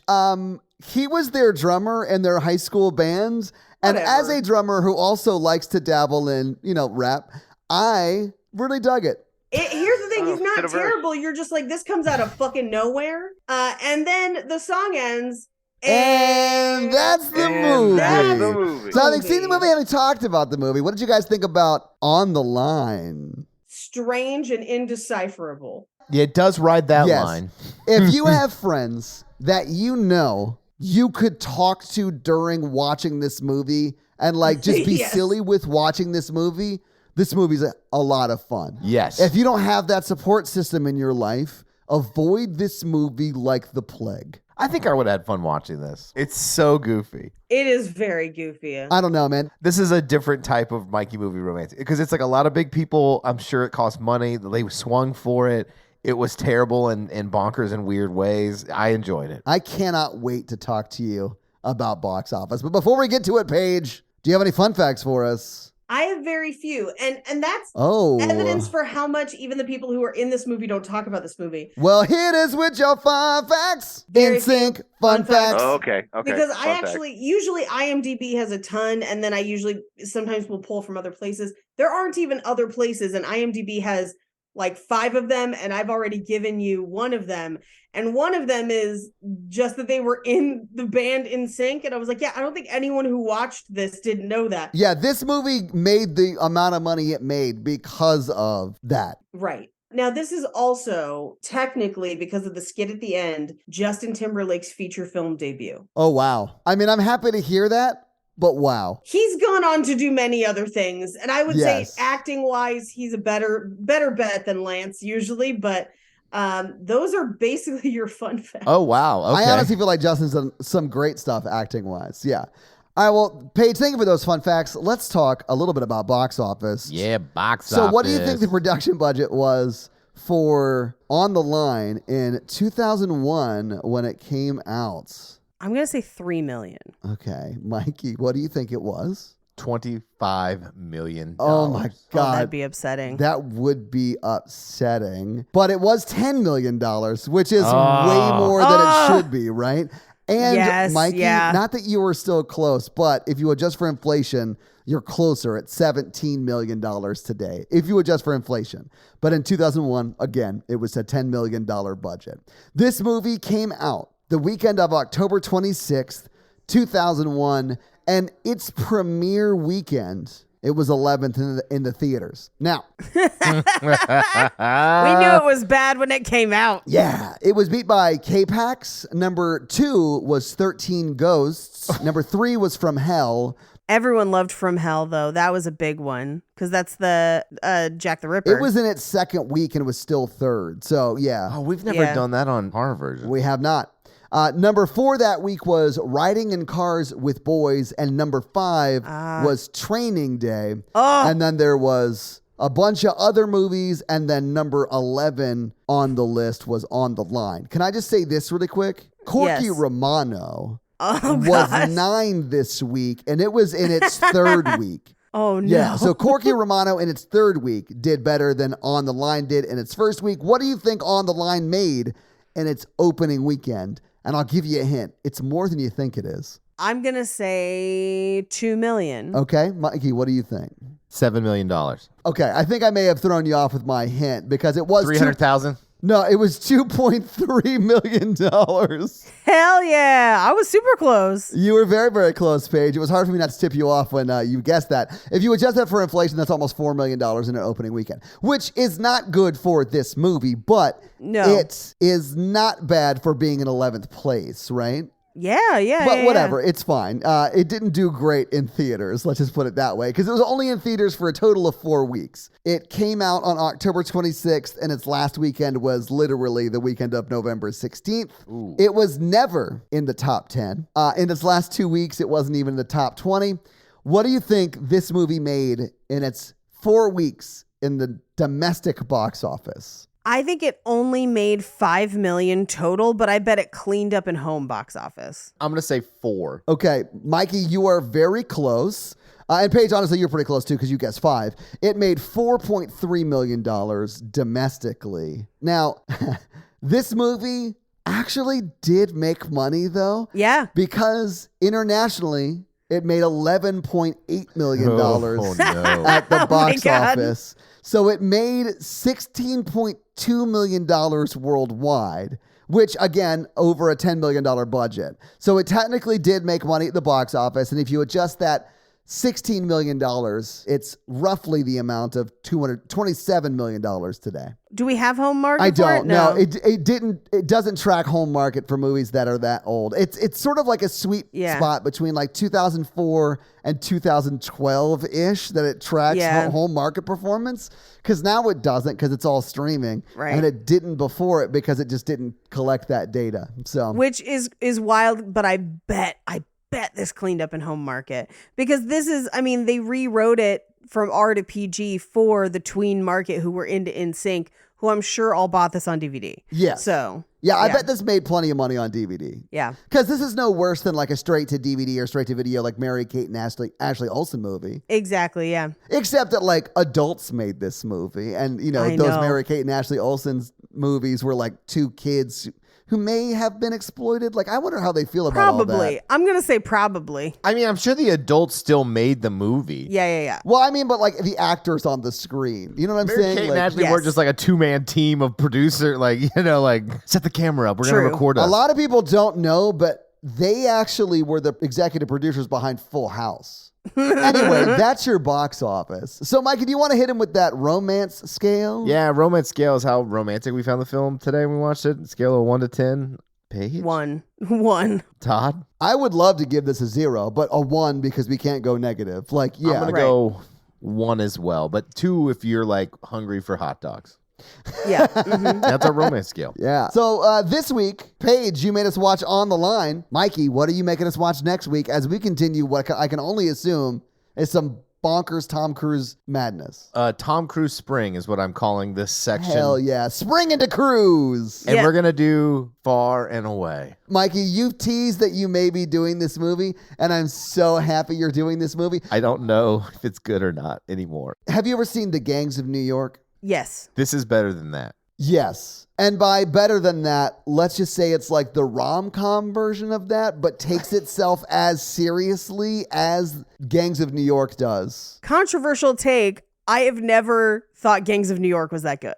S4: He was their drummer in their high school bands. And
S2: Whatever.
S4: as a drummer who also likes to dabble in, rap, I really dug it.
S2: Here's the thing,
S5: Oh,
S2: he's not
S5: bit of verse.
S2: terrible. You're just like, this comes out of fucking nowhere. And then the song ends.
S4: And that's the
S5: And
S4: movie.
S5: that's the movie.
S4: So having seen the movie, having talked about the movie, what did you guys think about On the Line?
S2: Strange and indecipherable.
S3: Yeah, it does ride that
S4: Yes.
S3: line.
S4: If you have friends that you could talk to during watching this movie and like just be
S2: Yes.
S4: silly with watching this movie's a lot of fun.
S3: Yes.
S4: If you don't have that support system in your life, avoid this movie like the plague.
S3: I think I would have had fun watching this. It's so goofy.
S2: It is very goofy.
S4: I don't know, man.
S3: This is a different type of Mikey movie romance because it's like a lot of big people. I'm sure it cost money. They swung for it. It was terrible and bonkers in weird ways. I enjoyed it.
S4: I cannot wait to talk to you about box office. But before we get to it, Paige, do you have any fun facts for us?
S2: I have very few. And that's
S4: Oh.
S2: evidence for how much even the people who are in this movie don't talk about this movie.
S4: Well, hit us with your fun facts.
S2: Very
S4: NSync
S2: few
S4: fun
S2: fun facts.
S4: facts.
S5: Oh, okay.
S2: Because
S5: Fun
S2: I
S5: fact.
S2: usually IMDb has a ton, and then I sometimes will pull from other places. There aren't even other places, and IMDb has like 5 of them, and I've already given you one of them. And one of them is just that they were in the band NSync, and I was like, yeah, I don't think anyone who watched this didn't know that.
S4: Yeah, this movie made the amount of money it made because of that.
S2: Right. Now, this is also technically, because of the skit at the end, Justin Timberlake's feature film debut.
S4: Oh, wow. I mean, I'm happy to hear that, but wow.
S2: He's gone on to do many other things, and I would
S4: Yes.
S2: say acting-wise, he's a better bet than Lance usually, but those are basically your fun facts.
S3: Oh, wow. Okay.
S4: I honestly feel like Justin's done some great stuff acting-wise. Yeah. All right, well, Paige, thank you for those fun facts. Let's talk a little bit about box office.
S3: Yeah, box
S4: So
S3: office.
S4: what do you think the production budget was for On the Line in 2001 when it came out?
S2: I'm going to say 3 million.
S4: Okay, Mikey, what do you think it was?
S3: $25 million.
S4: Oh my
S2: Oh,
S4: God.
S2: that'd be upsetting.
S4: That would be upsetting. But it was $10 million, which is
S3: Oh.
S4: way more than it should be, right? And
S2: Yes,
S4: Mikey,
S2: yeah.
S4: not that you were still close, but if you adjust for inflation, you're closer at $17 million today, if you adjust for inflation. But in 2001, again, it was a $10 million budget. This movie came out the weekend of October 26th, 2001, and its premiere weekend, it was 11th in the theaters. Now,
S2: We knew it was bad when it came out.
S4: yeah, it was beat by K-Pax. Number 2 was 13 Ghosts. Number 3 was From Hell.
S2: Everyone loved From Hell, though. That was a big one because that's the Jack the Ripper.
S4: It was in its second week and it was still third. So, yeah,
S3: Oh, we've never
S2: Yeah.
S3: done that on horror version.
S4: we have not. Number 4 that week was Riding in Cars with Boys, and number 5 was Training Day.
S2: Oh.
S4: And then there was a bunch of other movies, and then number 11 on the list was On the Line. Can I just say this really quick? Corky
S2: Yes.
S4: Romano
S2: Oh,
S4: was
S2: gosh.
S4: 9 this week, and it was in its third week.
S2: Oh, no.
S4: Yeah, so Corky Romano in its third week did better than On the Line did in its first week. What do you think On the Line made in its opening weekend? And I'll give you a hint. It's more than you think it is.
S2: I'm going to say $2 million.
S4: Okay, Mikey, what do you think?
S3: $7 million.
S4: Okay, I think I may have thrown you off with my hint because it was
S3: 300,000.
S4: No, it was $2.3 million.
S2: Hell yeah. I was super close.
S4: You were very, very close, Paige. It was hard for me not to tip you off when you guessed that. If you adjust that for inflation, that's almost $4 million in an opening weekend, which is not good for this movie, but
S2: No.
S4: it is not bad for being in 11th place, right?
S2: Yeah, yeah.
S4: But
S2: yeah,
S4: whatever, it's fine. It didn't do great in theaters, let's just put it that way, because it was only in theaters for a total of 4 weeks. It came out on October 26th, and its last weekend was literally the weekend of November 16th.
S3: Ooh.
S4: It was never in the top 10. In its last 2 weeks, it wasn't even in the top 20. What do you think this movie made in its 4 weeks in the domestic box office?
S2: I think it only made $5 million total, but I bet it cleaned up in home box office.
S3: I'm going to say 4.
S4: Okay, Mikey, you are very close. And Paige, honestly, you're pretty close too because you guessed 5. It made $4.3 million domestically. Now, this movie actually did make money though,
S2: Yeah.
S4: because internationally, it made $11.8 million
S3: Oh, no.
S4: at the
S2: Oh my
S4: box
S2: God.
S4: office. So it made $16.2 million worldwide, which again, over a $10 million budget. So it technically did make money at the box office. And if you adjust that $16 million, it's roughly the amount of $227 million today.
S2: Do we have home market
S4: I
S2: for it?
S4: don't know. It doesn't track home market for movies that are that old. It's sort of like a sweet
S2: Yeah.
S4: spot between like 2004 and 2012 ish that it tracks
S2: Yeah.
S4: home market performance. Because now it doesn't because it's all streaming,
S2: Right.
S4: and it didn't before it because it just didn't collect that data. So
S2: Which is wild, but I bet this cleaned up in home market because this is, I mean, they rewrote it from R to PG for the tween market who were into NSync, who I'm sure all bought this on DVD.
S4: Yes.
S2: So
S4: yeah, I bet this made plenty of money on DVD.
S2: yeah.
S4: Because this is no worse than like a straight to DVD or straight to video like Mary Kate and Ashley Olsen movie.
S2: Exactly. Yeah.
S4: Except that like adults made this movie, and you know
S2: I
S4: those
S2: know.
S4: Mary Kate and Ashley Olsen's movies were like 2 kids who may have been exploited. Like I wonder how they feel about all
S2: Probably.
S4: that.
S2: I'm gonna say probably.
S3: I mean, I'm sure the adults still made the movie.
S2: Yeah.
S4: Well, I mean, but like the actors on the screen, you know what I'm
S3: Mary
S4: saying?
S3: Kate and
S4: Like,
S3: Ashley
S2: yes.
S3: were just like a 2-man team of producer, like, like set the camera up. We're going
S2: True.
S3: to record
S4: a
S3: us.
S4: lot of people don't know, but they actually were the executive producers behind Full House. Anyway, that's your box office. So, Mikey, do you want to hit him with that romance scale?
S3: Yeah, romance scale is how romantic we found the film today when we watched it. Scale of 1 to 10. Paige?
S2: One.
S3: Todd?
S4: I would love to give this a 0, but a 1 because we can't go negative. Like, yeah.
S3: I'm going to go 1 as well, but 2 if you're like hungry for hot dogs.
S2: Yeah. Mhm.
S3: That's our romance scale.
S4: Yeah. So this week, Paige, you made us watch On the Line. Mikey, what are you making us watch next week as we continue what I can only assume is some bonkers Tom Cruise madness?
S3: Tom Cruise Spring is what I'm calling this section.
S4: Hell yeah. Spring into cruise.
S3: And
S2: Yeah.
S3: we're going to do Far and Away.
S4: Mikey, you've teased that you may be doing this movie, and I'm so happy you're doing this movie.
S3: I don't know if it's good or not anymore.
S4: Have you ever seen The Gangs of New York?
S2: Yes.
S3: This is better than that.
S4: Yes. And by better than that, let's just say it's like the rom-com version of that, but takes itself as seriously as Gangs of New York does.
S2: Controversial take. I have never thought Gangs of New York was that good.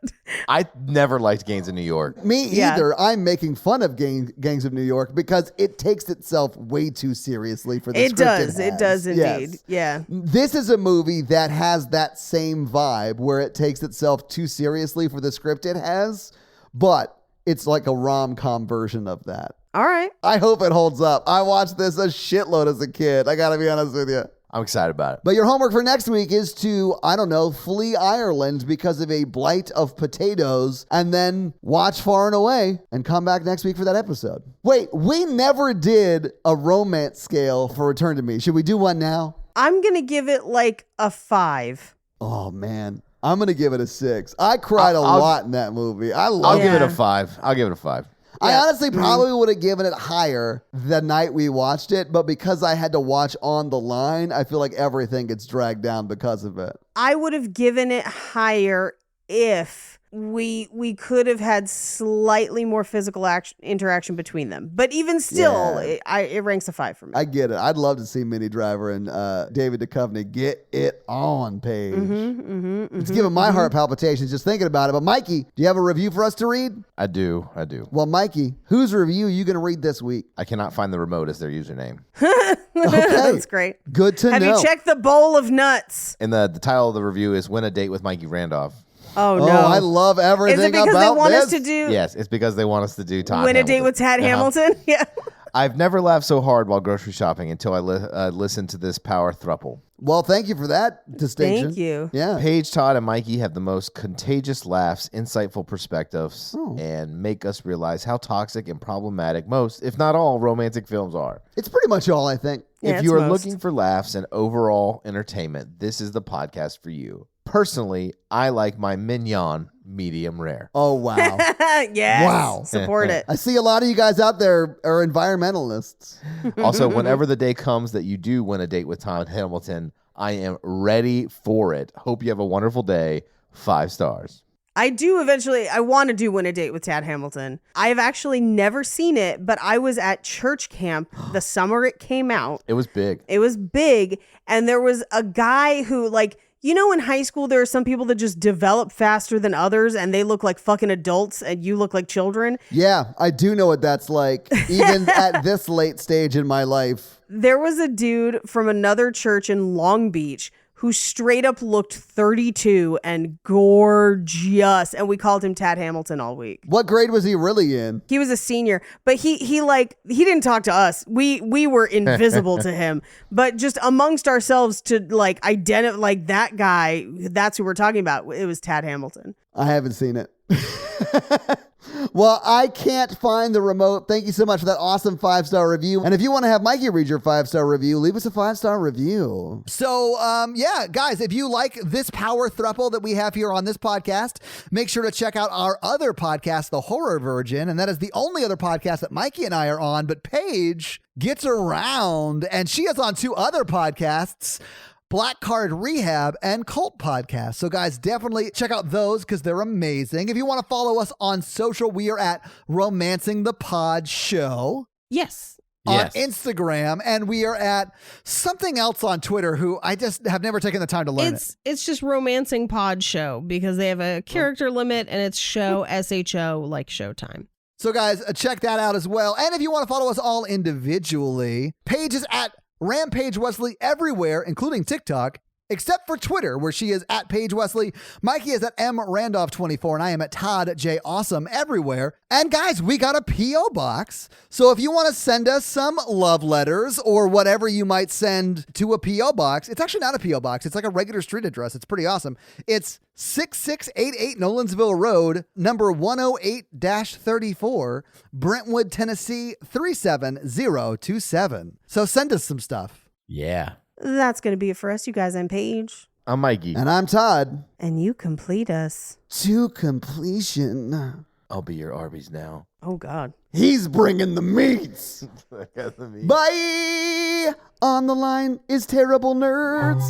S3: I never liked Gangs of New York.
S4: Me
S2: Yeah.
S4: either. I'm making fun of Gangs of New York because it takes itself way too seriously for the
S2: It
S4: script
S2: does.
S4: has.
S2: It does indeed.
S4: Yes.
S2: Yeah.
S4: This is a movie that has that same vibe where it takes itself too seriously for the script it has, but it's like a rom-com version of that.
S2: All right.
S4: I hope it holds up. I watched this a shitload as a kid. I gotta be honest with you.
S3: I'm excited about it.
S4: But your homework for next week is to, I don't know, flee Ireland because of a blight of potatoes and then watch Far and Away and come back next week for that episode. Wait, we never did a romance scale for Return to Me. Should we do one now?
S2: I'm going to give it like a 5.
S4: Oh, man. I'm going to give it a 6. I cried a
S3: I'll-
S4: lot in that movie. I
S3: I'll
S4: love
S3: give it
S2: Yeah.
S3: a 5. I'll give it a 5.
S4: I
S2: Yeah.
S4: honestly probably would have given it higher the night we watched it, but because I had to watch on the line, I feel like everything gets dragged down because of it.
S2: I would have given it higher if we could have had slightly more physical interaction between them. But even still,
S4: Yeah.
S2: it ranks a 5 for me.
S4: I get it. I'd love to see Minnie Driver and David Duchovny get it on, Paige. It's giving my heart palpitations just thinking about it. But Mikey, do you have a review for us to read?
S3: I do.
S4: Well, Mikey, whose review are you going to read this week?
S3: I cannot find the remote as their username.
S2: That's great.
S4: Good to
S2: Have
S4: know.
S2: you checked the bowl of nuts?
S3: And the title of the review is Win a Date with Mikey Randolph.
S2: Oh, no.
S4: Oh, I love everything
S2: Is it because
S4: about
S2: they want
S4: this.
S2: us to do
S3: Yes, it's because they want us to do Todd
S2: Win a Date
S3: Hamilton.
S2: with Tad
S3: Uh-huh.
S2: Hamilton? Yeah.
S3: I've never laughed so hard while grocery shopping until I listened to this power thruple.
S4: Well, thank you for that distinction.
S2: Thank you.
S4: Yeah.
S3: Paige, Todd, and Mikey have the most contagious laughs, insightful perspectives,
S4: Oh.
S3: and make us realize how toxic and problematic most, if not all, romantic films are.
S4: It's pretty much all, I think.
S2: Yeah,
S3: If
S2: it's
S3: you are
S2: most.
S3: looking for laughs and overall entertainment, this is the podcast for you. Personally, I like my mignon medium rare.
S4: Oh, wow.
S2: Yes.
S4: Wow.
S2: Support it.
S4: I see a lot of you guys out there are environmentalists.
S3: Also, whenever the day comes that you do win a date with Todd Hamilton, I am ready for it. Hope you have a wonderful day. 5 stars.
S2: I do eventually, I want to do Win a Date with Tad Hamilton. I have actually never seen it, but I was at church camp the summer it came out.
S3: It was big.
S2: It was big. And there was a guy who, like, you know, in high school, there are some people that just develop faster than others and they look like fucking adults and you look like children.
S4: Yeah, I do know what that's like, even at this late stage in my life.
S2: There was a dude from another church in Long Beach who straight up looked 32 and gorgeous. And we called him Tad Hamilton all week.
S4: What grade was he really in?
S2: He was a senior, but he didn't talk to us. We were invisible to him, but just amongst ourselves to like identify like that guy. That's who we're talking about. It was Tad Hamilton.
S4: I haven't seen it. Well, I can't find the remote. Thank you so much for that awesome 5-star review. And if you want to have Mikey read your 5-star review, leave us a 5-star review. So, yeah, guys, if you like this power thruple that we have here on this podcast, make sure to check out our other podcast, The Horror Virgin. And that is the only other podcast that Mikey and I are on. But Paige gets around, and she is on 2 other podcasts, Black Card Rehab and Cult Podcast. So guys, definitely check out those because they're amazing. If you want to follow us on social, we are at Romancing the Pod Show
S2: Yes.
S4: on Instagram, and we are at something else on Twitter who I just have never taken the time to learn it.
S6: It's just Romancing Pod Show because they have a character limit and it's show SHO like Showtime.
S4: So guys, check that out as well. And if you want to follow us all individually, Paige is at Rampage Wesley everywhere, including TikTok, except for Twitter, where she is at Paige Wesley. Mikey is at mrandolph24, and I am at Todd J. Awesome everywhere. And guys, we got a P.O. box. So if you want to send us some love letters or whatever you might send to a P.O. box, it's actually not a P.O. box. It's like a regular street address. It's pretty awesome. It's 6688 Nolensville Road, number 108-34, Brentwood, Tennessee 37027. So send us some stuff.
S3: Yeah.
S2: That's going to be it for us, you guys. I'm Paige.
S3: I'm Mikey.
S4: And I'm Todd.
S2: And you complete us.
S4: To completion.
S3: I'll be your Arby's now.
S2: Oh, God.
S4: He's bringing the meats.
S3: I got the meat.
S4: Bye. On the line is Terrible Nerds.